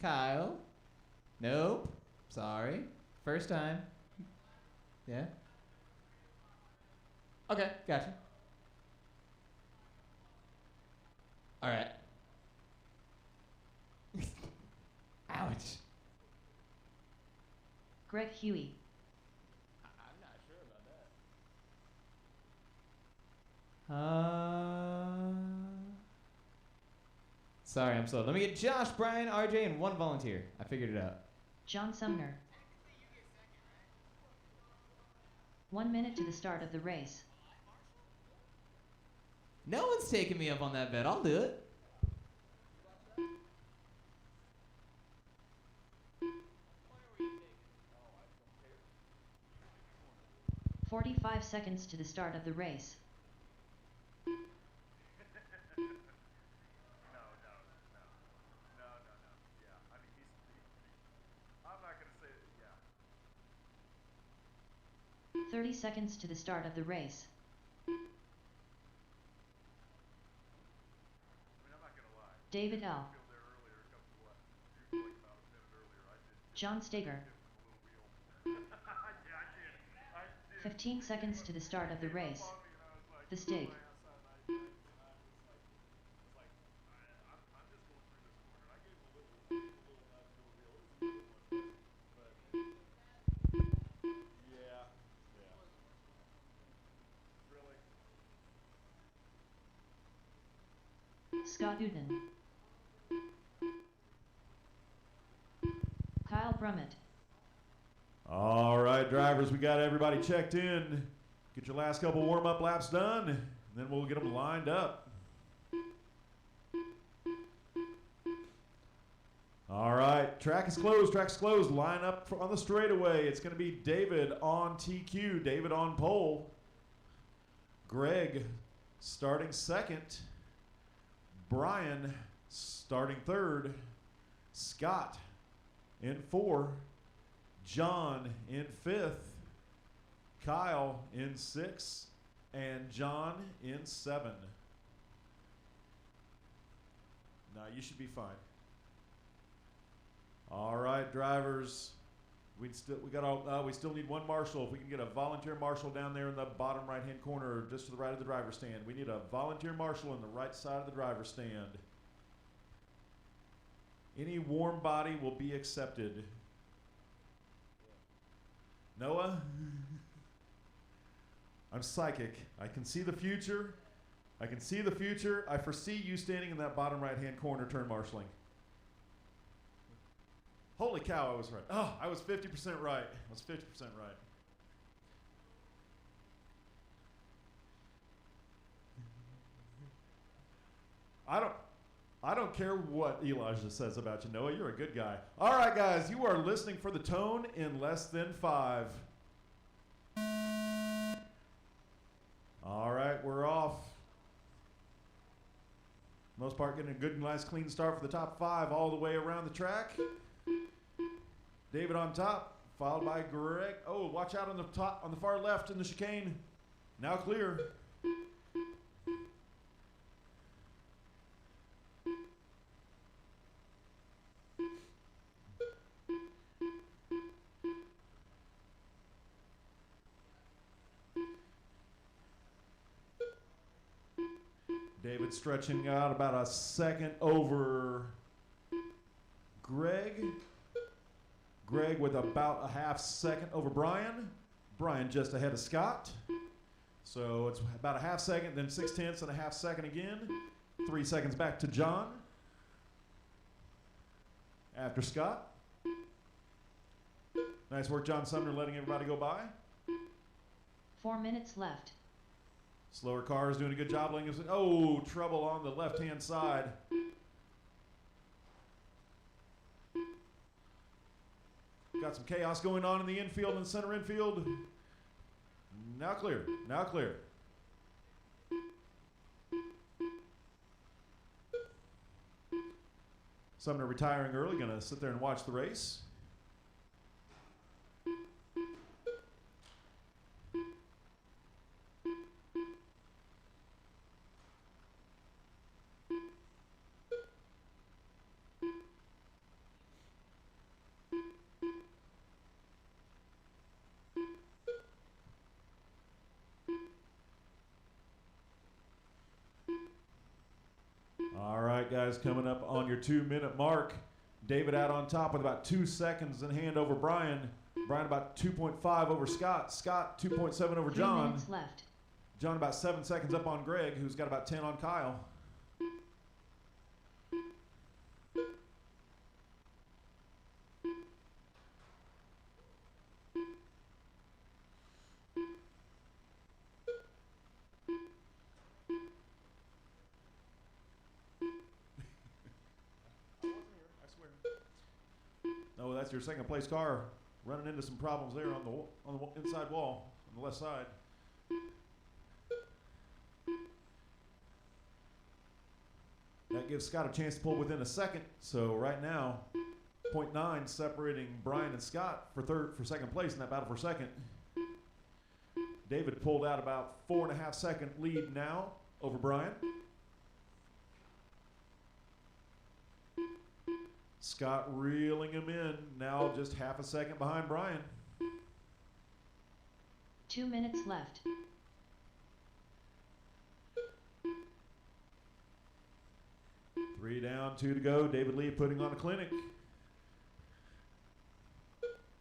Kyle. Nope. Sorry. First time. Yeah. Okay, gotcha. All right. Ouch. Greg Huey. I'm not sure about that. Sorry, I'm slow. Let me get Josh, Brian, RJ, and 1 volunteer. I figured it out. John Sumner. 1 minute to the start of the race. No one's taking me up on that bet. I'll do it. 45 seconds to the start of the race. I'm not gonna say it, yeah. 30 seconds to the start of the race. I mean, I'm not gonna lie. David L. Field there earlier, a couple of like about a minute earlier. I did John Stager. give him a little wheel. Yeah, I did. 15 seconds to the start of the race. The Stig. Scott Uden. Kyle Brummett. All right, drivers, we got everybody checked in. Get your last couple warm-up laps done, and then we'll get them lined up. All right, track is closed. Track's closed. Line up on the straightaway. It's going to be David on TQ, David on pole. Greg starting second. Brian starting third. Scott in 4. John in 5th. Kyle in 6. And John in 7. Now you should be fine. All right, drivers. We still need 1 marshal. If we can get a volunteer marshal down there in the bottom right-hand corner, just to the right of the driver's stand. We need a volunteer marshal on the right side of the driver's stand. Any warm body will be accepted. Noah? I'm psychic. I can see the future. I can see the future. I foresee you standing in that bottom right-hand corner turn marshaling. Holy cow, I was right. Oh, I was 50% right. I was 50% right. I don't care what Elijah says about you, Noah. You're a good guy. All right, guys, you are listening for the tone in less than 5. All right, we're off. Most part getting a good, nice, clean start for the top 5 all the way around the track. David on top, followed by Greg. Oh, watch out on the top, on the far left in the chicane. Now clear. David stretching out about a second over Greg. Greg with about a half second over Brian. Brian just ahead of Scott. So it's about a half second, then 6/10 and a half second again. 3 seconds back to John. After Scott. Nice work, John Sumner, letting everybody go by. 4 minutes left. Slower cars doing a good job. Oh, trouble on the left-hand side. Got some chaos going on in the infield and center infield. Now clear. Now clear. Sumner retiring early. Going to sit there and watch the race. All right, guys, coming up on your 2-minute mark. David out on top with about 2 seconds in hand over Brian. Brian about 2.5 over Scott. Scott 2.7 over 3 John. minutes left. John about 7 seconds up on Greg, who's got about 10 on Kyle. Oh, that's your second place car running into some problems there on the inside wall on the left side. That gives Scott a chance to pull within a second. So right now, 0.9 separating Brian and Scott for second place in that battle for second. David pulled out about 4.5 second lead now over Brian. Scott reeling him in, now just half a second behind Brian. 2 minutes left. Three down, 2 to go. David Lee putting on a clinic.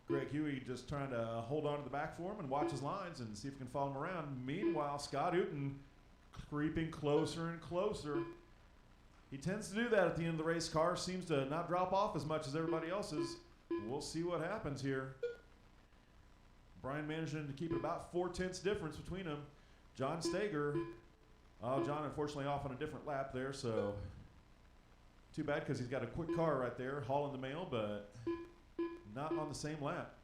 Greg Huey just trying to hold on to the back for him and watch his lines and see if he can follow him around. Meanwhile, Scott Uten creeping closer and closer. He tends to do that at the end of the race. Car seems to not drop off as much as everybody else's. We'll see what happens here. Brian managing to keep it about 4/10 difference between them. John Stager. Oh, John unfortunately off on a different lap there, so too bad because he's got a quick car right there hauling the mail, but not on the same lap.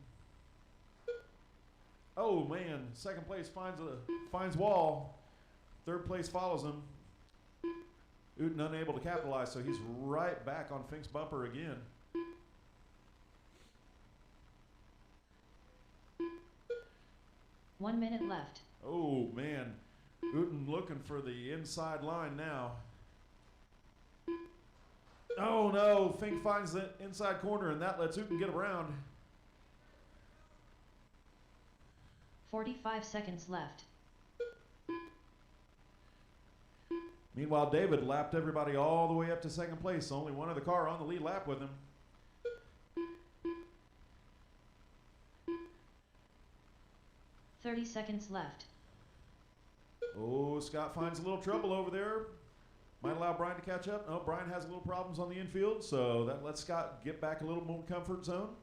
Oh man, second place finds wall. Third place follows him. Uten unable to capitalize, so he's right back on Fink's bumper again. One minute left. Oh man, Uten looking for the inside line now. Oh no, Fink finds the inside corner and that lets Uten get around. 45 seconds left. Meanwhile, David lapped everybody all the way up to second place. Only one other car on the lead lap with him. Thirty seconds left. Oh, Scott finds a little trouble over there. Might allow Brian to catch up. No, Brian has a little problems on the infield, so that lets Scott get back a little more comfort zone.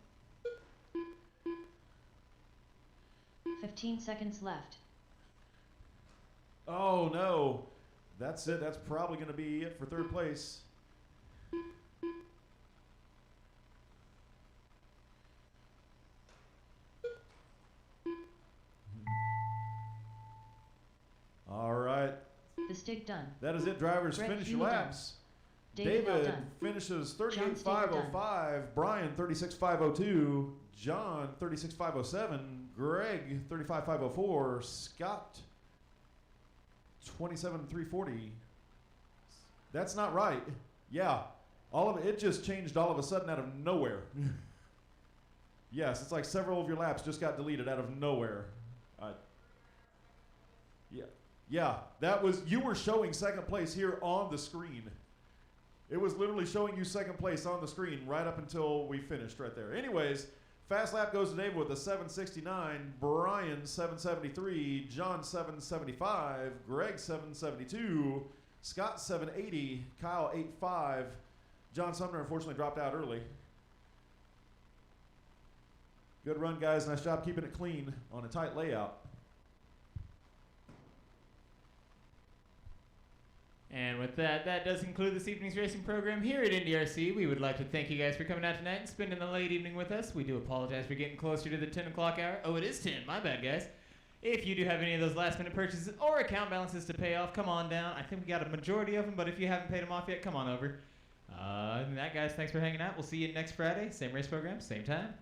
15 seconds left. Oh no. That's it. That's probably going to be it for third place. Stig done. That is it, drivers. Greg Finish your Hewley laps. David L done. Finishes John Steger done. 38.505. Brian 36.502. John 36.507. Greg 35.504. Scott 27.340. That's not right. Yeah, all of it just changed all of a sudden out of nowhere. Yes, it's like several of your laps just got deleted out of nowhere. Yeah, that was, you were showing second place here on the screen. It was literally showing you second place on the screen right up until we finished right there. Anyways, fast lap goes to David with a 769, Brian 773, John 775, Greg 772, Scott 780, Kyle 85. John Sumner unfortunately dropped out early. Good run, guys. Nice job keeping it clean on a tight layout. And with that, that does conclude this evening's racing program here at IndyRC. We would like to thank you guys for coming out tonight and spending the late evening with us. We do apologize for getting closer to the 10 o'clock hour. Oh, it is 10. My bad, guys. If you do have any of those last-minute purchases or account balances to pay off, come on down. I think we got a majority of them, but if you haven't paid them off yet, come on over. Other than that, guys, thanks for hanging out. We'll see you next Friday. Same race program, same time.